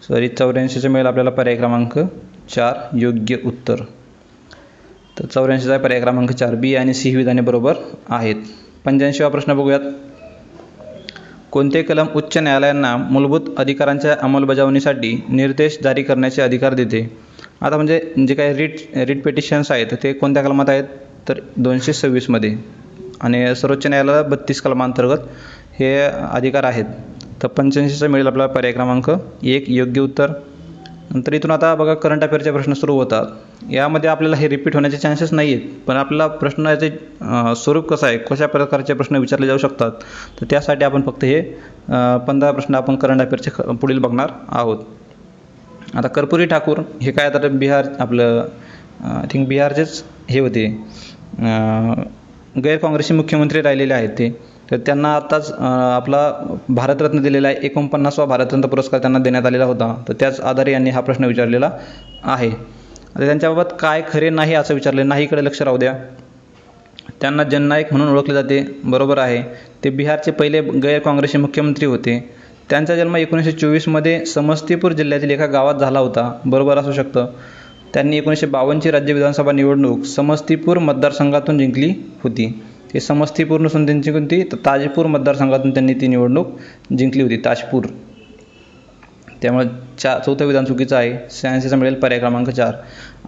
सॉरी, 84चं मिळेल आपल्याला पर्याय क्रमांक 4 योग्य उत्तर. तर 84चा पर्याय क्रमांक 4, बी आणि सी ही विधाने बरोबर आहेत. 85वा प्रश्न बघूयात. कोणते कलम उच्च न्यायालयांना मूलभूत अधिकारांच्या अंमलबजावणीसाठी निर्देश जारी करण्याचे अधिकार देते? आता म्हणजे जे काही रिट पेटिशन्स आहेत ते कोणत्या कलमात आहेत, तर 226 मध्ये, आणि सर्वोच्च न्यायालयाला 32 कलमांतर्गत हे अधिकार आहेत. तर 85चा मिळेल आपला पर्याय क्रमांक 1 योग्य उत्तर. नंतर इथून आता बघा करंट अफेअरचे प्रश्न सुरू होतात. यामध्ये आपल्याला हे रिपीट होण्याचे चान्सेस नाही आहेत, पण आपल्याला प्रश्नाचे स्वरूप कसं आहे, कशा प्रकारचे प्रश्न विचारले जाऊ शकतात, तर त्यासाठी आपण फक्त हे 15 प्रश्न आपण करंट अफेअरचे पुढील बघणार आहोत. आता कर्पूरी ठाकूर हे काय, तर बिहार आपलं आय थिंक बिहारचेच हे होते, गैर काँग्रेसचे मुख्यमंत्री राहिलेले आहेत ते. तर त्यांना आताच आपला भारतरत्न दिलेला आहे, 49वा भारतरत्न पुरस्कार त्यांना देण्यात आलेला होता. तर त्याच आधारे यांनी हा प्रश्न विचारलेला आहे. आता त्यांच्याबाबत काय खरे नाही असं विचारले, नाहीकडे लक्ष राहू द्या. त्यांना जननायक म्हणून ओळखले जाते, बरोबर आहे. ते बिहारचे पहिले गैर काँग्रेसचे मुख्यमंत्री होते. त्यांचा जन्म 1924 मध्ये समस्तीपूर जिल्ह्यातील एका गावात झाला होता, बरोबर असू शकतं. त्यांनी 1952ची राज्य विधानसभा निवडणूक समस्तीपूर मतदारसंघातून जिंकली होती. ते समस्तीपूर नसून त्यांची कोणती, तर ताजपूर मतदारसंघातून त्यांनी ती निवडणूक जिंकली होती, ताजपूर. त्यामुळे चौथं विधान चुकीचं आहे. 86चा मिळेल पर्याय क्रमांक 4.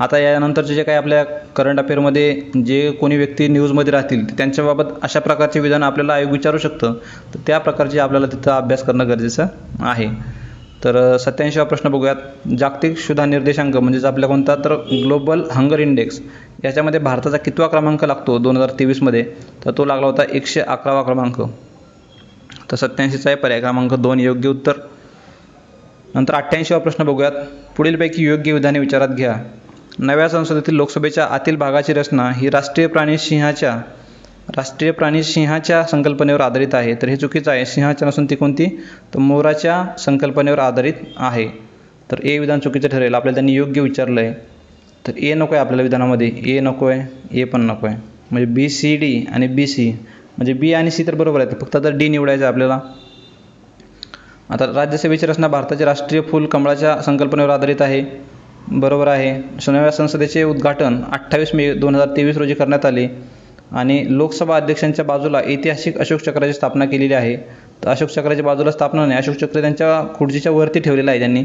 आता यानंतरचे जे काही आपल्या करंट अफेअरमध्ये जे कोणी व्यक्ती न्यूजमध्ये राहतील त्यांच्याबाबत अशा प्रकारचे विधान आपल्याला आयोग विचारू शकतं, तर त्या प्रकारचे आपल्याला तिथं अभ्यास करणं गरजेचं आहे. तर 87वा प्रश्न बघूयात. जागतिक क्षुधा निर्देशांक म्हणजेच आपल्या कोणता, तर ग्लोबल हंगर इंडेक्स, याच्यामध्ये भारताचा कितवा क्रमांक लागतो 2023 मध्ये, तर तो लागला होता 111वा क्रमांक. तर 87चा आहे पर्याय क्रमांक 2 योग्य उत्तर. नंतर 88वा प्रश्न बघूयात. पुढीलपैकी योग्य विधाने विचारात घ्या. नव्या संसदेतील लोकसभेच्या आतील भागाची रचना ही राष्ट्रीय प्राणी सिंहाच्या संकल्पनेवर आधारित आहे, तर हे चुकीचं आहे. सिंहाच्या नसून ती कोणती, तर मोराच्या संकल्पनेवर आधारित आहे. तर ए विधान चुकीचं ठरेल. आपल्याला त्यांनी योग्य विचारलं आहे, तर ए नको आहे आपल्याला विधानामध्ये, ए नको आहे, ए पण नको आहे. म्हणजे बी सी डी आणि बी सी, म्हणजे बी आणि सी तर बरोबर आहे, फक्त आता डी निवडायचं आपल्याला. आता राज्यसभेची रचना भारताचे राष्ट्रीय फूल कमळाच्या संकल्पनेवर आधारित आहे, बरोबर आहे. नव्या संसदेचे उद्घाटन 28 मे 2023 रोजी करण्यात आले आणि लोकसभा अध्यक्षांच्या बाजूला ऐतिहासिक अशोक चक्राची स्थापना केलेली आहे. तर अशोक चक्राच्या बाजूला स्थापना नाही, अशोक चक्र त्यांच्या खुर्चीच्या वरती ठेवलेलं आहे त्यांनी.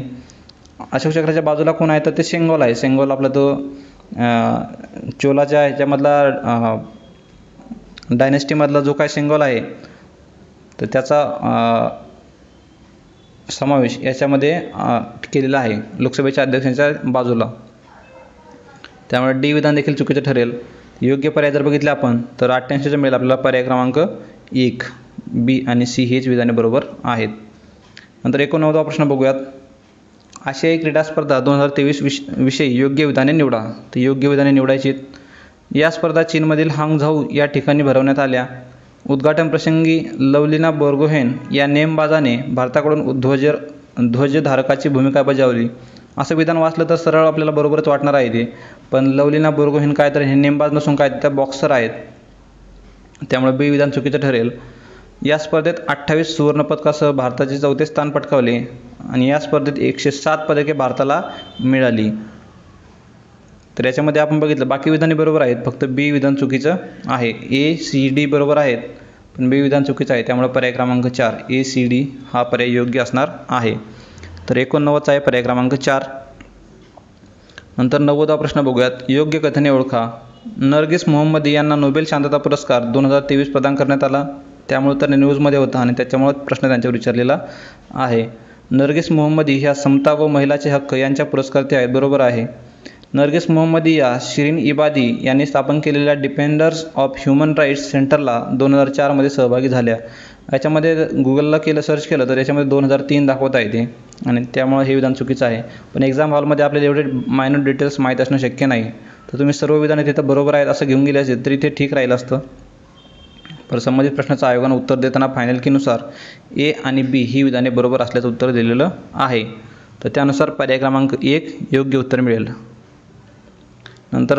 अशोक चक्राच्या बाजूला कोण आहे, तर ते सेंगोल आहे. सेंगोल आपला तो चोलाच्या ह्याच्यामधला डायनेस्टीमधला जो काय सेंगोल आहे, तर त्याचा समावेश याच्यामध्ये केलेला आहे लोकसभेच्या अध्यक्षांच्या बाजूला. त्यामुळे डी विधान देखील चुकीचं ठरेल. योग्य पर्याय जर बघितले आपण, तर 88च्या मिळेल आपल्याला पर्याय क्रमांक 1, बी आणि सी हेच विधाने बरोबर आहेत. नंतर 89वा प्रश्न बघूयात. आशियाई क्रीडा स्पर्धा 2023 विषयी योग्य विधाने निवडा. तर योग्य विधाने निवडायची. या स्पर्धा चीनमधील हांगझाऊ या ठिकाणी भरवण्यात आल्या. उद्घाटन प्रसंगी लवलीना बोर्गोहेन या नेमबाजाने भारताकडून ध्वजधारकाची भूमिका बजावली. असं विधान वाचलं तर सरळ आपल्याला बरोबरच वाटणार आहे ते, पण लवलीना बोर्गोहेन काय, तर हे नेमबाज नसून काय, त्या बॉक्सर आहेत. त्यामुळे बी विधान चुकीचं ठरेल. या स्पर्धेत 28 सुवर्णपदकासह भारताचे 4थे स्थान पटकावले आणि या स्पर्धेत 107 पदके भारताला मिळाली. तर याच्यामध्ये आपण बघितलं बाकी विधाने बरोबर आहेत, फक्त बी विधान चुकीचं आहे. ए सी डी बरोबर आहेत, पण बी विधान चुकीचं आहे. त्यामुळे पर्याय क्रमांक 4 ए सी डी हा पर्याय योग्य असणार आहे. तर 89चा आहे पर्याय क्रमांक 4. नंतर 90वा प्रश्न बघूयात. योग्य कथने ओळखा. नरगिस मोहम्मदी यांना नोबेल शांतता पुरस्कार 2023 प्रदान करण्यात आला. त्यामुळे तर न्यूजमध्ये होता आणि त्याच्यामुळे प्रश्न त्यांच्यावर विचारलेला आहे. नरगिस मोहम्मदी ह्या समता व महिलाचे हक्क यांच्या पुरस्कर्ते आहेत. बरोबर आहे. नरगिस मोहम्मदी या शिरीन इबादी यांनी स्थापन केलेल्या डिफेंडर्स ऑफ ह्युमन राईट्स सेंटरला 2004 मध्ये सहभागी झाल्या. याच्यामध्ये गुगलला सर्च केलं तर याच्यामध्ये 2003 दाखवत आहे ते, आणि त्यामुळे हे विधान चुकीचं आहे. पण एक्झाम हॉलमध्ये आपल्याला एवढे मायनर डिटेल्स माहीत असणं शक्य नाही. तर तुम्ही सर्व विधाने तिथं बरोबर आहेत असं घेऊन गेले असेल तरी ते ठीक राहिलं असतं. तर संबंधित प्रश्नाचं आयोगानं उत्तर देताना फायनल कीनुसार ए आणि बी ही विधाने बरोबर असल्याचं उत्तर दिलेलं आहे. तर त्यानुसार पर्याय क्रमांक 1 योग्य उत्तर मिळेल. नंतर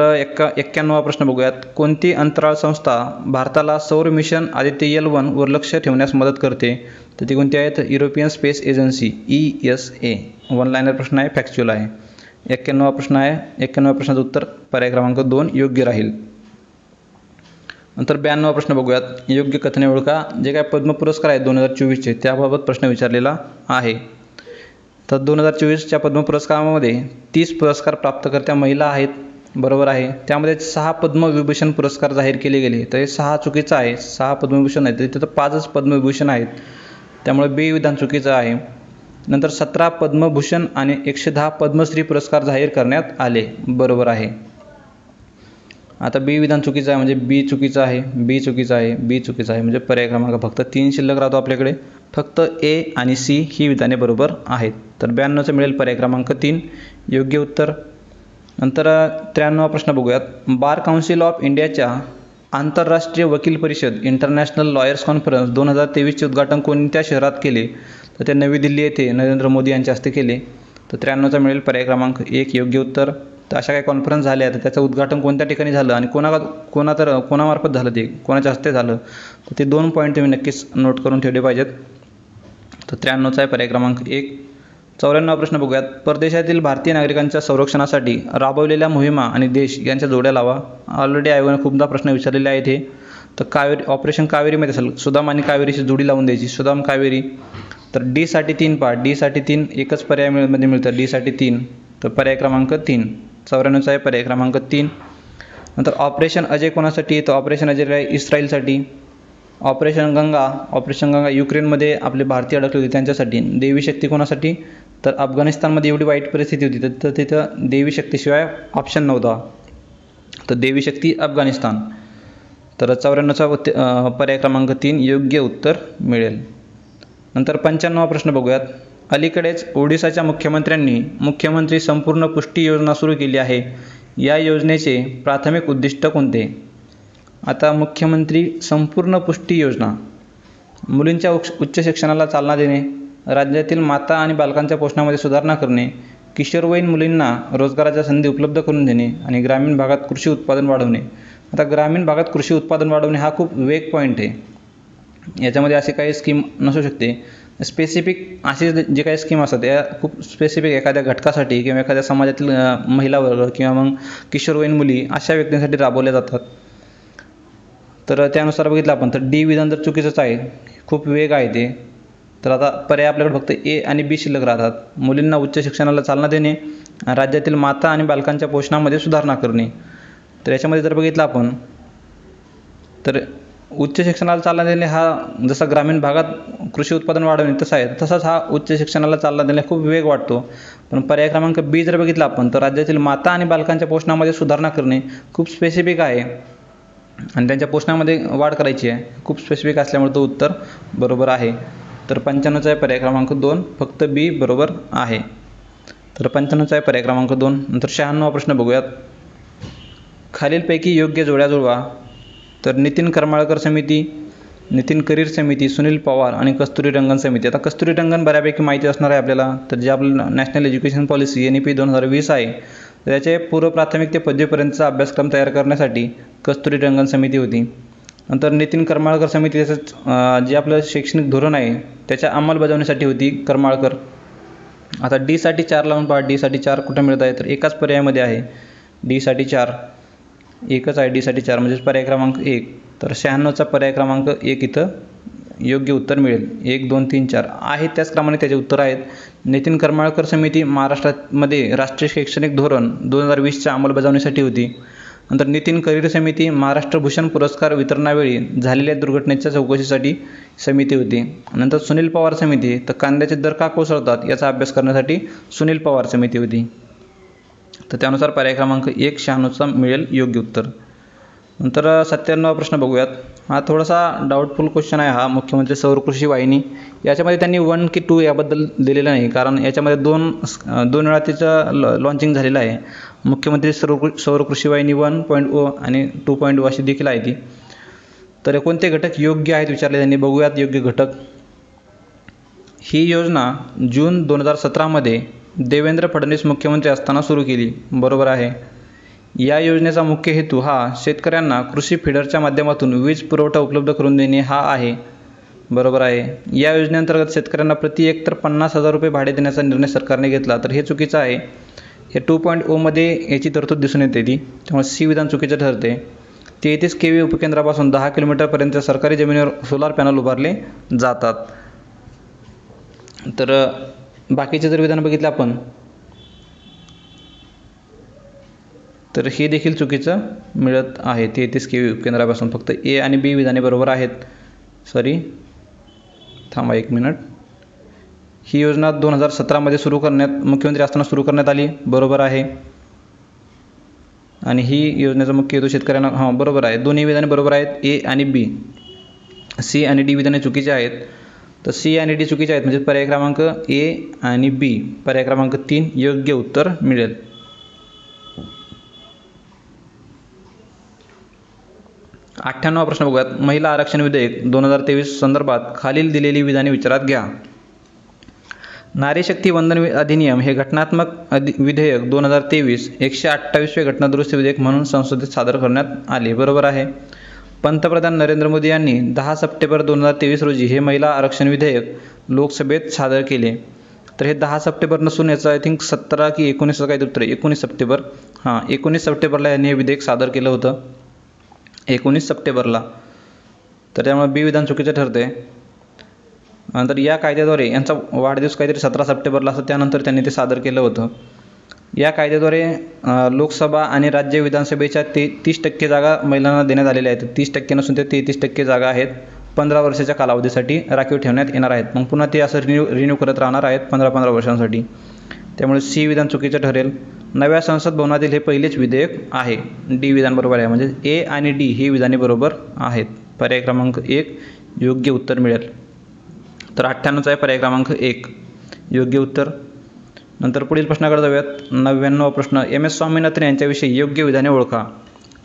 91वा प्रश्न बघूयात. कोणती अंतराळ संस्था भारताला सौर मिशन आदित्य L1 वर लक्ष ठेवण्यास मदत करते? तर ती कोणती आहे? तर European space agency ESA. One liner प्रश्न आहे, फॅक्च्युअल आहे. 91वा प्रश्न आहे. 91व्या प्रश्नाचं उत्तर पर्याय क्रमांक 2 योग्य राहील. नंतर 92वा प्रश्न बघूयात. योग्य कथने ओळखा. जे काय पद्म पुरस्कार आहेत 2024चे त्याबाबत प्रश्न विचारलेला आहे. तर 2024च्या पद्म पुरस्कारामध्ये 30 पुरस्कार प्राप्तकर्त्या महिला आहेत. बरोबर आहे. त्यामध्ये 6 पद्मविभूषण पुरस्कार जाहीर केले गेले. तर हे 6 चुकीचं आहे. 6 पद्मविभूषण आहेत, तिथं 5च पद्मविभूषण आहेत. त्यामुळे बी विधान चुकीचं आहे. नंतर 17 पद्मभूषण आणि 110 पद्मश्री पुरस्कार जाहीर करण्यात आले. बरोबर आहे. आता बी विधान चुकीचं आहे, म्हणजे बी चुकीचं आहे, बी चुकीचं आहे, बी चुकीचं आहे. म्हणजे पर्याय क्रमांक फक्त 3 शिल्लक राहतो आपल्याकडे. फक्त ए आणि सी ही विधाने बरोबर आहेत. तर 92चं मिळेल पर्याय क्रमांक 3 योग्य उत्तर. नंतर 93वा प्रश्न बघूयात. बार काउन्सिल ऑफ इंडियाच्या आंतरराष्ट्रीय वकील परिषद इंटरनॅशनल लॉयर्स कॉन्फरन्स 2023चे उद्घाटन कोणत्या शहरात केले? तर ते नवी दिल्ली येथे नरेंद्र मोदी यांच्या हस्ते केले. तर 93चा मिळेल पर्याय क्रमांक 1 योग्य उत्तर. तर अशा काही कॉन्फरन्स झाल्या तर त्याचं उद्घाटन कोणत्या ठिकाणी झालं आणि कोणामार्फत झालं, ते कोणाच्या हस्ते झालं, तर ते 2 पॉईंट तुम्ही नक्कीच नोट करून ठेवले पाहिजेत. तर 93चा आहे पर्याय क्रमांक 1. 94वा प्रश्न बघूयात. परदेशातील भारतीय नागरिकांच्या संरक्षणासाठी राबवलेल्या मोहिमा आणि देश यांच्या जोड्या लावा. ऑलरेडी आयोगाने खूपदा प्रश्न विचारलेले आहेत हे. तर कावेरी, ऑपरेशन कावेरीमध्ये असेल, सुदाम आणि कावेरीची जोडी लावून द्यायची, सुदाम कावेरी. तर डी साठी 3 पहा, डी साठी 3 एकच पर्याय मध्ये मिळतं, डी साठी 3. तर पर्याय क्रमांक 3. 94चा आहे पर्याय क्रमांक 3. नंतर ऑपरेशन अजय कोणासाठी? तर ऑपरेशन अजय आहे इस्रायलसाठी. ऑपरेशन गंगा युक्रेनमध्ये आपले भारतीय अडकले होते त्यांच्यासाठी. देवी शक्ती कोणासाठी? तर अफगाणिस्तानमध्ये एवढी वाईट परिस्थिती होती तर तिथं देवी शक्तीशिवाय ऑप्शन नव्हता. तर देवी शक्ती अफगाणिस्तान. तर 94चा पर्याय क्रमांक 3 योग्य उत्तर मिळेल. नंतर 95वा प्रश्न बघूयात. अलीकडेच ओडिसाच्या मुख्यमंत्र्यांनी मुख्यमंत्री संपूर्ण पुष्टी योजना सुरू केली आहे. या योजनेचे प्राथमिक उद्दिष्ट कोणते? आता मुख्यमंत्री संपूर्ण पुष्टी योजना, मुलींच्या उच्च शिक्षणाला चालना देणे, राज्यातील माता आणि बालकांच्या पोषणामध्ये सुधारणा करणे, किशोरवयीन मुलींना रोजगाराच्या संधी उपलब्ध करून देणे आणि ग्रामीण भागात कृषी उत्पादन वाढवणे. आता ग्रामीण भागात कृषी उत्पादन वाढवणे हा खूप वेग पॉईंट आहे. याच्यामध्ये असे काही स्कीम नसू शकते. स्पेसिफिक असे जे काही स्कीम असतात या खूप स्पेसिफिक एखाद्या घटकासाठी किंवा एखाद्या समाजातील महिला वर्ग किंवा मग किशोरवयीन मुली अशा व्यक्तींसाठी राबवल्या जातात. तर त्यानुसार बघितलं आपण तर डी विधान तर चुकीचंच आहे, खूप वेग आहे ते. तर आता पर्याय आपल्याकडे फक्त ए आणि बी शिल्लक राहतात. मुलींना उच्च शिक्षणाला चालना देणे, राज्यातील माता आणि बालकांच्या पोषणामध्ये सुधारणा करणे. तर याच्यामध्ये जर बघितलं आपण तर उच्च शिक्षणाला चालना देणे हा जसा ग्रामीण भागात कृषी उत्पादन वाढवणे तसा आहे, तसाच हा उच्च शिक्षणाला चालना देणे खूप वेग वाटतो. पण पर्याय क्रमांक बी जर बघितला आपण तर राज्यातील माता आणि बालकांच्या पोषणामध्ये सुधारणा करणे खूप स्पेसिफिक आहे आणि त्यांच्या पोषणामध्ये वाढ करायची आहे. खूप स्पेसिफिक असल्यामुळे तो उत्तर बरोबर आहे. तर 95चा आहे पर्याय क्रमांक 2, फक्त बी बरोबर आहे. तर 95चा आहे पर्याय क्रमांक 2. नंतर 96वा प्रश्न बघूयात. खालीलपैकी योग्य जोड्या जुळवा. तर नितीन करमाळकर समिती, नितीन करीर समिती, सुनील पवार आणि कस्तुरी रंगन समिती. आता कस्तुरी रंगन बऱ्यापैकी माहिती असणार आहे आपल्याला. तर जे आपलं नॅशनल एज्युकेशन पॉलिसी NEP 2020 आहे तर त्याचे पूर्व प्राथमिक ते पदवीपर्यंतचा अभ्यासक्रम तयार करण्यासाठी कस्तुरी रंगन समिती होती. नंतर नितीन करमाळकर समिती तसंच जे आपलं शैक्षणिक धोरण आहे त्याच्या अंमलबजावणीसाठी होती करमाळकर. आता डी साठी 4 लावून पहा, डी साठी 4 कुठं मिळत आहे तर एकाच पर्यायामध्ये आहे. डी साठी 4 एकच आहे, डी साठी 4 म्हणजेच पर्याय क्रमांक 1. तर 96चा पर्याय क्रमांक 1 इथं योग्य उत्तर मिळेल. 1, 2, 3, 4 आहेत त्याचप्रमाणे त्याचे उत्तर आहेत. नितीन करमाळकर समिती महाराष्ट्रामध्ये राष्ट्रीय शैक्षणिक धोरण 2020च्या अंमलबजावणीसाठी होती. नंतर नितीन करियर समिती महाराष्ट्र भूषण पुरस्कार वितरणावेळी झालेल्या दुर्घटनेच्या चौकशीसाठी समिती होती. नंतर सुनील पवार समिती, तर कांद्याचे दर का कोसळतात याचा अभ्यास करण्यासाठी सुनील पवार समिती होती. तर त्यानुसार पर्याय क्रमांक 1 96 मिळेल योग्य उत्तर. नंतर 97 प्रश्न बघूयात. हा थोडासा डाऊटफुल क्वेश्चन आहे. हा मुख्यमंत्री सौर कृषी वाहिनी, याच्यामध्ये त्यांनी 1 की 2 याबद्दल दिलेलं नाही, कारण याच्यामध्ये दोन वेळा तिचं लॉन्चिंग झालेलं आहे. मुख्यमंत्री सौर कृषी वाहिनी 1.0 आणि 2.0 अशी देखील आहे ती. तर कोणते घटक योग्य आहेत विचारले त्यांनी. बघूयात योग्य घटक. ही योजना जून 2017 मध्ये देवेंद्र फडणवीस मुख्यमंत्री असताना सुरू केली. बरोबर आहे. या योजनेचा मुख्य हेतू हा शेतकऱ्यांना कृषी फीडरच्या माध्यमातून वीज पुरवठा उपलब्ध करून देणे हा आहे. बरोबर आहे. या योजनेअंतर्गत शेतकऱ्यांना प्रति एकतर 50,000 रुपये भाडे देण्याचा निर्णय सरकारने घेतला, तर हे चुकीचं आहे. हे 2.0 मध्ये याची तरतूद दिसून येते ती, त्यामुळे सी विधान चुकीचं ठरते. 33 kV उपकेंद्रापासून 10 किलोमीटरपर्यंत सरकारी जमिनीवर सोलार पॅनल उभारले जातात. तर बाकीचे जर विधान बघितले आपण, तर हे देखील चुकीचं मिळत आहे. 33 kV उपकेंद्रापासून फक्त ए आणि बी विधाने बरोबर आहेत. थांबा 1 मिनिट. ही योजना 2017 मध्ये मुख्यमंत्री असताना सुरू करण्यात आली. बरोबर आहे. आणि ही योजनेचा मुख्य हेतू शेतकऱ्यांना, बरोबर आहे. दोन्ही विधाने बरोबर आहेत, ए आणि बी. सी आणि डी विधाने चुकीचे आहेत. तर सी आणि डी चुकीचे आहेत, म्हणजे पर्याय क्रमांक ए आणि बी, पर्याय क्रमांक 3 योग्य उत्तर मिळेल. 98 प्रश्न बघूयात. महिला आरक्षण विधेयक 2023 संदर्भात खालील दिलेली विधाने विचारात घ्या. नारी शक्ती वंदन अधिनियम हे घटनात्मक विधेयक 2023 128वे घटनादुरुस्ती विधेयक म्हणून संसदेत सादर करण्यात आले. बरोबर आहे. पंतप्रधान नरेंद्र मोदी यांनी 10 सप्टेंबर 2023 रोजी हे महिला आरक्षण विधेयक लोकसभेत सादर केले. तर हे 10 सप्टेंबर नसून याचं आय थिंक 17 की 19 काही उत्तर, 19 सप्टेंबर. 19 सप्टेंबरला यांनी हे विधेयक सादर केलं होतं, 19 सप्टेंबरला. तर त्यामुळे बी विधान चुकीचं ठरते. नंतर या कायद्याद्वारे यांचा वाढदिवस काहीतरी 17 सप्टेंबरला असं, त्यानंतर त्यांनी ते सादर केलं होतं. या कायद्याद्वारे लोकसभा आणि राज्य विधानसभेच्या 30% जागा महिलांना देण्यात आलेल्या आहेत. 30% नसून ते 33% जागा आहेत. 15 वर्षाच्या कालावधीसाठी राखीव ठेवण्यात येणार आहेत. मग पुन्हा ते असं रिन्यू करत राहणार आहेत 15 वर्षांसाठी. त्यामुळे सी विधान चुकीचं ठरेल. नव्या संसद भवनातील हे पहिलेच विधेयक आहे. डी विधान बरोबर आहे, म्हणजे ए आणि डी ही विधाने बरोबर आहेत. पर्याय क्रमांक 1 योग्य उत्तर मिळेल. तर 98 आहे पर्याय क्रमांक 1 योग्य उत्तर. नंतर पुढील प्रश्नाकडे जाऊयात. 99 प्रश्न. एम एस स्वामीनाथन यांच्याविषयी योग्य विधाने ओळखा.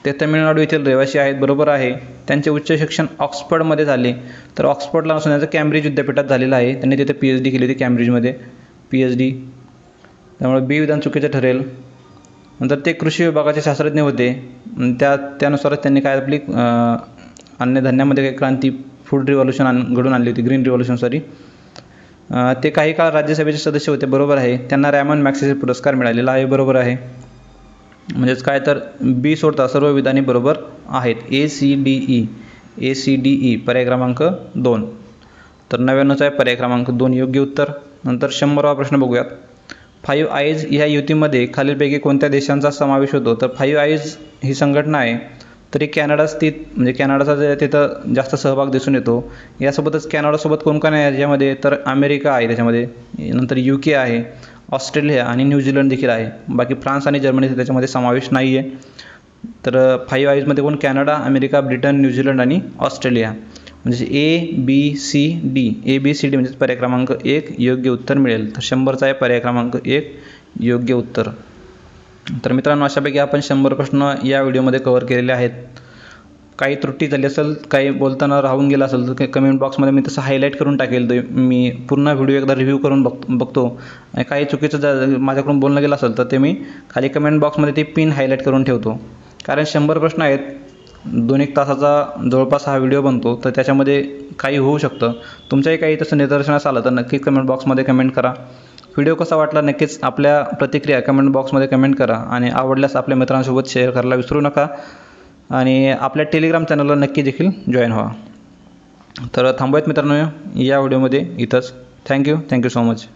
ते तामिळनाडू येथील रहिवासी आहेत. बरोबर आहे. त्यांचे उच्च शिक्षण ऑक्सफर्डमध्ये झाले. तर ऑक्सफर्डला नसून त्यांचं कॅम्ब्रिज विद्यापीठात झालेलं आहे. त्यांनी तिथे PhD केली होती कॅम्ब्रिजमध्ये, PhD. त्यामुळे बी विधान चुकीचं ठरेल. नंतर ते कृषी विभागाचे शास्त्रज्ञ होते. त्यानुसारच त्यांनी काय आपली अन्नधान्यामध्ये काही क्रांती, फूड रिव्हॉल्युशन घडून आणली होती, ग्रीन रिव्हॉल्युशन सॉरी. ते काही काळ राज्यसभेचे सदस्य होते. बरोबर आहे. त्यांना रॅमन मॅग्सेसे पुरस्कार मिळालेला आहे. बरोबर आहे. म्हणजेच काय, तर बी सोडता सर्व विधाने बरोबर आहेत. ACDE पर्याय क्रमांक 2. तर 99 आहे पर्याय क्रमांक 2 योग्य उत्तर. नंतर 100वा प्रश्न बघूयात. 5 आयज या युतीमध्ये खालीलपैकी कोणत्या देशांचा समावेश होतो. तर 5 आयज ही संघटना आहे, तरी कॅनडा स्थित, म्हणजे कॅनडाचा तिथं जास्त सहभाग दिसून येतो. यासोबतच कॅनडासोबत कोण कोण आहे याच्यामध्ये, तर अमेरिका आहे त्याच्यामध्ये, नंतर UK आहे, ऑस्ट्रेलिया आणि न्यूझीलंड देखील आहे. बाकी फ्रान्स आणि जर्मनीचा त्याच्यामध्ये समावेश नाही आहे. तर 5 आयजमध्ये कोण, कॅनडा, अमेरिका, ब्रिटन, न्यूझीलंड आणि ऑस्ट्रेलिया. म्हणजे ABCD म्हणजे पर्याय क्रमांक 1 योग्य उत्तर मिळेल. तर 100चा आहे पर्याय क्रमांक 1 योग्य उत्तर. तर मित्रांनो, अशापैकी आपण 100 प्रश्न या व्हिडिओमध्ये कव्हर केलेले आहेत. काही त्रुटी झाली असेल, काही बोलताना राहून गेला असेल, तर कमेंट बॉक्समध्ये मी तसं हायलाईट करून टाकेल. मी पूर्ण व्हिडिओ एकदा रिव्ह्यू करून बघतो. आणि काही चुकीचं माझ्याकडून बोलणं गेलं असेल तर ते मी खाली कमेंट बॉक्समध्ये ते पिन हायलाईट करून ठेवतो. कारण 100 प्रश्न आहेत, 2-1 तासाचा जवळपास हा व्हिडिओ बनतो. तर त्याच्यामध्ये काही होऊ शकतं. तुमच्याही काही तसं निदर्शनास आलं तर नक्कीच कमेंट बॉक्समध्ये कमेंट करा. व्हिडिओ कसा वाटला नक्कीच आपल्या प्रतिक्रिया कमेंट बॉक्समध्ये कमेंट करा. आणि आवडल्यास आपल्या मित्रांसोबत शेअर करायला विसरू नका. आणि आपल्या टेलिग्राम चॅनलला नक्की देखील जॉईन व्हा. तर थांबूयात मित्रांनो या व्हिडिओमध्ये इथंच. Thank you so much.